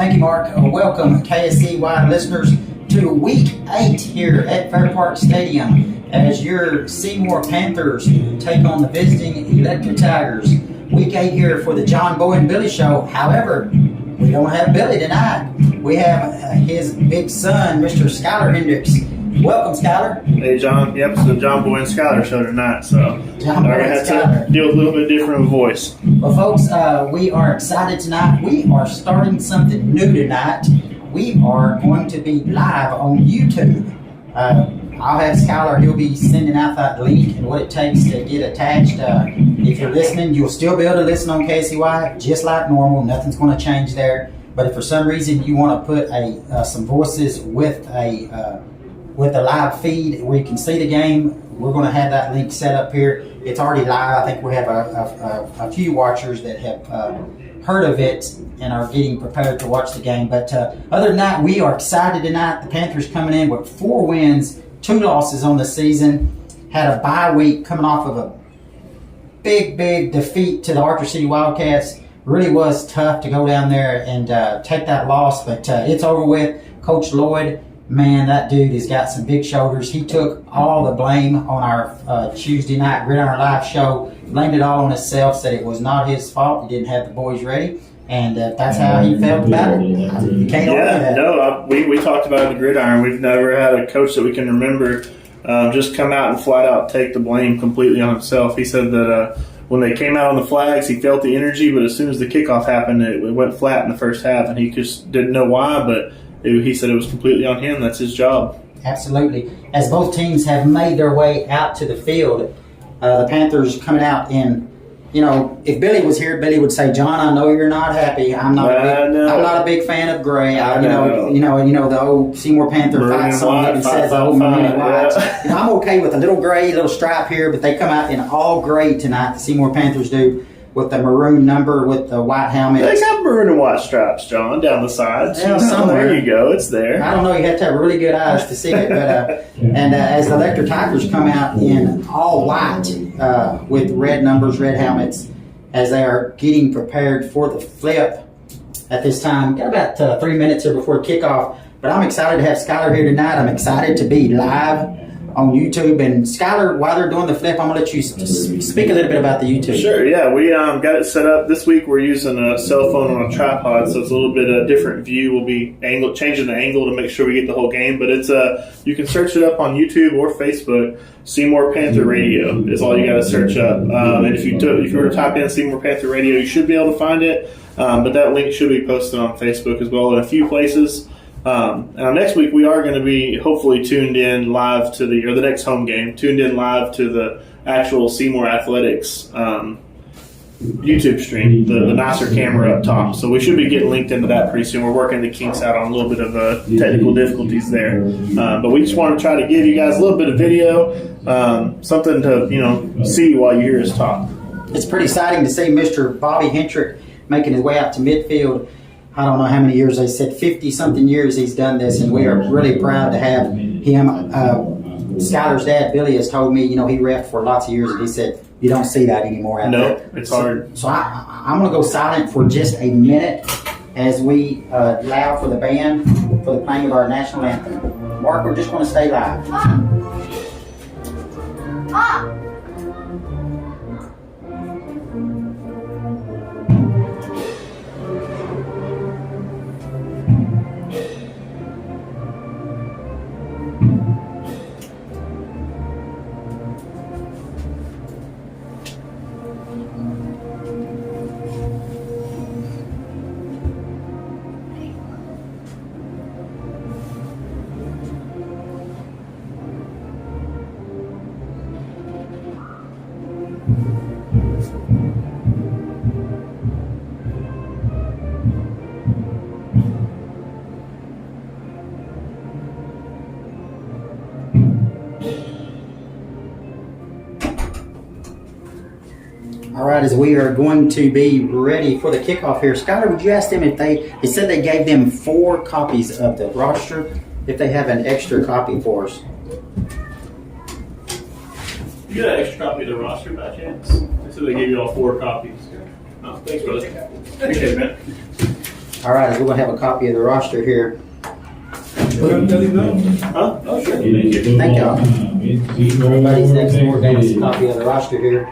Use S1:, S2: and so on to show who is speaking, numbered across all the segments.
S1: Thank you, Mark. Welcome, KSEY listeners, to Week 8 here at Fair Park Stadium as your Seymour Panthers take on the visiting Electra Tigers. Week 8 here for the John Boy and Billy Show. However, we don't have Billy tonight. We have his big son, Mr. Skyler Hendricks. Welcome, Skyler.
S2: Hey, John. Yep, it's the John Boy and Skyler show tonight, so
S1: John Boy
S2: I had to deal with a little bit different voice.
S1: Well, folks, we are excited tonight. We are starting something new tonight. We are going to be live on YouTube. I'll have Skyler, he'll be sending out that link and what it takes to get attached. If you're listening, you'll still be able to listen on KSEY just like normal. Nothing's going to change there. But if for some reason you want to put some voices with a live feed where you can see the game, we're going to have that link set up here. It's already live. I think we have a few watchers that have heard of it and are getting prepared to watch the game. But other than that, we are excited tonight. The Panthers coming in with 4 wins, 2 losses on the season. Had a bye week coming off of a big defeat to the Archer City Wildcats. Really was tough to go down there and take that loss, but it's over with. Coach Lloyd, man, that dude has got some big shoulders. He took all the blame on our Tuesday night Gridiron Live show, blamed it all on himself, said it was not his fault. He didn't have the boys ready, and that's how he felt about it. You can't argue that.
S2: No, we talked about the Gridiron. We've never had a coach that we can remember just come out and flat out take the blame completely on himself. He said that when they came out on the flags, he felt the energy, but as soon as the kickoff happened, it went flat in the first half, and he just didn't know why, but he said it was completely on him. That's his job.
S1: Absolutely. As both teams have made their way out to the field, the Panthers coming out in, if Billy was here, Billy would say, "John, I know you're not happy. I'm not a big fan of gray. You know the old Seymour Panther fight song that says the old maroon and white. Yeah. I'm okay with a little gray, little stripe here, but they come out in all gray tonight. The Seymour Panthers do, with the maroon number with the white helmet.
S2: They got maroon and white stripes, John, down the sides.
S1: Yeah, somewhere.
S2: There you go. It's there.
S1: I don't know. You have to have really good eyes to see it. But as the Electra Tigers come out in all white with red numbers, red helmets, as they are getting prepared for the flip at this time. Got about 3 minutes here before kickoff. But I'm excited to have Skyler here tonight. I'm excited to be live on YouTube. And Skyler, while they're doing the flip, I'm going to let you speak a little bit about the YouTube.
S2: Sure, yeah. We got it set up. This week we're using a cell phone on a tripod, so it's a little bit of a different view. We'll be changing the angle to make sure we get the whole game. But it's you can search it up on YouTube or Facebook. Seymour Panther Radio is all you got to search up. And if you were to type in Seymour Panther Radio, you should be able to find it. But that link should be posted on Facebook as well in a few places. Now next week we are going to be hopefully tuned in live to the next home game, tuned in live to the actual Seymour Athletics YouTube stream, the nicer camera up top. So we should be getting linked into that pretty soon. We're working the kinks out on a little bit of technical difficulties there, but we just want to try to give you guys a little bit of video, something to see while you hear us talk.
S1: It's pretty exciting to see Mr. Bobby Hendrick making his way out to midfield. I don't know how many years, they said 50-something years he's done this, and we are really proud to have him. Skyler's dad, Billy, has told me, he reffed for lots of years, and he said, you don't see that anymore out there.
S2: No, it's hard.
S1: So I'm going to go silent for just a minute as we allow for the band for the playing of our national anthem. Mark, we're just going to stay live. All right, as we are going to be ready for the kickoff here, Skyler, would you ask them if they said they gave them 4 copies of the roster, if they have an extra copy for us?
S2: You got an extra copy of the roster by chance? They said they gave you all 4 copies. Oh, thanks, brother. Appreciate it, man.
S1: All right, we're going to have a copy of the roster here.
S2: Huh? Oh, sure.
S1: Thank y'all. Everybody's next door gave us a copy of the roster here.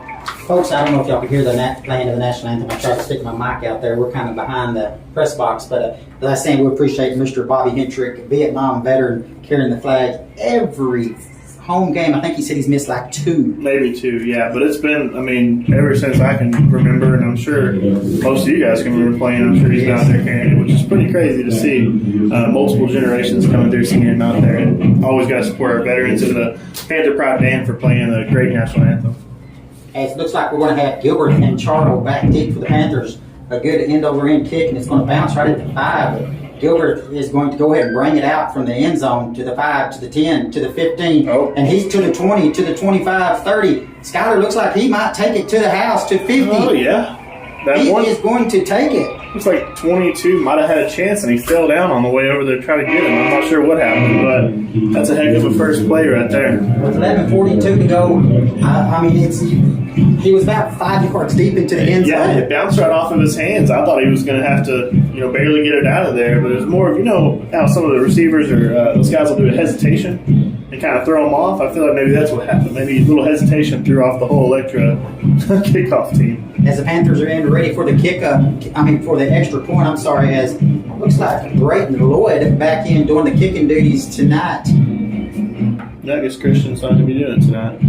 S1: Folks, I don't know if y'all can hear the playing of the national anthem. I tried to stick my mic out there. We're kind of behind the press box, but the last thing we appreciate Mr. Bobby Hentrick, Vietnam veteran, carrying the flag every home game. I think he said he's missed like 2.
S2: Maybe 2, yeah. But it's been, I mean, ever since I can remember, and I'm sure most of you guys can remember playing. I'm sure he's been out there carrying it, which is pretty crazy to see multiple generations coming through seeing him out there. And always got to support our veterans and the Panther Pride Band for playing the great national anthem.
S1: It looks like we're going to have Gilbert and Charlo back deep for the Panthers. A good end-over-end kick, and it's going to bounce right at the 5. Gilbert is going to go ahead and bring it out from the end zone to the 5, to the 10, to the 15, and he's to the 20, to the 25, 30. Skyler looks like he might take it to the house, to 50.
S2: Oh, yeah.
S1: He is going to take it.
S2: Looks like 22 might have had a chance, and he fell down on the way over there to try to get him. I'm not sure what happened, but that's a heck of a first play right there.
S1: With 11:42 to go, I mean, he was about 5 yards deep into the end zone.
S2: Yeah, it bounced right off of his hands. I thought he was going to have to, barely get it out of there, but it was more of, how some of the receivers or those guys will do a hesitation and kind of throw them off. I feel like maybe that's what happened. Maybe a little hesitation threw off the whole Electra kickoff team.
S1: As the Panthers are in ready for the for the extra point, as looks like Brayton Lloyd back in doing the kicking duties tonight.
S2: I guess Christian's not going to be doing it tonight.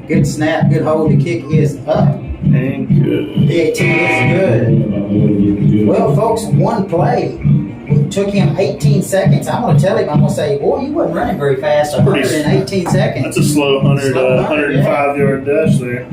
S1: Good snap, good hold. The kick is up.
S2: And good.
S1: The 18 is good. Well, folks, one play. It took him 18 seconds. I'm going to tell him, I'm going to say, boy, you wasn't running very fast. 118 seconds.
S2: That's a slow 105-yard dash there.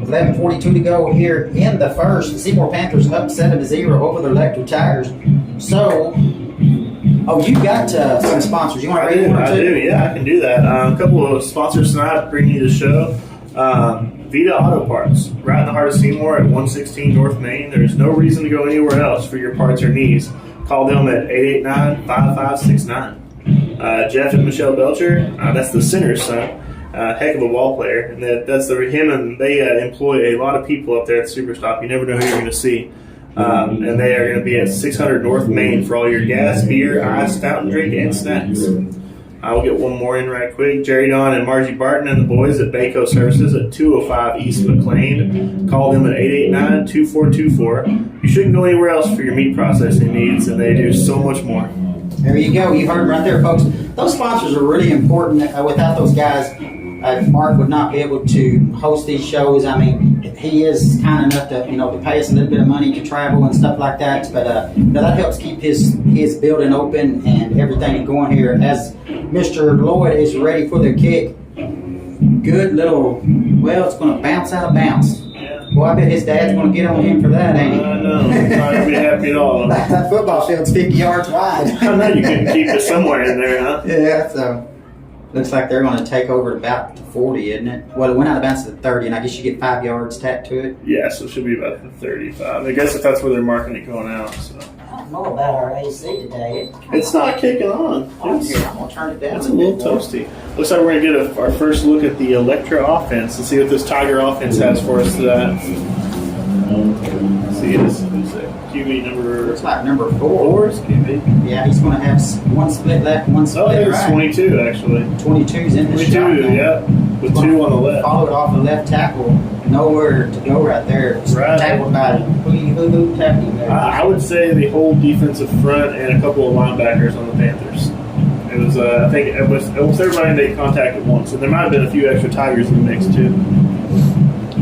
S1: 11:42 to go here in the first. Seymour Panthers up 7-0 over the Electra Tigers. So, you got some sponsors. You want to read one or two?
S2: I do, yeah, I can do that. A couple of sponsors tonight bring you the show. Vita Auto Parts, right in the heart of Seymour at 116 North Main. There's no reason to go anywhere else for your parts or needs. Call them at 889-5569. Jeff and Michelle Belcher, that's the center's son. Heck of a ball player, and that's him, and they employ a lot of people up there at the Superstop. You never know who you're going to see, and they are going to be at 600 North Main for all your gas, beer, ice, fountain drink, and snacks. We'll get one more in right quick. Jerry Don and Margie Barton and the boys at Baco Services at 205 East McLean. Call them at 889-2424. You shouldn't go anywhere else for your meat processing needs, and they do so much more.
S1: There you go. You heard right there, folks. Those sponsors are really important. Without those guys, Mark would not be able to host these shows. I mean, he is kind enough to, to pay us a little bit of money to travel and stuff like that. But that helps keep his building open and everything going here. As Mr. Lloyd is ready for the kick, good little. Well, it's going to bounce out of bounds. Well, I bet his dad's going to get on him for that, ain't he?
S2: I know. I'm not going to be happy at all.
S1: That football field's 50 yards wide.
S2: I know you can keep it somewhere in there, huh?
S1: Yeah, so looks like they're going to take over at about the 40, isn't it? Well, it went out of bounds to the 30, and I guess you get 5 yards tacked to it.
S2: Yeah, so it should be about the 35. I guess if that's where they're marking it going out. So.
S1: I don't know about our AC today.
S2: It's not kicking on.
S1: I'm going to turn it down.
S2: It's a little toasty. Looks like we're going to get our first look at the Electra offense and see what this Tiger offense has for us today. See, this is QB number.
S1: It's like number 4.
S2: 4 is QB.
S1: Yeah, he's going to have one split left, one split right.
S2: It's 22 actually.
S1: 22's in the
S2: 22,
S1: shotgun.
S2: yeah, with 2 on the left.
S1: Followed off the left tackle. Nowhere to go right there.
S2: Right.
S1: Tackled by who tackled him there?
S2: I would say the whole defensive front and a couple of linebackers on the Panthers. It was, I think, it was everybody made contact at once, and there might have been a few extra Tigers in the mix too.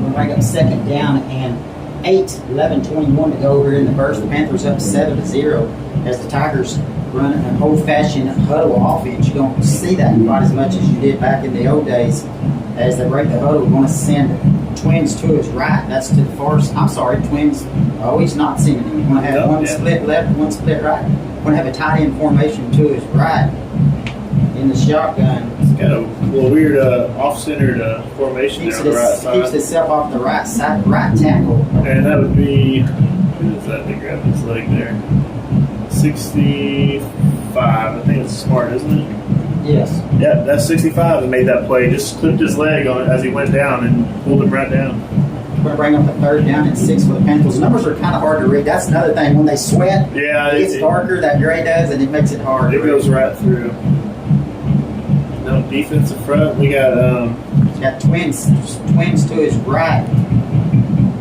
S1: We're right up second down and 11:21 to go here in the first. The Panthers up 7-0 as the Tigers run an old-fashioned huddle offense. You don't see that quite as much as you did back in the old days. As they break the huddle, we're going to send Twins to his right. That's to the far. I'm sorry, Twins. Oh, he's not sending him. We're going to have one split left, one split right. We're going to have a tight end formation to his right in the shotgun.
S2: It's kind of a little weird off-centered formation there on the right side.
S1: Keeps itself off the right side, right tackle.
S2: And that would be, who is that? They grabbed his leg there. 65. I think it's smart, isn't it?
S1: Yes.
S2: Yeah, that's 65 that made that play. Just clipped his leg on it as he went down and pulled him right down.
S1: Going to bring up a 3rd down and 6 for the Panthers. Numbers are kind of hard to read. That's another thing. When they sweat,
S2: yeah,
S1: it gets darker, that gray does, and it makes it hard.
S2: It goes right through. No defensive front. We got
S1: twins to his right.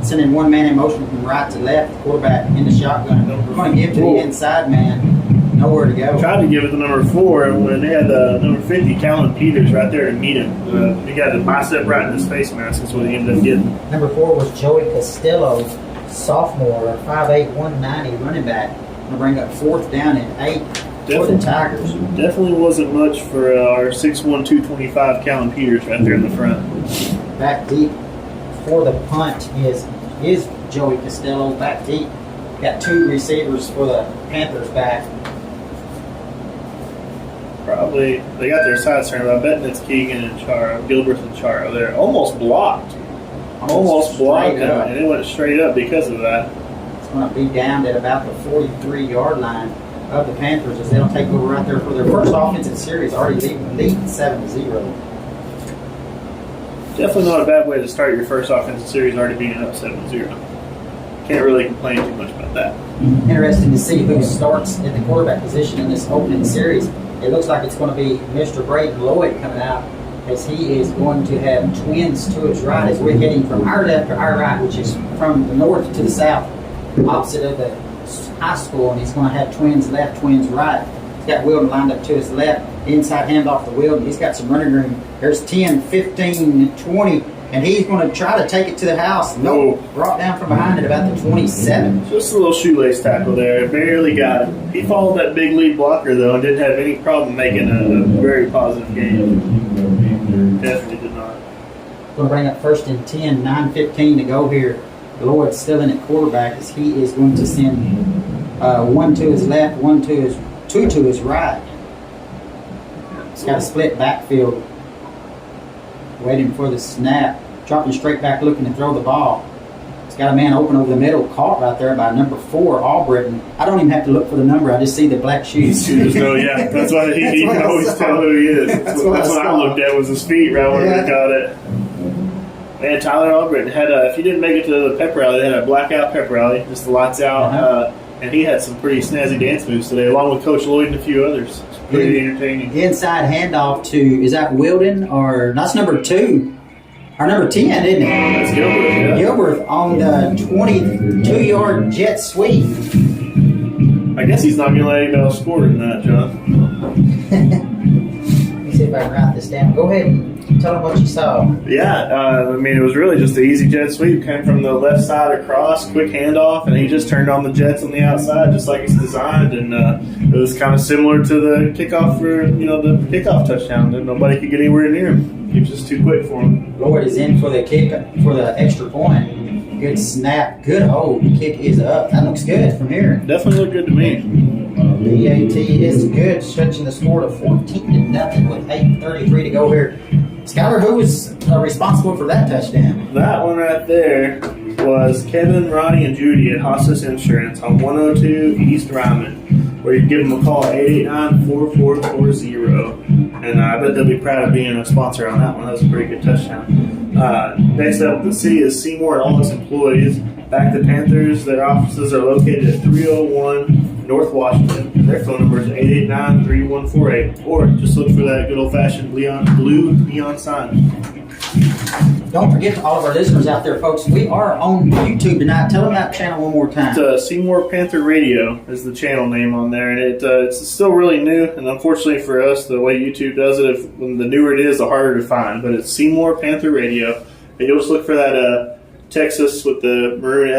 S1: Sending one man in motion from right to left. Quarterback in the shotgun. We're going to give to the inside man. Nowhere to go.
S2: Tried to give it to number 4, and when they had number 50, Calvin Peters, right there to meet him. He got a bicep right in his face mask. That's what he ended up getting.
S1: Number 4 was Joey Costello, sophomore, 5'8", 190 running back. Going to bring up 4th down and 8 for the Tigers.
S2: Definitely wasn't much for our 6'1", 225 Calvin Peters right there in the front.
S1: Back deep for the punt is Joey Costello. Back deep. Got 2 receivers for the Panthers back.
S2: Probably they got their sides turned. I bet it's Keegan and Charo, Gilbert and Charo. They're almost blocked. Almost blocked, and it went straight up because of that.
S1: It's going to be down at about the 43-yard line of the Panthers as they'll take over right there for their first offensive series, already leading 7-0.
S2: Definitely not a bad way to start your first offensive series, already being up 7-0. Can't really complain too much about that.
S1: Interesting to see who starts at the quarterback position in this opening series. It looks like it's going to be Mr. Braden Lloyd coming out, as he is going to have twins to his right as we're heading from our left to our right, which is from the north to the south, opposite of the high school, and he's going to have twins left, twins right. He's got Wilden lined up to his left, inside handoff to Wilden. He's got some running room. There's 10, 15, 20, and he's going to try to take it to the house. No, brought down from behind at about the 27.
S2: Just a little shoelace tackle there. Barely got it. He followed that big lead blocker, though, and didn't have any problem making a very positive game. Definitely did not.
S1: Going to bring up 1st and 10, 9:15 to go here. Lloyd's still in at quarterback as he is going to send 1 to his left, 2 to his right. He's got a split backfield. Waiting for the snap. Dropping straight back, looking to throw the ball. He's got a man open over the middle, caught right there by number 4, Albritton. I don't even have to look for the number. I just see the black shoes.
S2: Yeah, that's why he can always tell who he is. That's what I looked at was his feet right when he got it. Man, Tyler Albritton had if you didn't make it to the pep rally, they had a blackout pep rally, just the lights out. And he had some pretty snazzy dance moves today, along with Coach Lloyd and a few others. It's pretty entertaining.
S1: Inside handoff to, is that Wilden? Or that's number 2. Or number 10, isn't it?
S2: That's Gilbert, yeah.
S1: Gilbert on the 22-yard jet sweep.
S2: I guess he's not going to let anybody else score in that, John.
S1: Let me see if I can write this down. Go ahead and tell them what you saw.
S2: Yeah, it was really just an easy jet sweep. Came from the left side across, quick handoff, and he just turned on the jets on the outside just like it's designed. And it was kind of similar to the kickoff for, the kickoff touchdown. That nobody could get anywhere near him. He was just too quick for him.
S1: Lloyd is in for the kick, for the extra point. Good snap, good hold. The kick is up. That looks good from here.
S2: Definitely looked good to me.
S1: BAT is good, stretching the score to 14-0 with 8:33 to go here. Skyler, who was responsible for that touchdown?
S2: That one right there was Kevin, Ronnie, and Judy at Hostas Insurance on 102 East Ryman, where you give them a call at 889-4440. And I bet they'll be proud of being a sponsor on that one. That was a pretty good touchdown. Next up, the city is Seymour and all its employees. Back to Panthers. Their offices are located at 301 North Washington. Their phone number is 889-3148. Or just look for that good old-fashioned blue neon sign.
S1: Don't forget to all of our listeners out there, folks, we are on YouTube tonight. Tell them that channel one more time.
S2: It's Seymour Panther Radio is the channel name on there, and it's still really new. And unfortunately for us, the way YouTube does it, when the newer it is, the harder to find. But it's Seymour Panther Radio, and you'll just look for that Texas with the maroon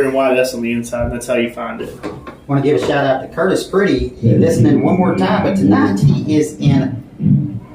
S2: and white S on the inside, and that's how you find it.
S1: I want to give a shout out to Curtis Pretty, listening one more time, but tonight he is in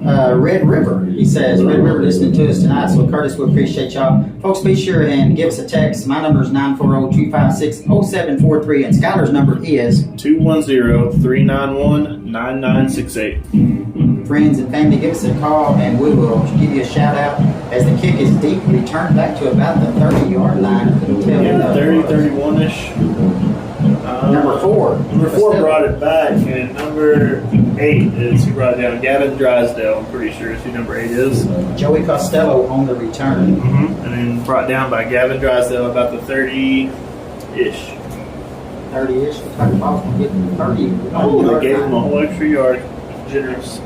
S1: Red River. He says Red River listening to us tonight, so Curtis, we appreciate y'all. Folks, be sure and give us a text. My number is 940-256-0743, and Skyler's number is
S2: 210-391-9968.
S1: Friends and family, give us a call, and we will give you a shout out as the kick is deep, returned back to about the 30-yard line.
S2: 30, 31-ish.
S1: Number 4.
S2: Number 4 brought it back, and number 8 is who brought it down. Gavin Drysdale, I'm pretty sure is who number 8 is.
S1: Joey Costello on the return.
S2: Mm-hmm. And then brought down by Gavin Drysdale about the 30-ish.
S1: 30-ish. The Tiger Ball's going to get 30.
S2: Oh, they gave him a whole extra yard. Generous.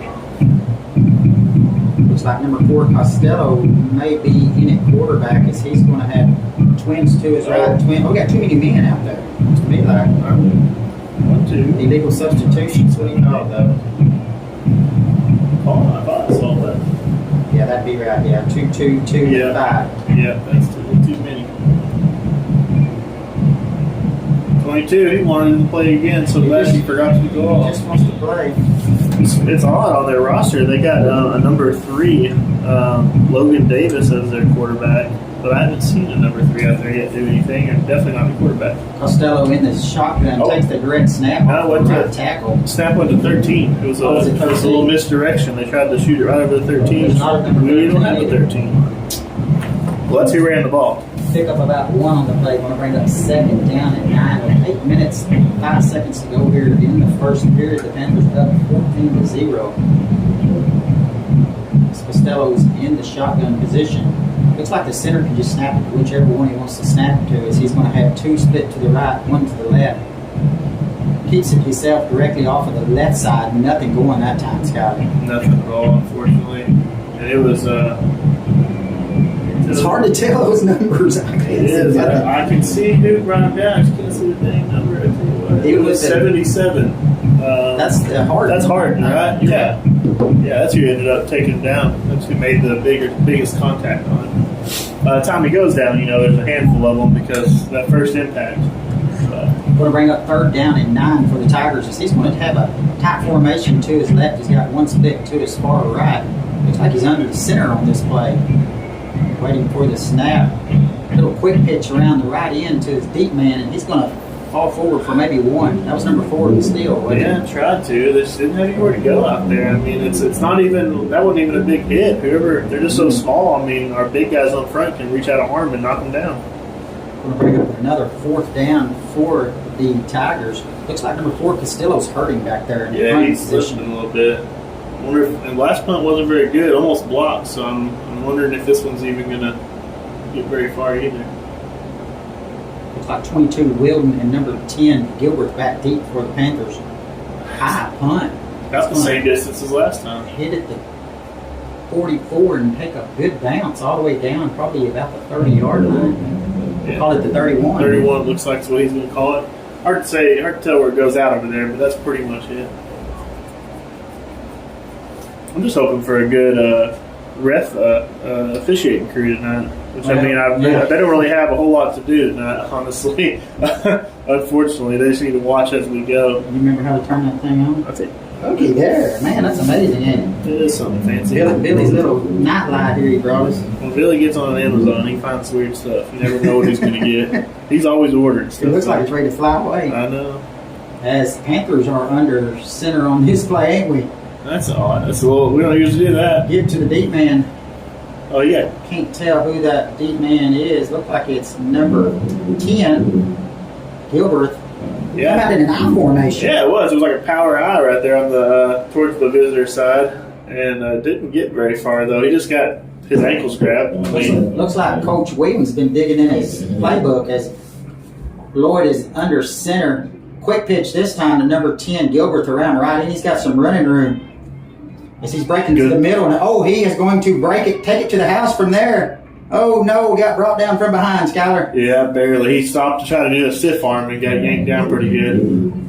S1: Looks like number 4 Costello may be in at quarterback as he's going to have twins to his right. We got too many men out there. To me, like
S2: 1, 2.
S1: illegal substitutions. What do you call it, though?
S2: Oh, I thought I saw that.
S1: Yeah, that'd be right. Yeah, 2, 2, 2,
S2: Yeah.
S1: 5.
S2: Yeah, that's too many. 22. He wanted to play again, so glad he forgot to go
S1: He
S2: off.
S1: just wants to play.
S2: It's odd on their roster. They got a number 3, Logan Davis as their quarterback, but I haven't seen a number 3 out there yet do anything, and definitely not the quarterback.
S1: Costello in the shotgun takes the direct snap.
S2: No, went to
S1: tackle.
S2: Snap went to 13. It was,
S1: was it
S2: it was a little misdirection. They tried to shoot it right over the 13.
S1: There's not a number
S2: We don't
S1: 13
S2: have a
S1: either.
S2: 13. Well, that's who ran the ball.
S1: Pick up about 1 on the play. Going to bring up 2nd down at 9 with 8 minutes, 5 seconds to go here in the first period. The Panthers up 14-0. Costello's in the shotgun position. Looks like the center can just snap it to whichever one he wants to snap it to, as he's going to have 2 split to the right, 1 to the left. Keeps it himself directly off of the left side. Nothing going that time, Skyler.
S2: Nothing at all, unfortunately. And it was.
S1: It's hard to tell those numbers.
S2: It is. I can see who brought him down. I just can't see the dang number. It was 77.
S1: That's the hard.
S2: That's hard, right? Yeah. Yeah, that's who ended up taking him down. That's who made the biggest contact on him. By the time he goes down, there's a handful of them because that first impact.
S1: Going to bring up 3rd down and 9 for the Tigers. As he's going to have a tight formation to his left. He's got 1 split to his far right. Looks like he's under the center on this play. Waiting for the snap. Little quick pitch around the right end to his deep man, and he's going to fall forward for maybe 1. That was number 4 in the steal.
S2: Yeah, tried to. They just didn't have anywhere to go out there. I mean, it's not even, that wasn't even a big hit. They're just so small. I mean, our big guys on front can reach out a arm and knock them down.
S1: Going to bring up another 4th down for the Tigers. Looks like number 4 Costello's hurting back there in the front
S2: he's
S1: position.
S2: slipping a little bit. I wonder if the last punt wasn't very good, almost blocked. So I'm wondering if this one's even going to get very far either.
S1: Looks like 22 Wilden and number 10 Gilbert back deep for the Panthers. High punt.
S2: About the same distance as last time.
S1: Hit at the 44 and take a good bounce all the way down, probably about the 30-yard line.
S2: Yeah.
S1: Call it the 31.
S2: 31 looks like that's what he's going to call it. Hard to tell where it goes out over there, but that's pretty much it. I'm just hoping for a good officiating crew tonight. Which, I mean, they don't really have a whole lot to do tonight, honestly. Unfortunately, they just need to watch as we go.
S1: You remember how to turn that thing on?
S2: That's it.
S1: Okay, there. Man, that's amazing, ain't it?
S2: It is something fancy.
S1: Billy's little night light here he brought us.
S2: When Billy gets on Amazon, he finds weird stuff. You never know what he's going to get. He's always ordering stuff.
S1: It looks like it's ready to fly away.
S2: I know.
S1: As Panthers are under center on this play, ain't we?
S2: That's odd. That's a little. We don't usually do that.
S1: Give to the deep man.
S2: Oh yeah.
S1: Can't tell who that deep man is. Look like it's number 10, Gilbert.
S2: Yeah.
S1: How about in an I formation?
S2: Yeah, it was. It was like a power I right there on the towards the visitor side, and didn't get very far though. He just got his ankles grabbed.
S1: Looks like Coach Williams has been digging in his playbook as Lloyd is under center. Quick pitch this time to number 10, Gilbert around right, and he's got some running room. As he's breaking to the middle, and he is going to break it, take it to the house from there. Oh no, got brought down from behind, Skyler.
S2: Yeah, barely. He stopped to try to do a stiff arm and got yanked down pretty good.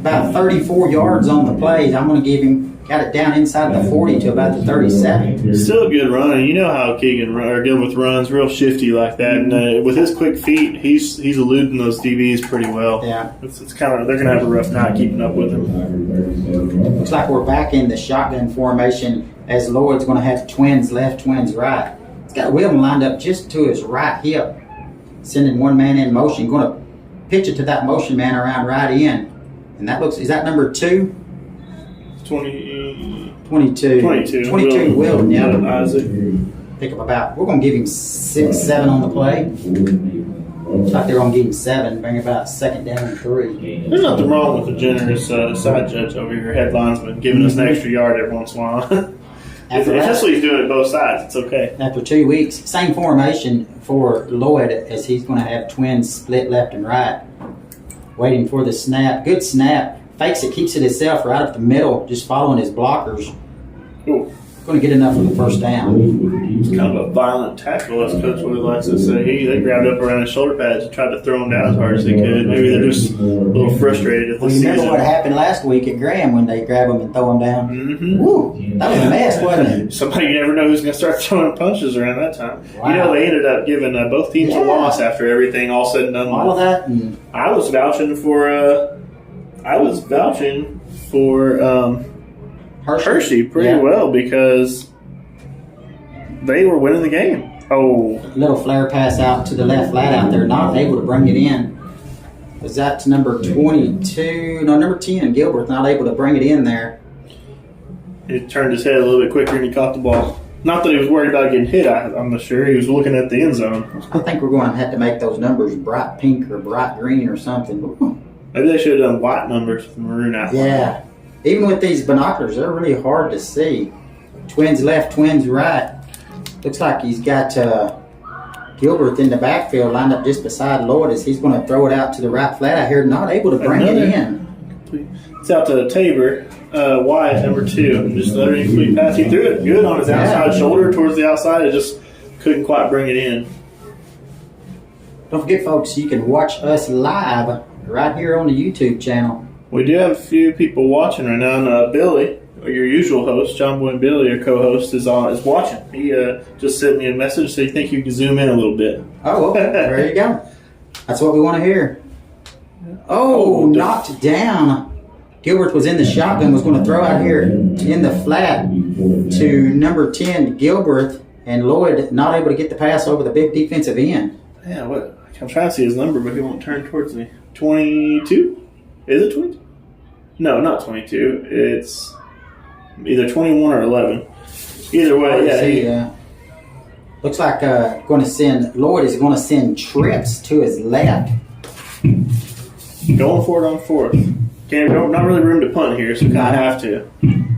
S1: About 34 yards on the plays. I'm going to give him, got it down inside the 40 to about the 37.
S2: Still a good runner. You know how Gilbert runs, real shifty like that. And with his quick feet, he's eluding those DBs pretty well.
S1: Yeah.
S2: It's kind of, they're going to have a rough night keeping up with him.
S1: Looks like we're back in the shotgun formation as Lloyd's going to have twins left, twins right. He's got William lined up just to his right hip, sending one man in motion. Going to pitch it to that motion man around right in. And that looks, is that number 2? 22. 22 Wilden, yeah.
S2: Isaac.
S1: Pick up about, we're going to give him 6, 7 on the play. Looks like they're going to give him 7, bring about 2nd down and 3.
S2: There's nothing wrong with the generous side judge over here, head linesman, giving us an extra yard every once in a while. If he's doing it both sides, it's okay.
S1: After 2 weeks, same formation for Lloyd as he's going to have twins split left and right. Waiting for the snap. Good snap. Fakes it, keeps it himself right up the middle, just following his blockers.
S2: Ooh.
S1: Going to get enough for the first down.
S2: It's kind of a violent tackle, as Coach Wood likes to say. They grabbed up around his shoulder pads and tried to throw him down as hard as they could. Maybe they're just a little frustrated at the season.
S1: Remember what happened last week at Graham when they grab him and throw him down?
S2: Mm-hmm.
S1: Woo, that was a mess, wasn't it?
S2: Somebody you never know who's going to start throwing punches around that time.
S1: Wow.
S2: You know, they ended up giving both teams a loss after everything all said and done.
S1: All of that. And
S2: I was vouching for Hershey pretty well because they were winning the game. Oh.
S1: Little flare pass out to the left flat out there, not able to bring it in. Was that to number 22? No, number 10, Gilbert, not able to bring it in there.
S2: He turned his head a little bit quicker and he caught the ball. Not that he was worried about getting hit, I'm not sure. He was looking at the end zone.
S1: I think we're going to have to make those numbers bright pink or bright green or something.
S2: Maybe they should have done white numbers with the maroon outline.
S1: Yeah. Even with these binoculars, they're really hard to see. Twins left, twins right. Looks like he's got Gilbert in the backfield lined up just beside Lloyd as he's going to throw it out to the right flat out here, not able to bring it in.
S2: It's out to Tabor, Wyatt, number 2. Just another incomplete pass. He threw it good on his outside shoulder towards the outside. It just couldn't quite bring it in.
S1: Don't forget, folks, you can watch us live right here on the YouTube channel.
S2: We do have a few people watching right now, and Billy, your usual host, John Boy and Billy, your co-host, is watching. He just sent me a message, so you think you can zoom in a little bit.
S1: Oh, okay. There you go. That's what we want to hear. Oh, knocked down. Gilbert was in the shotgun, was going to throw out here in the flat to number 10, Gilbert, and Lloyd not able to get the pass over the big defensive end.
S2: Yeah, what? I'm trying to see his number, but he won't turn towards me. 22? Is it 22? No, not 22. It's either 21 or 11. Either way, yeah.
S1: Looks like Lloyd is going to send trips to his left.
S2: Going for it on 4th. Not really room to punt here, so kind of have to.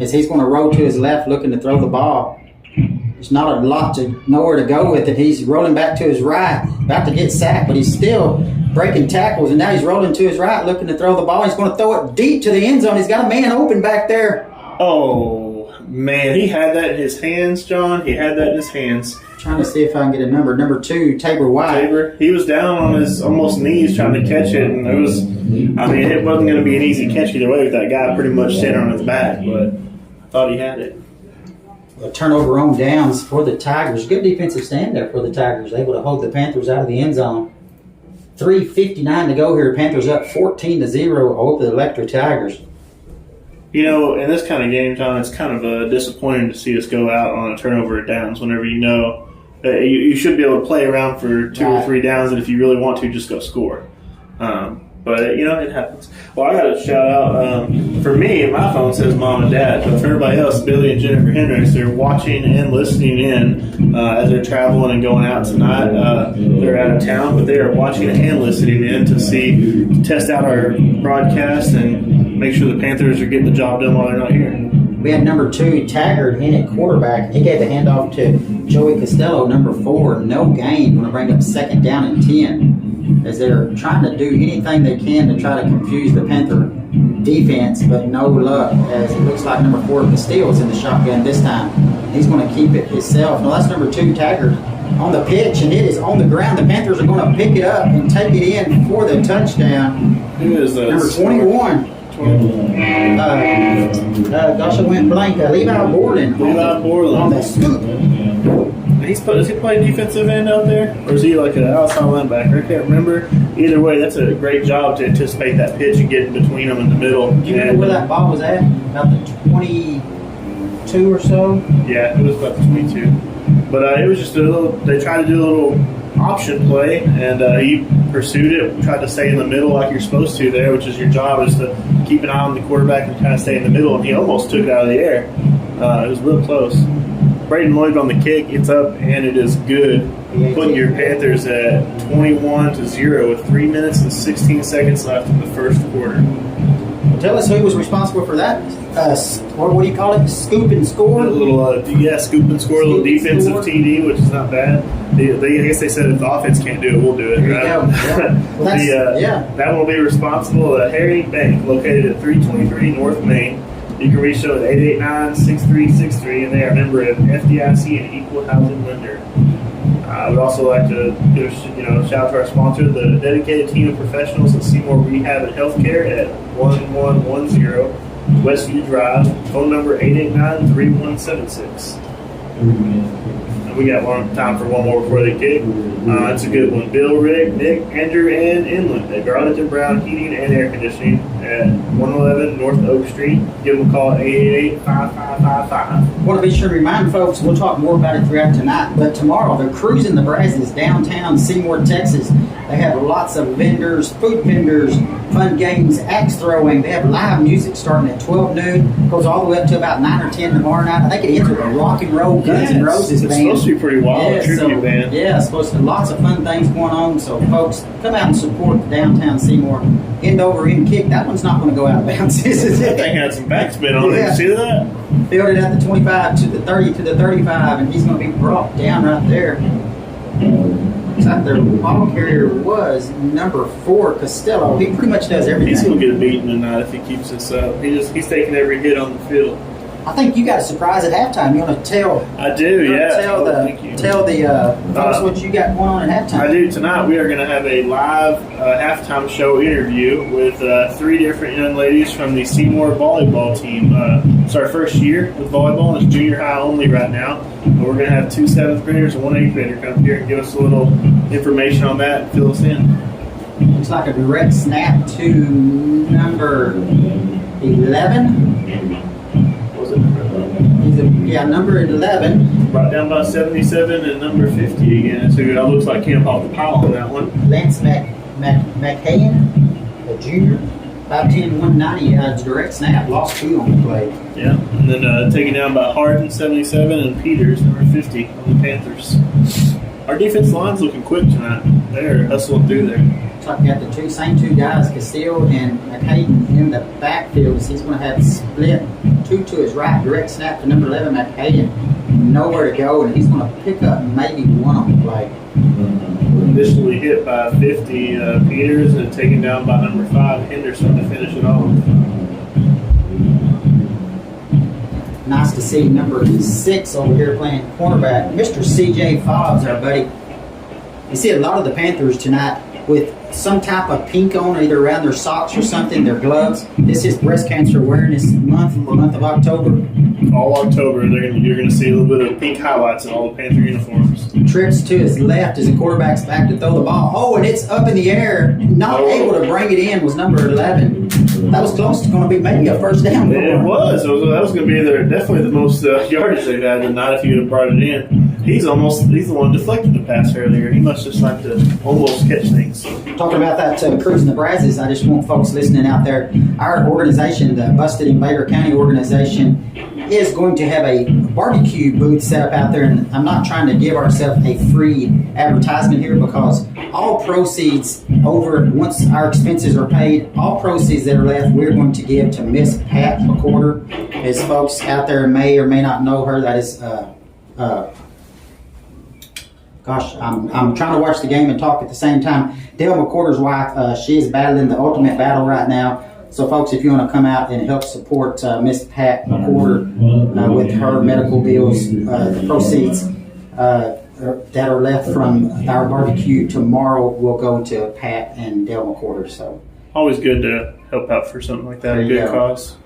S1: As he's going to roll to his left looking to throw the ball. There's not a lot nowhere to go with it. He's rolling back to his right, about to get sacked, but he's still breaking tackles, and now he's rolling to his right looking to throw the ball. He's going to throw it deep to the end zone. He's got a man open back there.
S2: Oh, man. He had that in his hands, John. He had that in his hands.
S1: Trying to see if I can get a number. Number 2, Tabor White.
S2: He was down on his almost knees trying to catch it, and it wasn't going to be an easy catch either way with that guy pretty much standing on his back, but I thought he had it.
S1: A turnover on downs for the Tigers. Good defensive stand there for the Tigers. Able to hold the Panthers out of the end zone. 3:59 to go here. Panthers up 14-0 over the Electra Tigers.
S2: You know, in this kind of game, John, it's kind of disappointing to see us go out on a turnover of downs whenever you know you should be able to play around for 2 or 3 downs, and if you really want to, just go score. But, it happens. Well, I got a shout out. For me, my phone says Mom and Dad, but for everybody else, Billy and Jennifer Hendricks, they're watching and listening in as they're traveling and going out tonight. They're out of town, but they are watching and listening in to test out our broadcast and make sure the Panthers are getting the job done while they're not here.
S1: We had number 2, Taggart, in at quarterback. He gave the handoff to Joey Costello, number 4. No gain. Going to bring up 2nd down and 10. As they're trying to do anything they can to try to confuse the Panther defense, but no luck, as it looks like number 4, Castillo, is in the shotgun this time. He's going to keep it himself. No, that's number 2, Taggart, on the pitch, and it is on the ground. The Panthers are going to pick it up and take it in for the touchdown.
S2: Who is that?
S1: Number 21. Gosh, I went blank. Levi Borland. On the scoop.
S2: Does he play defensive end out there? Or is he like an outside linebacker? I can't remember. Either way, that's a great job to anticipate that pitch and get in between them in the middle.
S1: Do you remember where that ball was at? About the 22 or so?
S2: Yeah, it was about the 22. But it was just they tried to do a little option play, and he pursued it, tried to stay in the middle like you're supposed to there, which is your job, is to keep an eye on the quarterback and kind of stay in the middle, and he almost took it out of the air. It was real close. Braden Lloyd on the kick, it's up, and it is good. putting your Panthers at 21-0 with 3 minutes and 16 seconds left in the first quarter.
S1: Tell us who was responsible for that. What do you call it? Scoop and score?
S2: A little, scoop and score, a little defensive
S1: score.
S2: TD, which is not bad. I guess they said if the offense can't do it, we'll do it.
S1: There you go. Yeah. Well,
S2: that will be responsible. Harry Bank, located at 323 North Main. You can reach them at 889-6363, and they are a member of FDIC and Equal Housing Lender. I would also like to give a shout out to our sponsor, the dedicated team of professionals at Seymour Rehab and Healthcare at 1110 Westview Drive. Phone number 889-3176. And we got time for one more before they kick. It's a good one. Bill, Rick, Nick, Andrew, and Inland at Garlington Brown Heating and Air Conditioning at 111 North Oak Street. Give them a call at 888-5555.
S1: I want to be sure to remind folks, we'll talk more about it throughout tonight, but tomorrow they're cruising the Brazos downtown Seymour, Texas. They have lots of vendors, food vendors, fun games, axe throwing. They have live music starting at 12 noon, goes all the way up to about 9 or 10 tomorrow night. I think it ends with a rock and roll Guns N' Roses band.
S2: It's supposed to be pretty wild, tribute band.
S1: Yeah, it's supposed to be lots of fun things going on. So folks, come out and support the downtown Seymour end over end kick. That one's not going to go out of bounds.
S2: That thing had some backspin on it. You see that?
S1: Filled it at the 25 to the 30 to the 35, and he's going to be brought down right there. Looks like their ball carrier was number 4, Costello. He pretty much does everything.
S2: He's going to get a beating tonight if he keeps this up. He's taking every hit on the field.
S1: I think you got a surprise at halftime. You want to tell?
S2: I do, yeah.
S1: Tell the folks what you got going on at halftime.
S2: I do. Tonight we are going to have a live halftime show interview with 3 different young ladies from the Seymour volleyball team. It's our first year with volleyball, and it's junior high only right now. But we're going to have 2 7th graders and 1 8th grader come here and give us a little information on that and fill us in.
S1: Looks like a direct snap to number 11. Number 11.
S2: Brought down by 77 and number 50 again. So that looks like him off the pile on that one.
S1: Lance McHayen, a junior. 5'10", 190, direct snap, lost 2 on the play.
S2: Yeah, and then taken down by Harden, 77, and Peters, number 50, on the Panthers. Our defense line's looking quick tonight. They're hustling through there.
S1: Looks like we got the same two guys, Castile and McHaden, in the backfield. He's going to have split 2 to his right, direct snap to number 11, McHaden. Nowhere to go, and he's going to pick up maybe 1 on the play.
S2: Initially hit by 50 Peters and taken down by number 5 Henderson to finish it off.
S1: Nice to see number 6 over here playing cornerback, Mr. C.J. Fobbs, our buddy. You see a lot of the Panthers tonight with some type of pink on, either around their socks or something, their gloves. This is Breast Cancer Awareness Month, the month of October.
S2: All October, you're going to see a little bit of pink highlights in all the Panther uniforms.
S1: Trips to his left as the quarterback's back to throw the ball. Oh, and it's up in the air. Not able to bring it in was number 11. That was close to going to be maybe a first down.
S2: It was. That was going to be definitely the most yardage they've had tonight if you would have brought it in. He's the one who deflected the pass earlier. He must just like to almost catch things.
S1: Talking about that cruising the Brazos, I just want folks listening out there, our organization, the Busted in Baker County organization, is going to have a barbecue booth set up out there, and I'm not trying to give ourselves a free advertisement here because all proceeds once our expenses are paid, all proceeds that are left, we're going to give to Miss Pat McCorder. As folks out there may or may not know her, that is I'm trying to watch the game and talk at the same time. Dale McCorder's wife, she is battling the ultimate battle right now. So, folks, if you want to come out and help support Miss Pat McCorder with her medical bills, the proceeds that are left from our barbecue tomorrow will go to Pat and Dale McCorder. So,
S2: always good to help out for something like that, a good cause.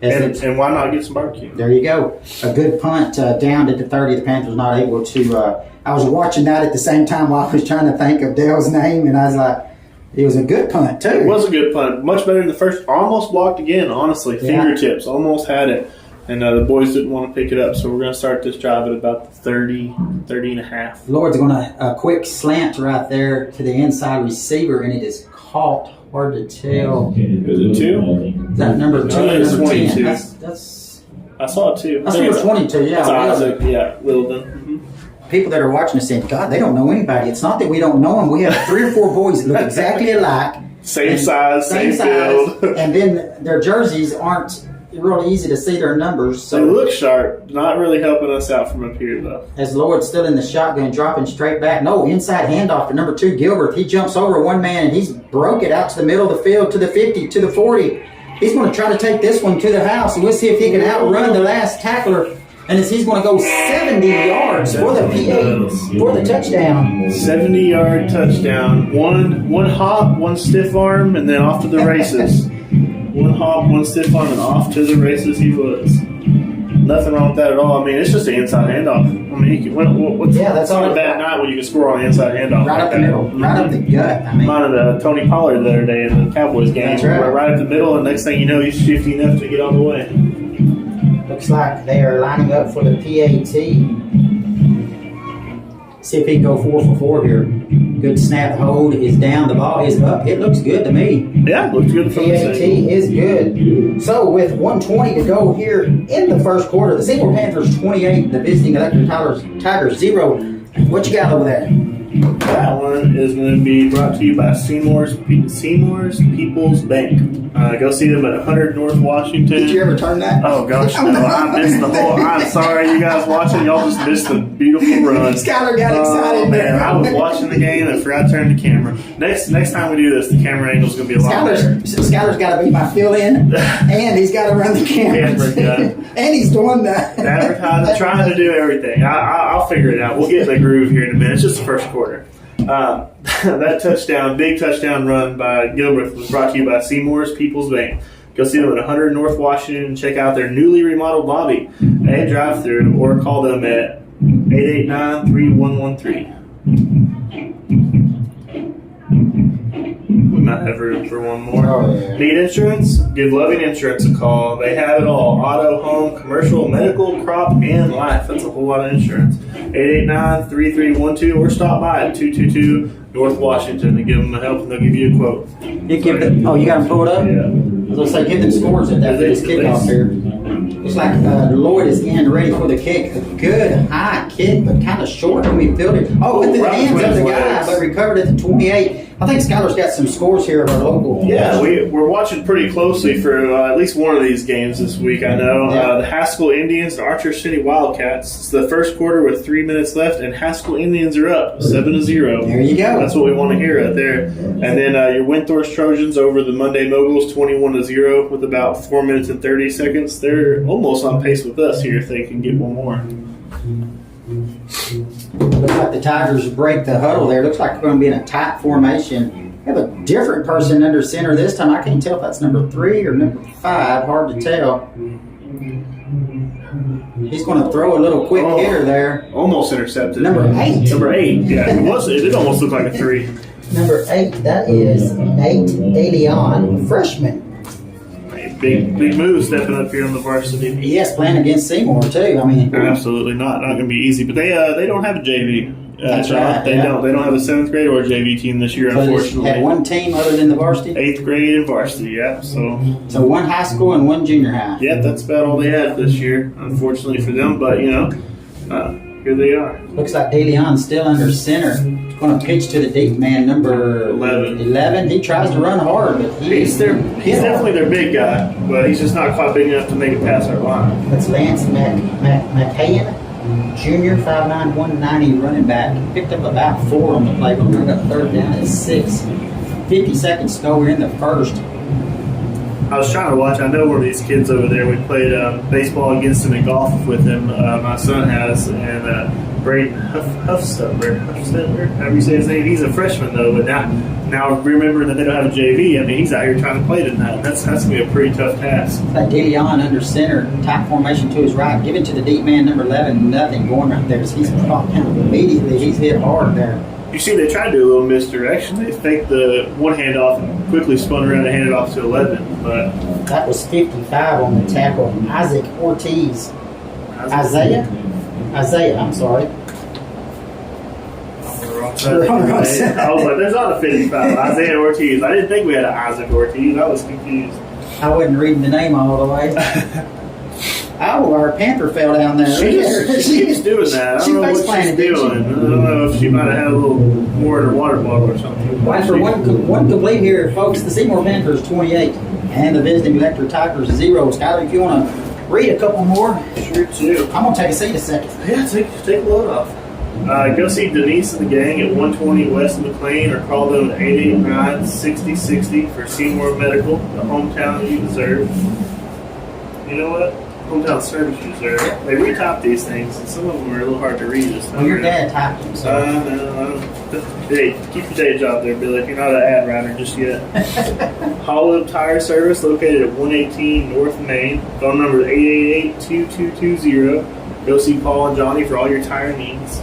S2: And why not get some barbecue?
S1: There you go. A good punt down at the 30. The Panthers not able to. I was watching that at the same time while I was trying to think of Dale's name, and I was like, it was a good punt, too.
S2: It was a good punt. Much better than the first. Almost blocked again, honestly. Yeah. Fingertips. Almost had it. And the boys didn't want to pick it up, so we're going to start this drive at about the 30 and a half.
S1: Lord's going to a quick slant right there to the inside receiver, and it is caught. Hard to tell.
S2: Is it 2?
S1: Is that number 2 or
S2: it's
S1: number
S2: 22.
S1: 10? That's
S2: I saw it 2.
S1: That's number 22, yeah.
S2: That's Isaac, yeah, Littleton. Mm-hmm.
S1: people that are watching us saying, God, they don't know anybody. It's not that we don't know them. We have 3 or 4 boys that look exactly alike.
S2: Same size, same build.
S1: And then their jerseys aren't really easy to see their numbers. So
S2: they look sharp. Not really helping us out from up here, though.
S1: As Lloyd's still in the shotgun, dropping straight back. No, inside handoff to number 2, Gilbert. He jumps over one man, and he's broke it out to the middle of the field, to the 50, to the 40. He's going to try to take this one to the house, and we'll see if he can outrun the last tackler. And he's going to go 70 yards for the PA, for the touchdown.
S2: 70-yard touchdown. One hop, one stiff arm, and then off to the races. One hop, one stiff arm, and off to the races he was. Nothing wrong with that at all. I mean, it's just an inside handoff. I mean,
S1: that's all.
S2: A bad night when you can score on the inside handoff.
S1: Right up the middle, right up the gut. I mean,
S2: mine of Tony Pollard the other day in the Cowboys game.
S1: That's right.
S2: Right up the middle, and next thing you know, he's shifty enough to get on the way.
S1: Looks like they are lining up for the PAT. See if he can go 4 for 4 here. Good snap. Hold is down. The ball is up. It looks good to me.
S2: Yeah, looks good.
S1: PAT is good. So with 1:20 to go here in the first quarter, the Seymour Panthers 28, the visiting Electra Tigers 0. What you got over there?
S2: That one is going to be brought to you by Seymour's People's Bank. Go see them at 100 North Washington.
S1: Did you ever turn that?
S2: Oh, gosh, no. I missed the whole... I'm sorry, you guys watching. Y'all just missed the beautiful run.
S1: Skyler got excited.
S2: Oh, man. I was watching the game and forgot to turn the camera. Next time we do this, the camera angle is going to be a lot better.
S1: Skyler's got to be my fill-in, and he's got to run the camera. And he's doing that.
S2: Advertising, trying to do everything. I'll figure it out. We'll get in the groove here in a minute. It's just the first quarter. That touchdown, big touchdown run by Gilbert was brought to you by Seymour's People's Bank. Go see them at 100 North Washington and check out their newly remodeled lobby and drive-through, or call them at 889-3113. We might have room for one more.
S1: Oh, yeah.
S2: Need insurance? Give Loving Insurance a call. They have it all. Auto, home, commercial, medical, crop, and life. That's a whole lot of insurance. 889-3312, or stop by at 222 North Washington and give them a help, and they'll give you a quote.
S1: You got them pulled up?
S2: Yeah.
S1: I was going to say, give them scores at that first kickoff here. Looks like Lloyd is in ready for the kick. A good high kick, but kind of short when we filled it. Oh, with the hands of the guy, but recovered at the 28. I think Skyler's got some scores here of our local.
S2: Yeah, we're watching pretty closely for at least one of these games this week, I know.
S1: Yeah.
S2: The Haskell Indians and Archer City Wildcats. It's the first quarter with 3 minutes left, and Haskell Indians are up 7-0.
S1: There you go.
S2: That's what we want to hear right there. And then your Windthorst Trojans over the Monday Moguls 21-0 with about 4 minutes and 30 seconds. They're almost on pace with us here if they can get one more.
S1: Looks like the Tigers break the huddle there. Looks like we're going to be in a tight formation. We have a different person under center this time. I can't tell if that's number 3 or number 5. Hard to tell. He's going to throw a little quick hitter there.
S2: Almost intercepted.
S1: Number 8.
S2: Number 8. Yeah, it did almost look like a 3.
S1: Number 8. That is Nate DeLeon, freshman.
S2: Big move stepping up here on the varsity.
S1: Yes, playing against Seymour too. I mean,
S2: absolutely not going to be easy. But they don't have a JV.
S1: That's right.
S2: They don't have a 7th grade or a JV team this year, unfortunately.
S1: Had one team other than the varsity.
S2: 8th grade and varsity, yeah. So
S1: one high school and one junior high.
S2: Yeah, that's about all they had this year, unfortunately for them. But here they are.
S1: Looks like DeLeon's still under center. Going to pitch to the deep man, number 11. He tries to run hard, but
S2: he's definitely their big guy, but he's just not quite big enough to make it past our line.
S1: That's Lance McCain, junior, 5'9", 190 running back. Picked up about 4 on the play, but we're got 3rd down at 6. 50 seconds to go. We're in the first.
S2: I was trying to watch. I know one of these kids over there. We played baseball against him and golf with him. My son has, and Braden Huffstubber, however you say his name. He's a freshman though, but now remembering that they don't have a JV, I mean he's out here trying to play tonight. That's going to be a pretty tough task.
S1: That DeLeon under center, tight formation to his right, give it to the deep man, number 11. Nothing going right there. He's caught kind of immediately. He's hit hard there.
S2: You see, they tried to do a little misdirection. They faked the one handoff and quickly spun around and handed it off to 11. But
S1: that was 55 on the tackle. Isaac Ortiz. Isaiah, I'm sorry.
S2: I was like, there's not a 55. Isaiah Ortiz. I didn't think we had an Isaac Ortiz. I was confused.
S1: I wasn't reading the name all the way. Oh, our Panther fell down there.
S2: She's doing that. I don't know what she's doing. I don't know if she might have had a little more in her water bottle or something.
S1: Well, for one complete here, folks, the Seymour Panthers 28 and the visiting Electra Tigers 0. Skyler, if you want to read a couple more.
S2: Sure do.
S1: I'm going to take a seat a second.
S2: Yeah, take a load off. Go see Denise and the gang at 120 West McLean or call them at 889-6060 for Seymour Medical, the hometown you deserve. You know what? Hometown service you deserve. They retype these things, and some of them are a little hard to read this time.
S1: Well, your dad typed them, so.
S2: No. Hey, keep your day job there, Billy. You're not an ad writer just yet. Hollow Tire Service located at 118 North Main. Phone number is 888-2220. Go see Paul and Johnny for all your tire needs.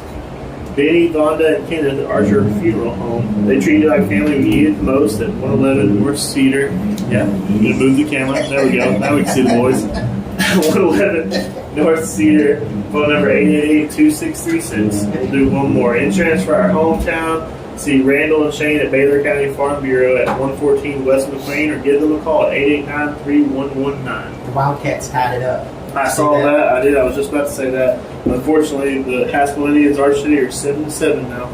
S2: Benny, Vonda, and Ken at the Archer Funeral Home. They treat you like family when you need it the most at 111 North Cedar. Yeah, you gonna move the camera. There we go. Now we can see the boys. 111 North Cedar. Phone number 888-2636. We'll do one more. Insurance for our hometown. See Randall and Shane at Baylor County Farm Bureau at 114 West McLean or give them a call at 889-3119.
S1: The Wildcats tied it up.
S2: I saw that. I did. I was just about to say that. Unfortunately, the Haskell Indians Varsity are 7-7 now.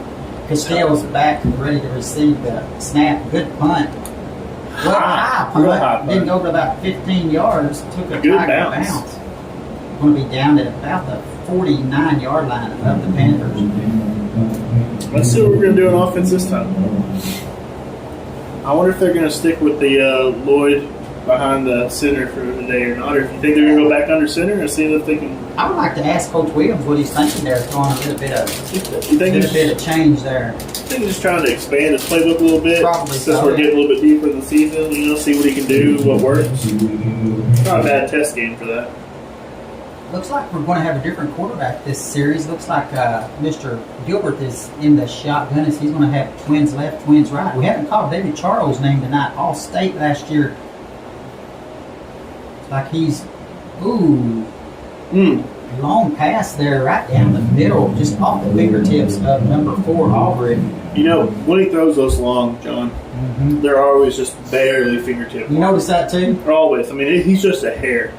S1: Castell's back and ready to receive the snap. Good punt. Well, high punt. Didn't go to about 15 yards. Took a
S2: good
S1: tiger
S2: bounce.
S1: Going to be down at about the 49-yard line of the Panthers.
S2: Let's see what we're going to do on offense this time. I wonder if they're going to stick with the Lloyd behind the center for the day or not, or if you think they're going to go back under center and see if they can.
S1: I would like to ask Coach Williams what he's thinking there, throwing a little bit of change there.
S2: I think he's just trying to expand his playbook a little bit.
S1: Probably
S2: since we're getting a little bit deeper in the season, see what he can do, what works. Not a bad test game for that.
S1: Looks like we're going to have a different quarterback this series. Looks like Mr. Gilbert is in the shotgun as he's going to have twins left, twins right. We haven't called David Charles' name tonight. All-State last year. Like he's, long pass there right down the middle, just off the fingertips of number 4, Aubrey.
S2: When he throws those long, John, they're always just barely fingertip.
S1: You notice that too?
S2: They're always. He's just a hair.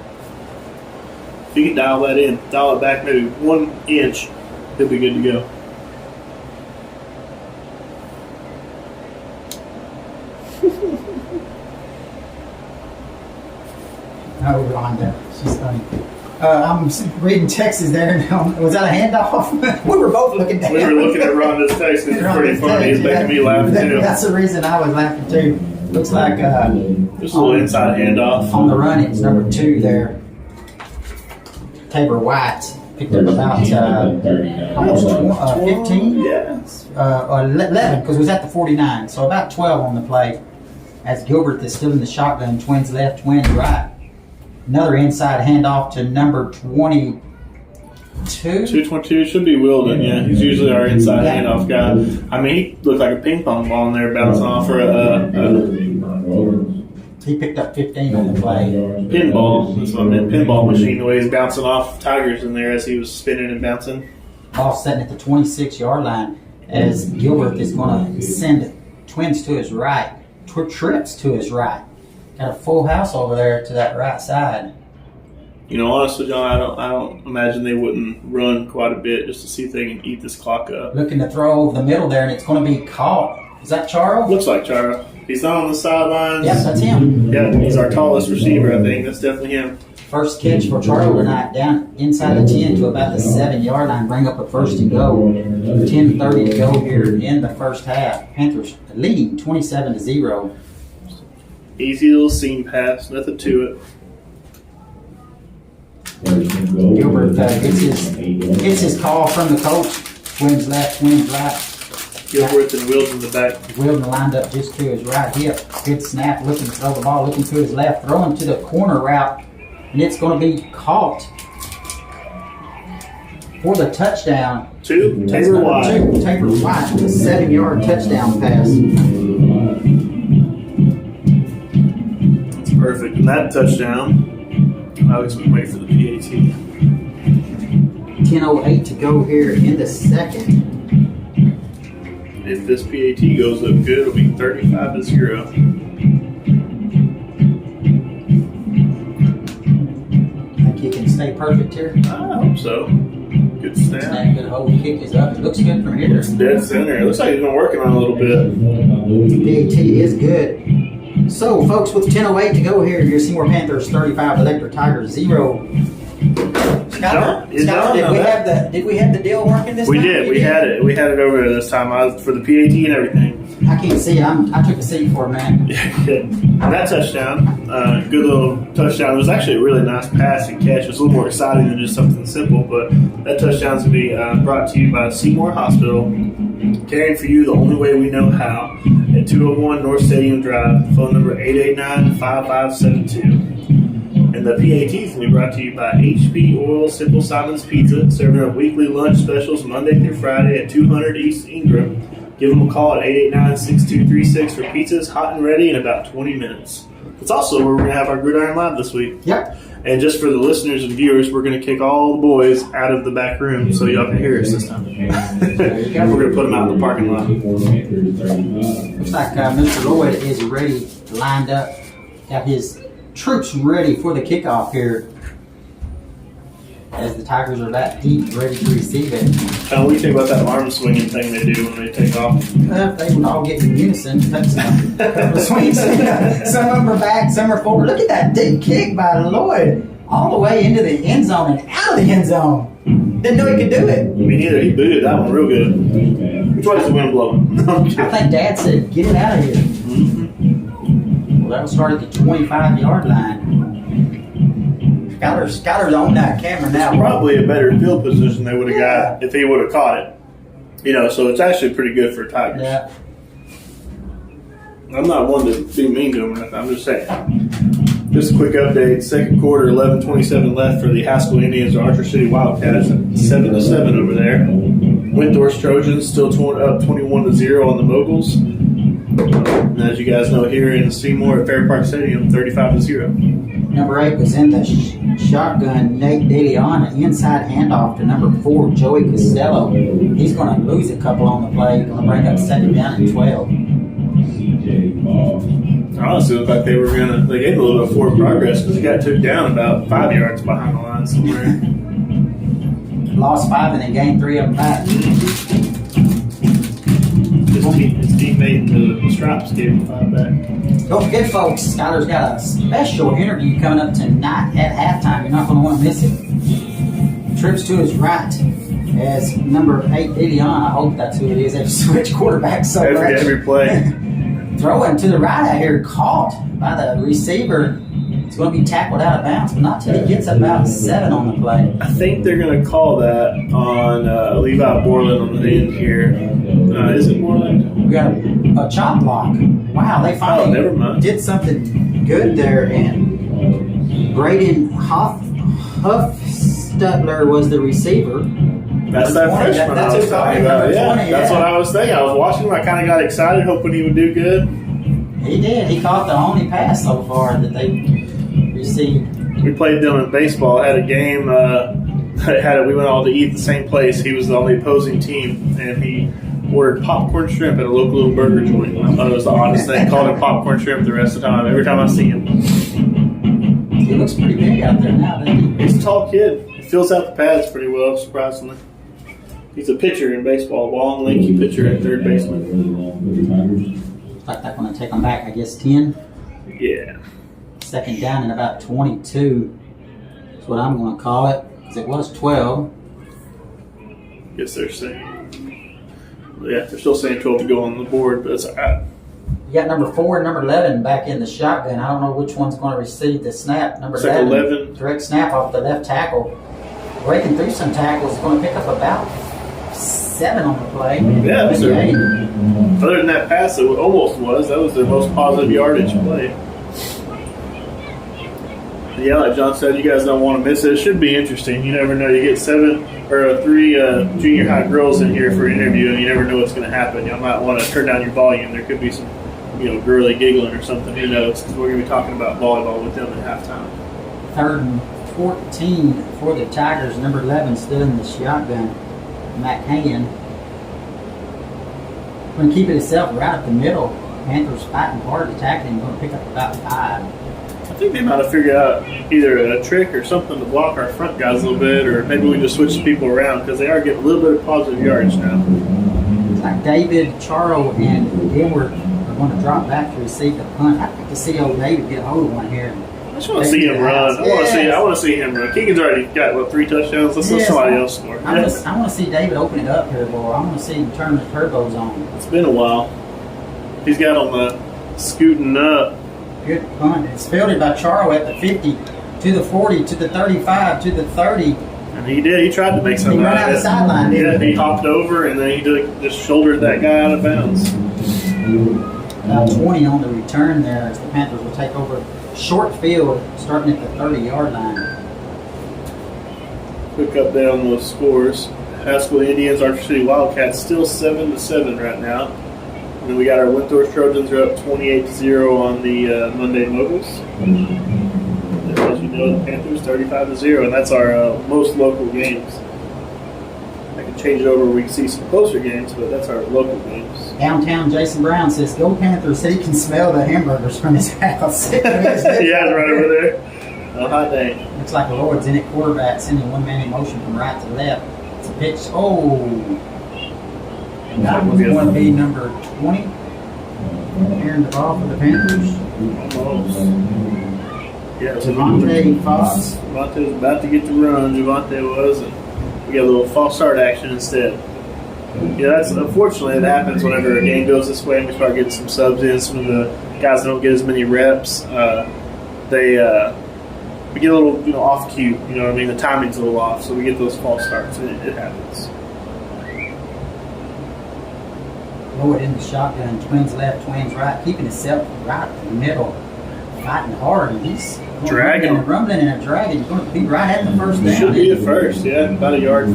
S2: If you can dial that in, dial it back maybe 1 inch, he'll be good to go.
S1: Oh, Rhonda. She's funny. I'm reading Texas there. Was that a handoff? We were both looking down.
S2: We were looking at Rhonda's text. It's pretty funny. It's making me laugh, too.
S1: That's the reason I was laughing, too. Looks like
S2: just a little inside handoff.
S1: On the run, it's number 2 there. Tabor White picked up about almost 15?
S2: Yeah.
S1: 11, because it was at the 49. So about 12 on the play. As Gilbert is still in the shotgun. Twins left, twins right. Another inside handoff to number 22.
S2: 222 should be Wilden, yeah. He's usually our inside handoff guy. He looked like a ping pong ball in there bouncing off for
S1: He picked up 15 on the play.
S2: Pinball. That's what I meant. Pinball machine, the way he's bouncing off Tigers in there as he was spinning and bouncing.
S1: Ball setting at the 26-yard line as Gilbert is going to send twins to his right. Trips to his right. Got a full house over there to that right side.
S2: Honestly, John, I don't imagine they wouldn't run quite a bit just to see if they can eat this clock up.
S1: Looking to throw over the middle there, and it's going to be caught. Is that Charles?
S2: Looks like Charles. He's not on the sidelines.
S1: Yes, that's him.
S2: Yeah, he's our tallest receiver, I think. That's definitely him.
S1: First catch for Charles tonight, down inside the 10 to about the 7-yard line. Bring up a first and go. 10:30 to go here in the first half. Panthers leading 27-0.
S2: Easy little seam pass, nothing to it.
S1: Gilbert gets his call from the coach. Twins left, twins right.
S2: Gilbert and Wilden in the back.
S1: Wilden lined up just to his right hip. Good snap, looking to throw the ball, looking to his left, throwing to the corner route, and it's going to be caught for the touchdown.
S2: Tabor White.
S1: Tabor White with a 7-yard touchdown pass.
S2: Perfect. And that touchdown, Alex would wait for the PAT.
S1: 10:08 to go here in the second.
S2: If this PAT goes up good, it'll be 35-0.
S1: I think you can stay perfect here?
S2: I hope so. Good snap.
S1: Snap, good hold, kick is up. It looks good from here.
S2: It's dead center. It looks like he's been working on it a little bit.
S1: PAT is good. So, folks, with 10:08 to go here, your Seymour Panthers 35, Electra Tigers 0. Skyler, did we have the deal working this time?
S2: We did. We had it. We had it over there this time. For the PAT and everything.
S1: I can't see it. I took a seat for a minute.
S2: And that touchdown, good little touchdown. It was actually a really nice pass and catch. It was a little more exciting than just something simple, but that touchdown's going to be brought to you by Seymour Hospital, caring for you the only way we know how, at 201 North Stadium Drive, phone number 889-5572. And the PAT is going to be brought to you by HP Oil Simple Simon's Pizza, serving up weekly lunch specials Monday through Friday at 200 East Ingram. Give them a call at 889-6236 for pizzas hot and ready in about 20 minutes. It's also where we're going to have our Gridiron Live this week.
S1: Yep.
S2: And just for the listeners and viewers, we're going to kick all the boys out of the back room so y'all can hear us this time. We're going to put them out in the parking lot.
S1: Looks like Mr. Lloyd is ready, lined up, got his troops ready for the kickoff here. As the Tigers are that deep, ready to receive it.
S2: What do you think about that arm swinging thing they do when they take off?
S1: They would all get in unison. That's the swings. Some of them are back, some are forward. Look at that deep kick by Lloyd, all the way into the end zone and out of the end zone. Didn't know he could do it.
S2: Me neither. He booted that one real good. Which way is the wind blowing?
S1: I think Dad said, "Get it out of here."
S2: Mm-hmm.
S1: Well, that will start at the 25-yard line. Skyler's on that camera now.
S2: It's probably a better field position they would have got if he would have caught it. So it's actually pretty good for Tigers.
S1: Yeah.
S2: I'm not one to be mean to him or nothing. I'm just saying. Just a quick update. Second quarter, 11:27 left for the Haskell Indians or Archer City Wildcats at 7-7 over there. Windthorst Trojans still up 21-0 on the Moguls. And as you guys know, here in Seymour at Fair Park Stadium, 35-0.
S1: Number 8 was in the shotgun. Nate DeLeon, an inside handoff to number 4, Joey Costello. He's going to lose a couple on the play. Going to bring up second down and 12.
S2: Honestly, it looked like they were going to. They gave a little bit of forward progress because he got took down about 5 yards behind the line somewhere.
S1: Lost 5 and then gained 3 of them back.
S2: His teammate in the Stripes gave him 5 back.
S1: Don't forget, folks, Skyler's got a special interview coming up tonight at halftime. You're not going to want to miss it. Trips to his right as number 8, DeLeon. I hope that's who it is. They've switched quarterbacks so much.
S2: Every play.
S1: Throwing to the right out here, caught by the receiver. It's going to be tackled out of bounds, but not till he gets about 7 on the play.
S2: I think they're going to call that on Levi Borland on the end here. Is it Borland?
S1: We got a chop block. Wow, they finally did something good there. And Braden Huffstutler was the receiver.
S2: That's that freshman I was talking about. Yeah, that's what I was thinking. I was watching him. I kind of got excited, hoping he would do good.
S1: He did. He caught the only pass so far that they received.
S2: We played them in baseball. Had a game. We went all to eat at the same place. He was the only opposing team, and he ordered popcorn shrimp at a local little burger joint. I thought it was the oddest thing. Called him popcorn shrimp the rest of the time. Every time I see him.
S1: He looks pretty big out there now, doesn't he?
S2: He's a tall kid. He fills out the pads pretty well, surprisingly. He's a pitcher in baseball, long, lanky pitcher at third baseman.
S1: Looks like they're going to take them back, I guess, 10.
S2: Yeah.
S1: Second down and about 22 is what I'm going to call it, because it was 12.
S2: Guess they're saying. Yeah, they're still saying 12 to go on the board, but it's all right.
S1: You got number 4 and number 11 back in the shotgun. I don't know which one's going to receive the snap. Number 11, direct snap off the left tackle. Breaking through some tackles, going to pick up about 7 on the play.
S2: Yeah, other than that pass, it almost was. That was their most positive yardage play. Yeah, like John said, you guys don't want to miss it. It should be interesting. You never know. You get 3 junior high girls in here for an interview, and you never know what's going to happen. You might want to turn down your volume. There could be some, girly giggling or something. Who knows? Because we're going to be talking about volleyball with them at halftime.
S1: 3rd and 14 for the Tigers. Number 11 still in the shotgun. Matt Hagan. Going to keep it itself right up the middle. Panthers fighting hard, attacking. Going to pick up about 5.
S2: think they might have figured out either a trick or something to block our front guys a little bit, or maybe we just switch the people around because they are getting a little bit of positive yards now.
S1: It's like David, Charles, and Edward are going to drop back to receive the punt. I'd like to see old David get a hold of one here.
S2: I just want to see him run. I want to see him run. Keegan's already got 3 touchdowns. Let's let somebody else score.
S1: I want to see David open it up here, boy. I want to see him turn the turbos on.
S2: It's been a while. He's got them scooting up.
S1: Good punt. It's fielded by Charles at the 50, to the 40, to the 35, to the 30.
S2: And he did. He tried to make something
S1: out of it. He ran out the sideline, didn't he?
S2: He hopped over and then he just shouldered that guy out of bounds.
S1: About 20 on the return there as the Panthers will take over short field starting at the 30-yard line.
S2: Quick update on those scores. Haskell Indians, Archer City Wildcats still 7-7 right now. And then we got our Windthorst Trojans are up 28-0 on the Monday Moguls. And as you know, the Panthers 35-0, and that's our most local games. I can change it over. We can see some closer games, but that's our local games.
S1: Downtown Jason Brown says, "Go Panthers!" Said he can smell the hamburgers from his house.
S2: Yeah, it's right over there. Oh, hot day.
S1: Looks like Lloyd's in at quarterback, sending one man in motion from right to left. It's a pitch. Oh, that was going to be number 20. Hearing the ball for the Panthers.
S2: Almost. Yeah,
S1: Javante Fox.
S2: Javante was about to get the run. Javante was, and we got a little false start action instead. Yeah, that's unfortunately it happens whenever a game goes this way and we start getting some subs in. Some of the guys don't get as many reps. We get a little off cue. You know what I mean? The timing's a little off, so we get those false starts. It happens.
S1: Lloyd in the shotgun, twins left, twins right, keeping himself right in the middle, fighting hard, and he's rumbling and dragging. He's going to be right at the first down.
S2: Should be the first, yeah, about a yard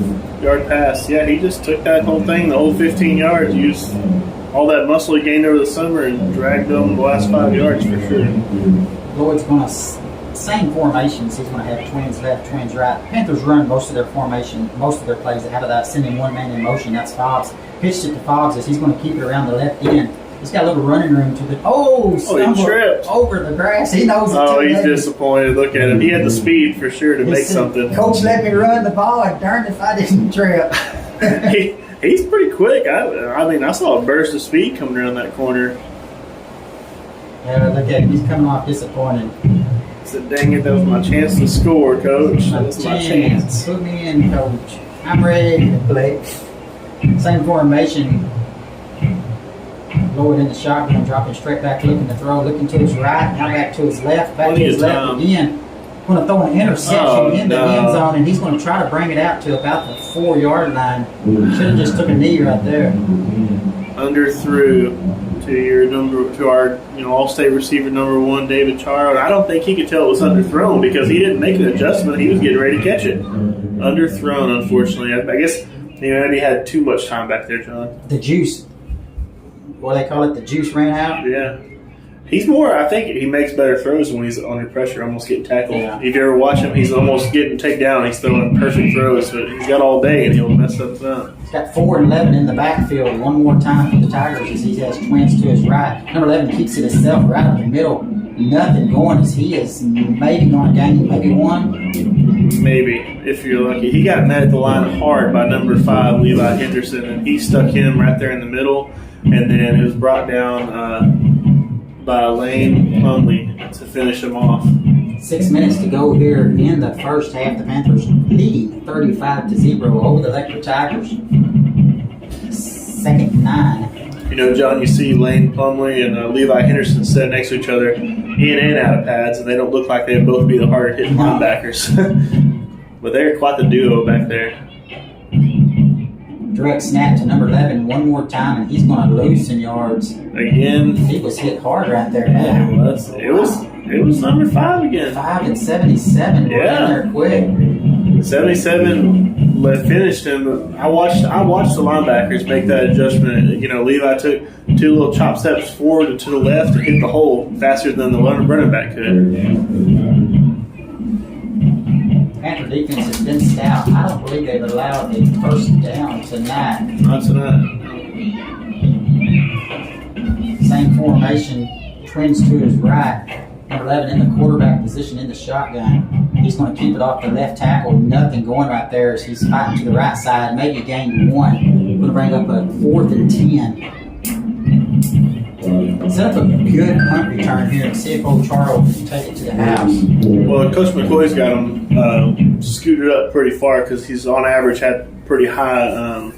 S2: pass. Yeah, he just took that whole thing, the whole 15 yards, used all that muscle he gained over the summer and dragged them the last 5 yards for sure.
S1: Lloyd's going to same formations. He's going to have twins left, twins right. Panthers run most of their formation, most of their plays out of that, sending one man in motion. That's Fobbs. Pitched it to Fobbs as he's going to keep it around the left end. He's got a little running room to the.
S2: He tripped
S1: over the grass. He knows it.
S2: Oh, he's disappointed. Look at him. He had the speed for sure to make something.
S1: Coach let me run the ball, and darn if I didn't trip.
S2: He's pretty quick. I mean, I saw a burst of speed coming around that corner.
S1: Yeah, look at him. He's coming off disappointed.
S2: I said, dang it, that was my chance to score, Coach. That was my chance.
S1: Put me in, Coach. I'm ready to play. Same formation. Lloyd in the shotgun, dropping straight back, looking to throw, looking to his right, now back to his left, back to his left again. Going to throw an interception in the end zone, and he's going to try to bring it out to about the 4-yard line. Should have just took a knee right there.
S2: Underthrew to our all-state receiver number 1, David Charles. I don't think he could tell it was underthrown because he didn't make an adjustment. He was getting ready to catch it. Underthrown, unfortunately. I guess maybe he had too much time back there, John.
S1: The juice. What do they call it? The juice ran out?
S2: Yeah. He's more, I think he makes better throws when he's under pressure, almost getting tackled.
S1: Yeah.
S2: If you ever watch him, he's almost getting taken down. He's throwing perfect throws, but he's got all day and he'll mess up.
S1: He's got 4 and 11 in the backfield. One more time for the Tigers as he has twins to his right. Number 11 keeps it himself right up the middle. Nothing going as he is maybe going to gain maybe one.
S2: Maybe, if you're lucky. He got met at the line hard by number 5, Levi Henderson, and he stuck him right there in the middle, and then it was brought down by Lane Plumley to finish him off.
S1: 6 minutes to go here in the first half. The Panthers leading 35-0 over the Electra Tigers. Second 9.
S2: John, you see Lane Plumley and Levi Henderson sitting next to each other in and out of pads, and they don't look like they'd both be the harder hitting linebackers. But they're quite the duo back there.
S1: Direct snap to number 11 one more time, and he's going to lose some yards.
S2: Again.
S1: He was hit hard right there now.
S2: It was number 5 again.
S1: 5 and 77.
S2: Yeah.
S1: In there quick.
S2: 77 finished him. I watched the linebackers make that adjustment. Levi took 2 little chop steps forward and to the left and hit the hole faster than the running back could.
S1: Panther defense has been stout. I don't believe they've allowed a first down tonight.
S2: Not tonight.
S1: Same formation, twins to his right. Number 11 in the quarterback position in the shotgun. He's going to keep it off the left tackle. Nothing going right there as he's fighting to the right side. Maybe gain 1. Going to bring up a 4th and 10. Set up a good punt return here and see if old Charles can take it to the house.
S2: Well, Coach McCoy's got him scooted up pretty far because he's on average had pretty high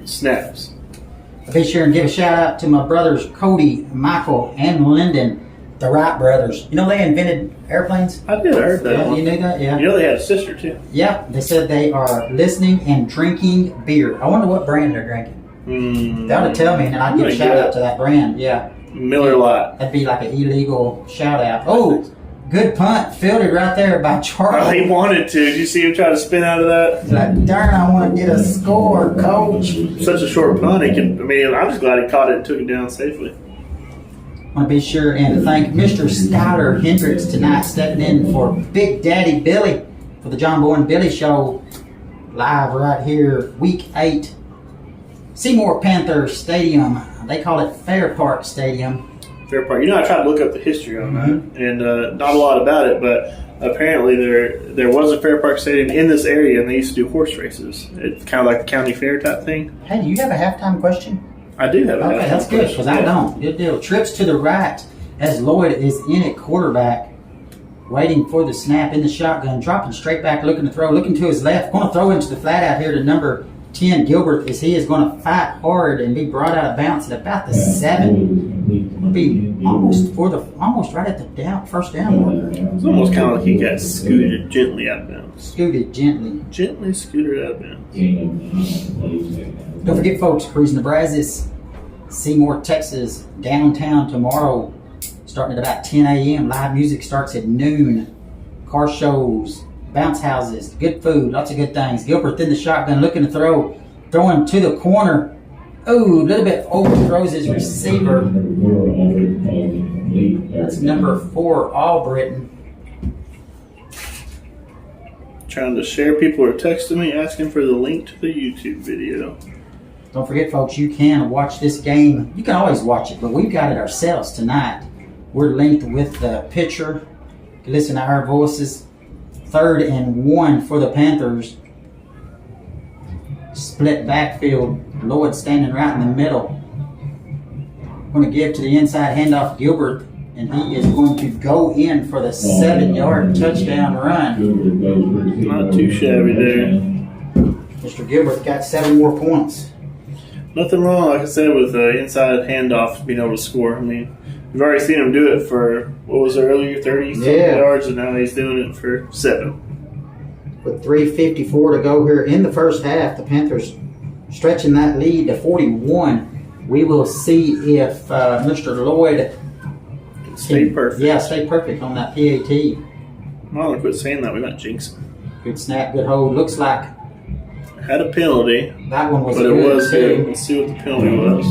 S2: snaps.
S1: Be sure and give a shout out to my brothers Cody, Michael, and Lyndon, the Wright brothers. You know they invented airplanes?
S2: I did. I heard that.
S1: Yeah,
S2: one.
S1: you knew that? Yeah.
S2: You know they had a sister too.
S1: Yeah, they said they are listening and drinking beer. I wonder what brand they're drinking. That would tell me, and I'd give a shout out to that brand. Yeah.
S2: Miller Lite.
S1: That'd be like an illegal shout out. Oh, good punt. Fielded right there by Charlie.
S2: Oh, he wanted to. Did you see him try to spin out of that?
S1: He's like, darn, I want to get a score, coach.
S2: Such a short punt. I'm just glad he caught it and took it down safely.
S1: I want to be sure and thank Mr. Skyler Hendricks tonight stepping in for Big Daddy Billy for the John Boy and Billy Show live right here, week 8. Seymour Panther Stadium. They call it Fair Park Stadium.
S2: Fair Park. You know, I tried to look up the history on that, and not a lot about it, but apparently there was a Fair Park Stadium in this area, and they used to do horse races. It's kind of like the county fair type thing.
S1: Hey, do you have a halftime question?
S2: I do have a halftime
S1: Okay, that's good, because I don't. Good deal. Trips to the right as Lloyd is in at quarterback, waiting for the snap in the shotgun, dropping straight back, looking to throw, looking to his left, going to throw into the flat out here to number 10, Gilbert, as he is going to fight hard and be brought out of bounds at about the 7. Will be almost right at the first down marker.
S2: It's almost kind of like he got scooted gently out of bounds.
S1: Scooted gently.
S2: Gently scooted out of bounds.
S1: Don't forget, folks, cruising to Brazos, Seymour, Texas, downtown tomorrow, starting at about 10 a.m. Live music starts at noon. Car shows, bounce houses, good food, lots of good things. Gilbert in the shotgun, looking to throw, throwing to the corner. Ooh, a little bit overthrows his receiver. That's number 4, Albritton.
S2: Trying to share. People are texting me asking for the link to the YouTube video.
S1: Don't forget, folks, you can watch this game. You can always watch it, but we've got it ourselves tonight. We're linked with the pitcher. You can listen to our voices. 3rd and 1 for the Panthers. Split backfield. Lloyd standing right in the middle. Going to give to the inside handoff Gilbert, and he is going to go in for the 7-yard touchdown run.
S2: Not too shabby there.
S1: Mr. Gilbert got 7 more points.
S2: Nothing wrong, like I said, with inside handoff being able to score. I mean, we've already seen him do it for, what was it earlier, 30-something yards, and now he's doing it for 7.
S1: With 3:54 to go here in the first half, the Panthers stretching that lead to 41. We will see if Mr. Lloyd
S2: can stay perfect.
S1: Yeah, stay perfect on that PAT.
S2: I'm not going to quit saying that. We might jinx him.
S1: Good snap, good hold. Looks like
S2: had a penalty.
S1: That one was
S2: but
S1: good,
S2: it was
S1: too.
S2: good. Let's see what the penalty was.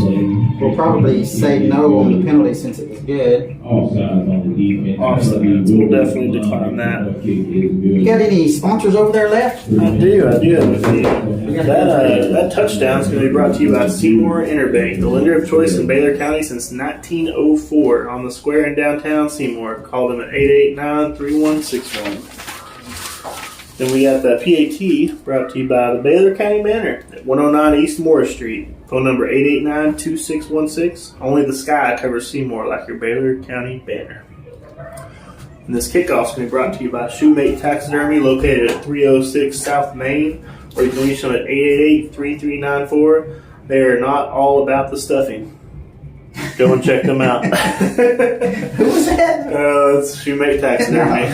S1: We'll probably say no on the penalty since it was good.
S2: Offsides. We'll definitely decline that.
S1: You got any sponsors over there left?
S2: I do have a few. That touchdown is going to be brought to you by Seymour Interbank, the lender of choice in Baylor County since 1904 on the square in downtown Seymour. Call them at 889-3161. Then we got the PAT brought to you by the Baylor County Banner at 109 East Morris Street. Phone number 889-2616. Only the sky covers Seymour like your Baylor County Banner. And this kickoff is going to be brought to you by Shoemate Taxidermy located at 306 South Main, or you can reach them at 888-3394. They are not all about the stuffing. Go and check them out.
S1: Who was that?
S2: It's Shoemate Taxidermy.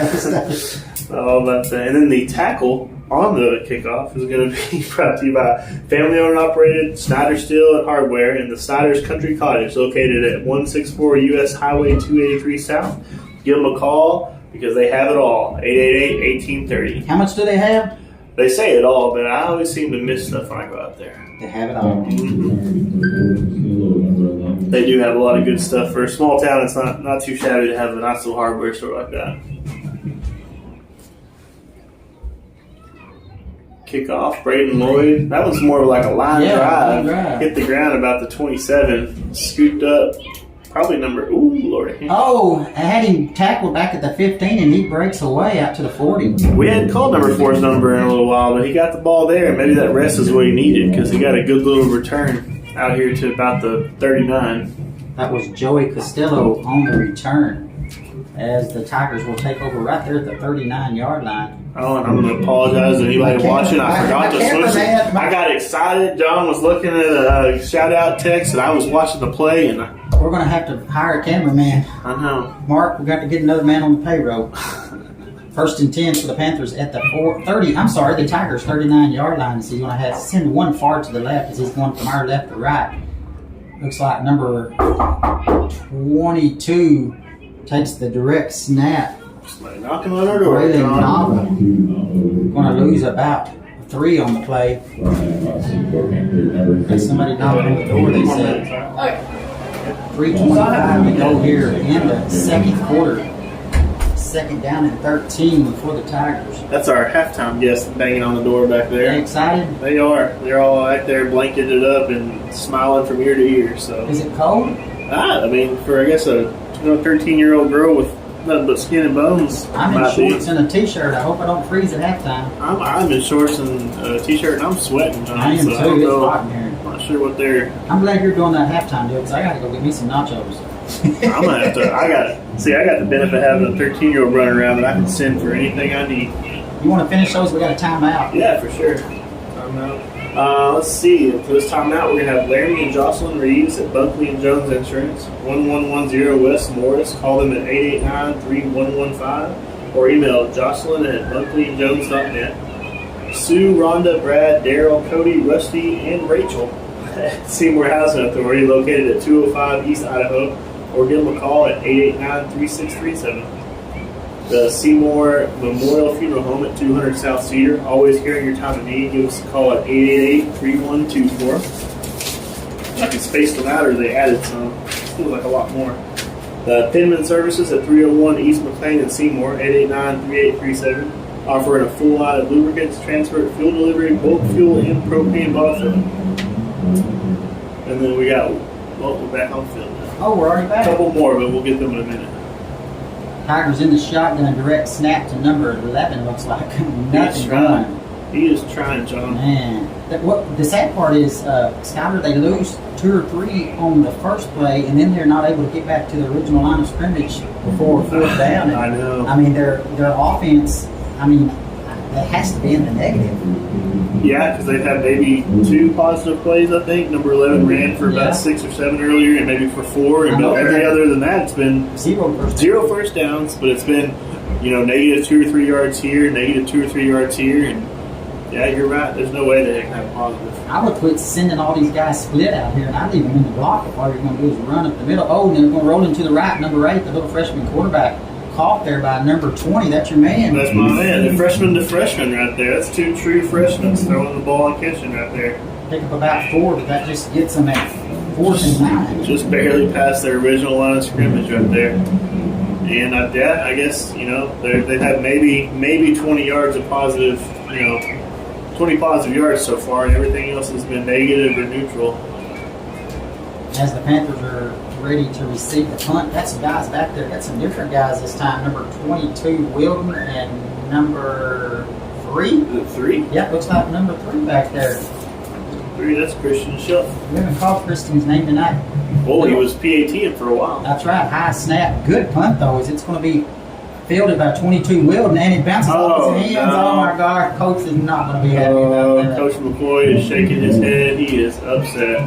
S2: All about that. And then the tackle on the kickoff is going to be brought to you by family-owned and operated Snyder Steel and Hardware in the Snyder's Country Cottage located at 164 U.S. Highway 283 South. Give them a call because they have it all. 888-1830.
S1: How much do they have?
S2: They say it all, but I always seem to miss stuff when I go out there.
S1: They have it all.
S2: Mm-hmm. They do have a lot of good stuff. For a small town, it's not too shabby to have a nice little hardware store like that. Kickoff, Braden Lloyd. That one's more of like a line drive.
S1: Line drive.
S2: Hit the ground about the 27. Scooped up. Probably number. Ooh, Lordy.
S1: Oh, I had him tackled back at the 15, and he breaks away out to the 40.
S2: We hadn't called number 4's number in a little while, but he got the ball there. Maybe that rest is what he needed because he got a good little return out here to about the 39.
S1: That was Joey Costello on the return, as the Tigers will take over right there at the 39-yard line.
S2: Oh, and I'm going to apologize to anybody watching. I forgot to switch it. I got excited. John was looking at a shout-out text, and I was watching the play. And
S1: we're going to have to hire a cameraman.
S2: I know.
S1: Mark, we've got to get another man on the payroll. 1st and 10 for the Panthers at the the Tigers' 39-yard line. So you're going to have to send one far to the left as he's going from our left to right. Looks like number 22 takes the direct snap.
S2: Somebody knocking on our door.
S1: Going to lose about 3 on the play. There's somebody knocking on the door, they said. 3:25 to go here in the second quarter. 2nd down and 13 for the Tigers.
S2: That's our halftime guest banging on the door back there.
S1: Are they excited?
S2: They are. They're all out there blanketed up and smiling from ear to ear. So.
S1: Is it cold?
S2: I mean, for I guess a 13-year-old girl with nothing but skin and bones.
S1: I'm in shorts and a t-shirt. I hope I don't freeze at halftime.
S2: I'm in shorts and a t-shirt and I'm sweating.
S1: I am too. It's hot in here.
S2: I'm not sure what they're.
S1: I'm glad you're doing that halftime deal because I got to go get me some nachos.
S2: I'm gonna have to. I got the benefit of having a 13-year-old running around that I can send for anything I need.
S1: You want to finish those? We got a timeout.
S2: Yeah, for sure. Timeout. Let's see. For this timeout, we're gonna have Laramie and Jocelyn Reeves at Bunkley and Jones Insurance, 1110 West Morris. Call them at 889-3115 or email Jocelyn at bunkleyandjones.net. Sue, Rhonda, Brad, Daryl, Cody, Rusty, and Rachel at Seymour Housing Authority, located at 205 East Idaho, or give them a call at 889-3637. The Seymour Memorial Funeral Home at 200 South Cedar, always here in your time of need. Give us a call at 888-3124. Like it's spaced them out, or they added some. Feels like a lot more. The Penman Services at 301 East McLean in Seymour, 889-3837. Offering a full line of lubricants, transport, fuel delivery, bulk fuel, and propane bottle filling. And then we're back on field now.
S1: Oh, we're already back.
S2: A couple more, but we'll get them in a minute.
S1: Tigers in the shotgun, a direct snap to number 11. Looks like nothing going.
S2: He is trying, John.
S1: Man, what the sad part is, Skyler, they lose 2 or 3 on the first play, and then they're not able to get back to the original line of scrimmage before 4th down. And,
S2: I know.
S1: I mean, their offense. I mean, it has to be in the negative.
S2: Yeah, because they've had maybe 2 positive plays, I think. Number 11 ran for about 6 or 7 earlier, and maybe for 4. And every other than that, it's been 0 first downs. But it's been, negative 2 or 3 yards here, negative 2 or 3 yards here. And yeah, you're right. There's no way they can have positive.
S1: I would quit sending all these guys split out here, and I'd leave them in the block if all you're going to do is run up the middle. Oh, and they're going to roll into the right. Number 8, the little freshman quarterback. Caught there by number 20. That's your man.
S2: That's my man. The freshman to freshman right there. That's 2 true freshmen throwing the ball and catching right there.
S1: Pick up about 4, but that just gets them at 4th and 9.
S2: Just barely past their original line of scrimmage right there. And I guess they've had maybe 20 yards of positive, 20 positive yards so far, and everything else has been negative or neutral.
S1: As the Panthers are ready to receive the punt, got some guys back there. Got some different guys this time. Number 22, Wilton, and number 3.
S2: Is it 3?
S1: Yeah, looks like number 3 back there.
S2: 3, that's Christian Schuff.
S1: We haven't called Christian's name tonight.
S2: Well, he was PATing for a while.
S1: That's right. High snap. Good punt, though. It's going to be fielded by 22 Wilton, and it bounces off his hands.
S2: No.
S1: Oh, my God. Coach is not going to be happy about that.
S2: Coach McCoy is shaking his head. He is upset.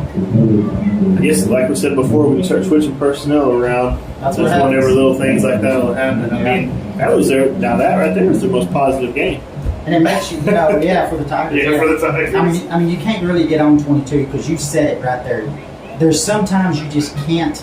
S2: I guess, like we said before, we can start switching personnel around.
S1: That's
S2: just whenever little things like that will happen. I mean, that right there was the most positive game.
S1: And it makes you, for the Tigers.
S2: Yeah, for the Tigers.
S1: I mean, you can't really get on 22 because you said it right there. There's sometimes you just can't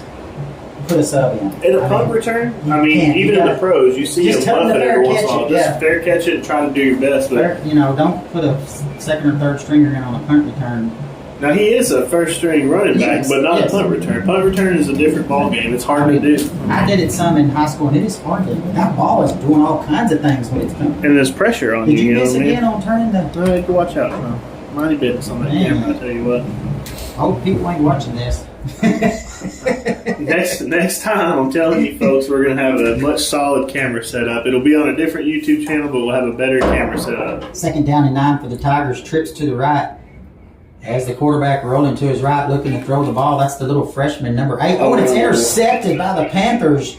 S1: put a sub in.
S2: In a punt return, even in the pros, you see a punt there every once in a while. Just fair catch it and try to do your best. But
S1: don't put a second or third stringer in on a punt return.
S2: Now, he is a first-string running back, but not a punt return. Punt return is a different ball game. It's hard to do.
S1: I did it some in high school, and it is hard to do. That ball is doing all kinds of things when it's coming.
S2: And there's pressure on you.
S1: Did you miss again on turning the...
S2: Go watch out. Mighty business on that camera, I tell you what.
S1: Hope people ain't watching this.
S2: Next time, I'm telling you folks, we're going to have a much solid camera set up. It'll be on a different YouTube channel, but we'll have a better camera set up.
S1: 2nd down and 9 for the Tigers. Trips to the right. As the quarterback rolling to his right, looking to throw the ball. That's the little freshman, number 8. Oh, and it's intercepted by the Panthers.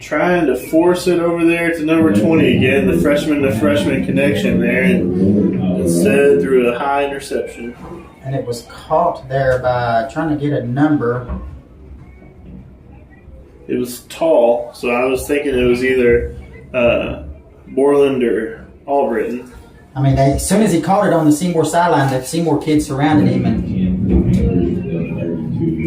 S2: Trying to force it over there to number 20 again. The freshman connection there. And instead threw a high interception.
S1: And it was caught there by trying to get a number.
S2: It was tall, so I was thinking it was either Borland or Albritton.
S1: I mean, as soon as he caught it on the Seymour sideline, the Seymour kids surrounded him, and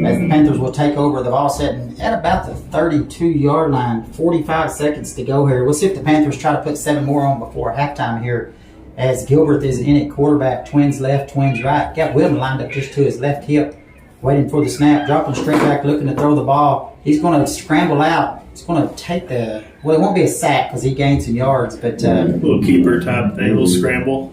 S1: as the Panthers will take over, the ball setting at about the 32-yard line, 45 seconds to go here. We'll see if the Panthers try to put 7 more on before halftime here, as Gilbert is in at quarterback, twins left, twins right. Got Wilton lined up just to his left hip, waiting for the snap, dropping straight back, looking to throw the ball. He's going to scramble out. He's going to take the, well, it won't be a sack because he gained some yards, but
S2: a little keeper type thing, a little scramble.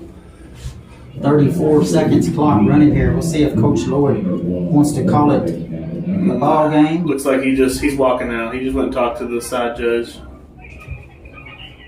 S1: 34 seconds clock running here. We'll see if Coach Lloyd wants to call it a ball game.
S2: Looks like he's walking out. He just went and talked to the side judge.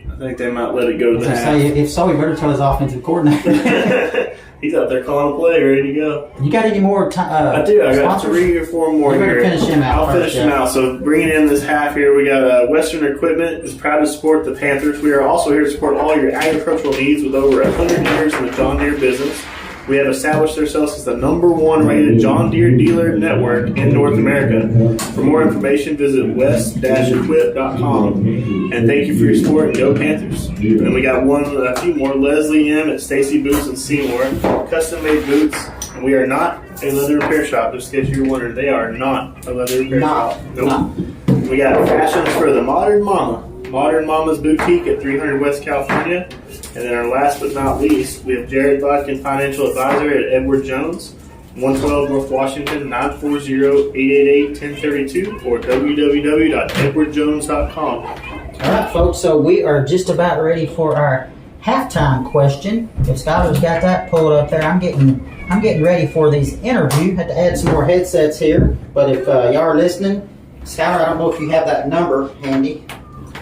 S2: I think they might let it go to the half.
S1: If so, he better tell his offensive coordinator.
S2: He's out there calling a play, ready to go.
S1: You got any more
S2: I do. I got
S1: sponsors?
S2: 3 or 4 more
S1: you
S2: here.
S1: Finish him out.
S2: I'll finish him out. So bringing in this half here, we got Western Equipment is proud to support the Panthers. We are also here to support all your agricultural needs with over 100 years in the John Deere business. We have established ourselves as the #1 rated John Deere dealer network in North America. For more information, visit west-equip.com. And thank you for your support, and go Panthers. And we got a few more. Leslie M. at Stacy Boots in Seymour. Custom-made boots. And we are not a leather repair shop, just in case you're wondering. They are not a leather repair shop. Nope.
S1: No.
S2: We got fashions for the Modern Mama. Modern Mama's Boutique at 300 West California. And then our last but not least, we have Jared Bodkin, Financial Advisor at Edward Jones, 112 North Washington, 940-888-1032, or www.edwardjones.com.
S1: All right, folks, so we are just about ready for our halftime question. If Skyler's got that pulled up there, I'm getting ready for these interviews. Had to add some more headsets here, but if y'all are listening, Skyler, I don't know if you have that number handy.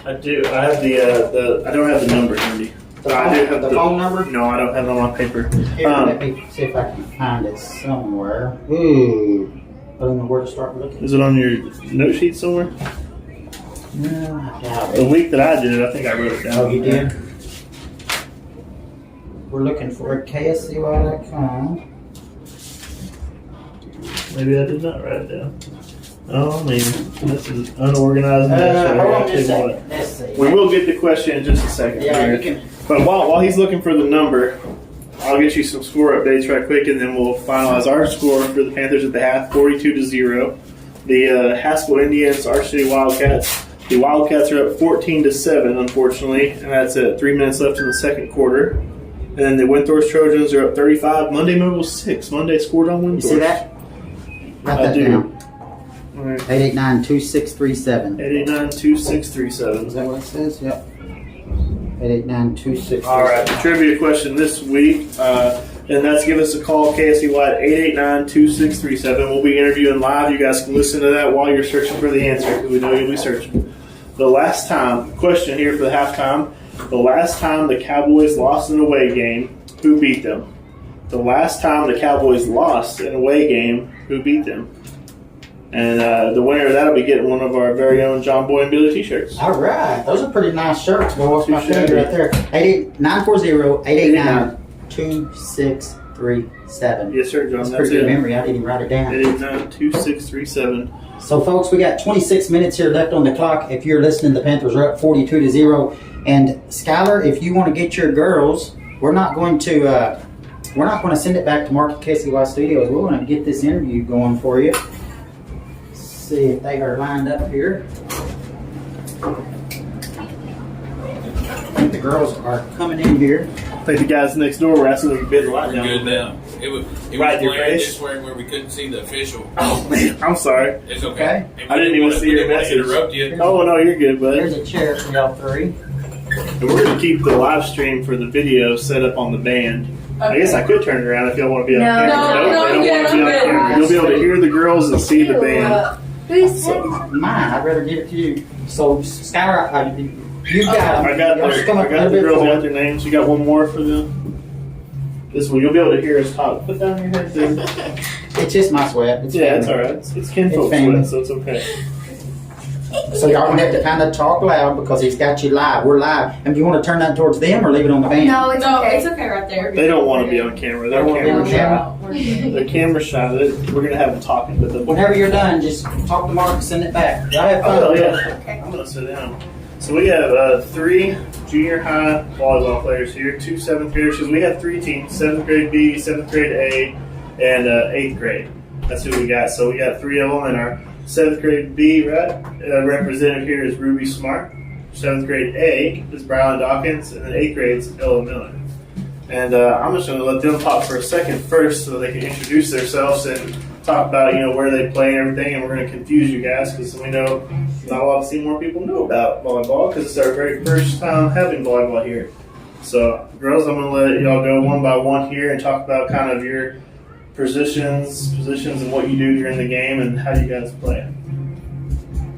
S2: I do. I have I don't have the number handy. I do have
S1: the phone number?
S2: No, I don't have it on my paper.
S1: Here, let me see if I can find it somewhere. Ooh, I don't know where to start looking.
S2: Is it on your note sheet somewhere?
S1: No, I doubt
S2: The
S1: it.
S2: week that I did it, I think I wrote it down.
S1: Oh, you did? We're looking for KSEY.com.
S2: Maybe I did not write it down. Oh, man, this is unorganized.
S1: Hold on just a second. Let's see.
S2: We will get the question in just a second.
S1: Yeah, you can.
S2: But while he's looking for the number, I'll get you some score updates right quick, and then we'll finalize our score for the Panthers at the half, 42-0. The Haskell Indians, Arch City Wildcats. The Wildcats are up 14-7, unfortunately, and that's at 3 minutes left in the second quarter. And then the Windthorst Trojans are up 35. Monday Mobile 6. Monday scored on Windthorst.
S1: You see that? Write that down. 889-2637.
S2: 889-2637.
S1: Is that what it says? Yep. 889-2637.
S2: All right, the trivia question this week, and that's give us a call, KSEY at 889-2637. We'll be interviewing live. You guys can listen to that while you're searching for the answer, because we know you'll be searching. The last time, question here for the halftime, the last time the Cowboys lost an away game, who beat them? The last time the Cowboys lost an away game, who beat them? And the winner of that will be getting one of our very own John Boy and Billy t-shirts.
S1: All right. Those are pretty nice shirts. Go off my
S2: Touche.
S1: finger right there. 940-889-2637.
S2: Yes, sir, John.
S1: That's
S2: That's
S1: pretty good
S2: it.
S1: memory. I didn't even write it down.
S2: 889-2637.
S1: So, folks, we got 26 minutes here left on the clock. If you're listening, the Panthers are up 42-0. And, Skyler, if you want to get your girls, we're not going to send it back to Market KSEY Studios. We're going to get this interview going for you. See if they are lined up here. I think the girls are coming in here.
S2: I think the guys next door were asking if you bid the light
S3: We're
S2: down.
S3: good now. It was
S2: Right in your
S3: blaring
S2: face?
S3: this way where we couldn't see the official.
S2: Oh, man, I'm sorry.
S3: It's okay. And
S2: I didn't even see your
S3: want to
S2: message.
S3: interrupt you.
S2: Oh, no, you're good, bud.
S1: There's a chair for y'all three.
S2: And we're going to keep the live stream for the video set up on the band. I guess I could turn it around if y'all want to be on
S4: No.
S2: camera.
S4: No,
S2: They don't want to be on camera. You'll be able to hear the girls and see the band.
S4: Who's
S1: Mine, I'd rather give it to you. So, Skyler, you got them.
S2: I got the girls got their names. You got one more for them? This one, you'll be able to hear us talk. Put down your head, dude.
S1: It's just my sweat. It's
S2: Yeah,
S1: family.
S2: it's all right. It's kinfolk
S1: family.
S2: sweat, so it's okay.
S1: So y'all gonna have to kind of talk loud because he's got you live. We're live. And do you want to turn that towards them or leave it on the band?
S4: No, it's okay.
S5: It's okay right there.
S2: They don't want to be on camera. They're
S1: They
S2: camera
S1: want to be
S2: shy.
S5: We're good.
S2: They're camera shy. We're gonna have them talking with them.
S1: Whenever you're done, just talk to Mark and send it back. Y'all have fun.
S2: Oh yeah.
S4: Okay.
S2: I'm gonna sit down. So we have 3 junior high volleyball players here, 2 7th graders. Because we have 3 teams: 7th grade B, 7th grade A, and 8th grade. That's who we got. So we got 3 of them, and our 7th grade B represented here is Ruby Smart. 7th grade A is Brian Dawkins, and then 8th grade is Ella Miller. And I'm just going to let them talk for a second first, so they can introduce themselves and talk about where they play and everything. And we're going to confuse you guys because we know not a lot of Seymour people know about volleyball because it's our very first time having volleyball here. So, girls, I'm going to let y'all go one by one here and talk about kind of your positions and what you do during the game and how you guys play.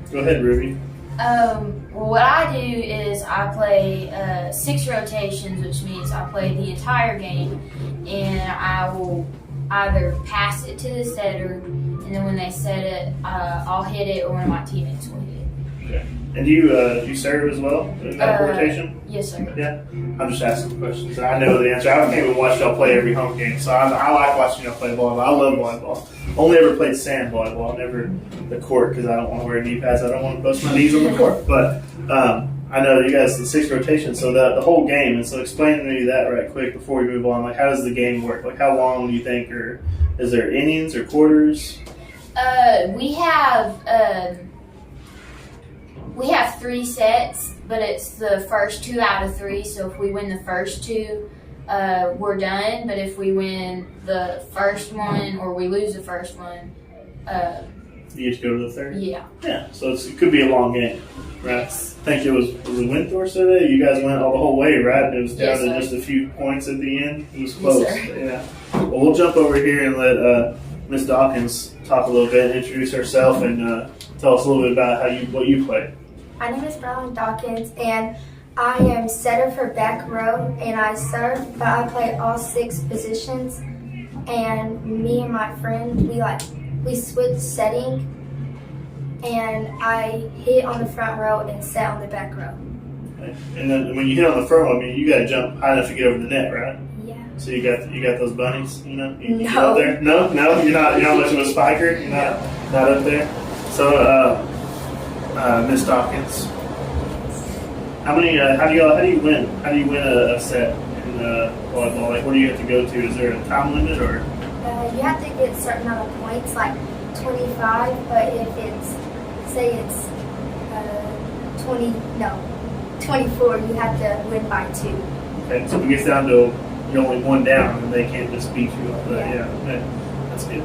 S2: Go ahead, Ruby.
S4: Well, what I do is I play 6 rotations, which means I play the entire game, and I will either pass it to the setter, and then when they set it, I'll hit it, or one of my teammates will hit it.
S2: Okay. And do you serve as well in that rotation?
S4: Yes, sir.
S2: Yeah. I'm just asking questions. I know the answer. I can't even watch y'all play every home game, so I like watching y'all play volleyball. I love volleyball. Only ever played sand volleyball, never the court because I don't want to wear knee pads. I don't want to bust my knees on the court. But I know you guys the 6 rotations, so the whole game. And so explain to me that right quick before we move on. Like, how does the game work? Like, how long do you think, or is there innings or quarters?
S4: We have 3 sets, but it's the first 2 out of 3. So if we win the first 2, we're done. But if we win the first one or we lose the first one,
S2: You get to go to the third?
S4: yeah.
S2: Yeah, so it could be a long game, right? I think it was Winthorpe today. You guys went all the whole way, right? And it was down
S4: Yes,
S2: to
S4: sir.
S2: just a few points at the end. It was close.
S4: Yes, sir.
S2: Yeah. Well, we'll jump over here and let Miss Dawkins talk a little bit, introduce herself, and tell us a little bit about what you play.
S6: My name is Brian Dawkins, and I am setter for back row, and I serve, but I play all 6 positions. And me and my friend, we switch setting, and I hit on the front row and set on the back row.
S2: Okay. And then when you hit on the front one, I mean, you got to jump high enough to get over the net, right?
S6: Yeah.
S2: So you got those bunnies, you get
S6: No.
S2: up there? No, you're not much of a spiker. You're not up there. So, Miss Dawkins, how do you win? How do you win a set in volleyball? Like, where do you have to go to? Is there a time limit or?
S6: You have to get a certain amount of points, like 25, but if say it's 24, you have to win by 2.
S2: Okay, so if it gets down to you're only 1 down, and they can't just beat you up there. Yeah, okay. That's good.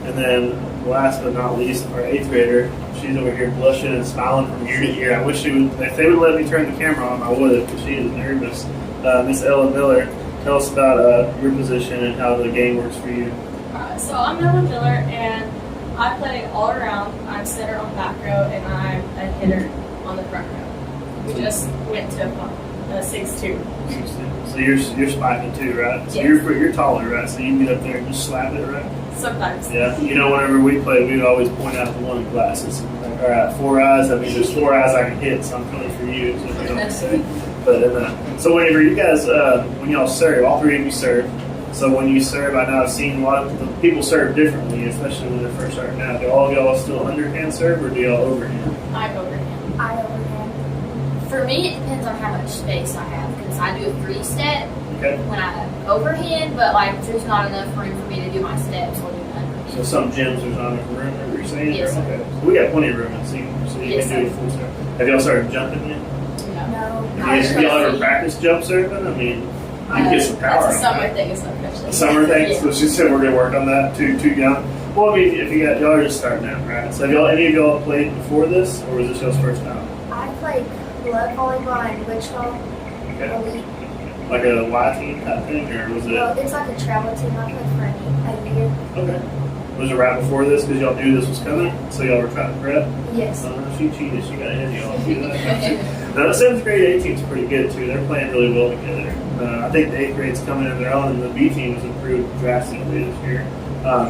S2: And then, last but not least, our 8th grader. She's over here blushing and smiling from ear to ear. I wish she would. If they would let me turn the camera on, I would, because she is nervous. Miss Ella Miller, tell us about your position and how the game works for you.
S5: So I'm Ella Miller, and I play all around. I'm setter on the back row, and I'm a hitter on the front row. We just went to 6-2.
S2: So you're spiking too, right? So
S5: Yes.
S2: you're taller, right? So you can get up there and just slap it, right?
S5: Sometimes.
S2: Yeah. Whenever we play, we would always point out the one in glasses. Like, all right, 4 eyes. That means there's 4 eyes I can hit. So I'm coming for you. So you know what I'm saying. But so whenever you guys, when y'all serve, all 3 of you serve. So when you serve, I know I've seen a lot of the people serve differently, especially when they're first starting out. Do all of y'all still underhand serve, or do y'all overhand?
S5: I overhand.
S6: I overhand.
S4: For me, it depends on how much space I have, because I do a 3-step
S2: Okay.
S4: when I overhand, but if there's not enough room for me to do my steps, I'll do an underhand.
S2: So some gyms there's not enough room, like you're saying?
S4: Yes, sir.
S2: Okay. So we got plenty of room in Seymour, so you
S4: Yes,
S2: can do a full serve. Have y'all started jumping yet?
S6: No.
S2: Have y'all ever practiced jump serving? I mean, you can get some power.
S5: That's a
S2: out of
S5: summer
S2: it.
S5: thing, especially.
S2: A summer thing?
S5: Yeah.
S2: So she said we're going to work on that, too young. Well, I mean, if y'all are just starting out, right? So have any of y'all played before this, or was this y'all's first time?
S6: I play club volleyball and Wichita
S2: Okay.
S6: Elite.
S2: like a Y team type thing, or was it?
S6: Well, it's like a travel team. I played for a year.
S2: Okay. Was it right before this because y'all knew this was coming, so y'all were trying to prep?
S6: Yes.
S2: She cheated. She got ahead of y'all. Do that. The 7th grade A team's pretty good too. They're playing really well together. I think the 8th grade's coming in their own, and the B team has improved drastically this year.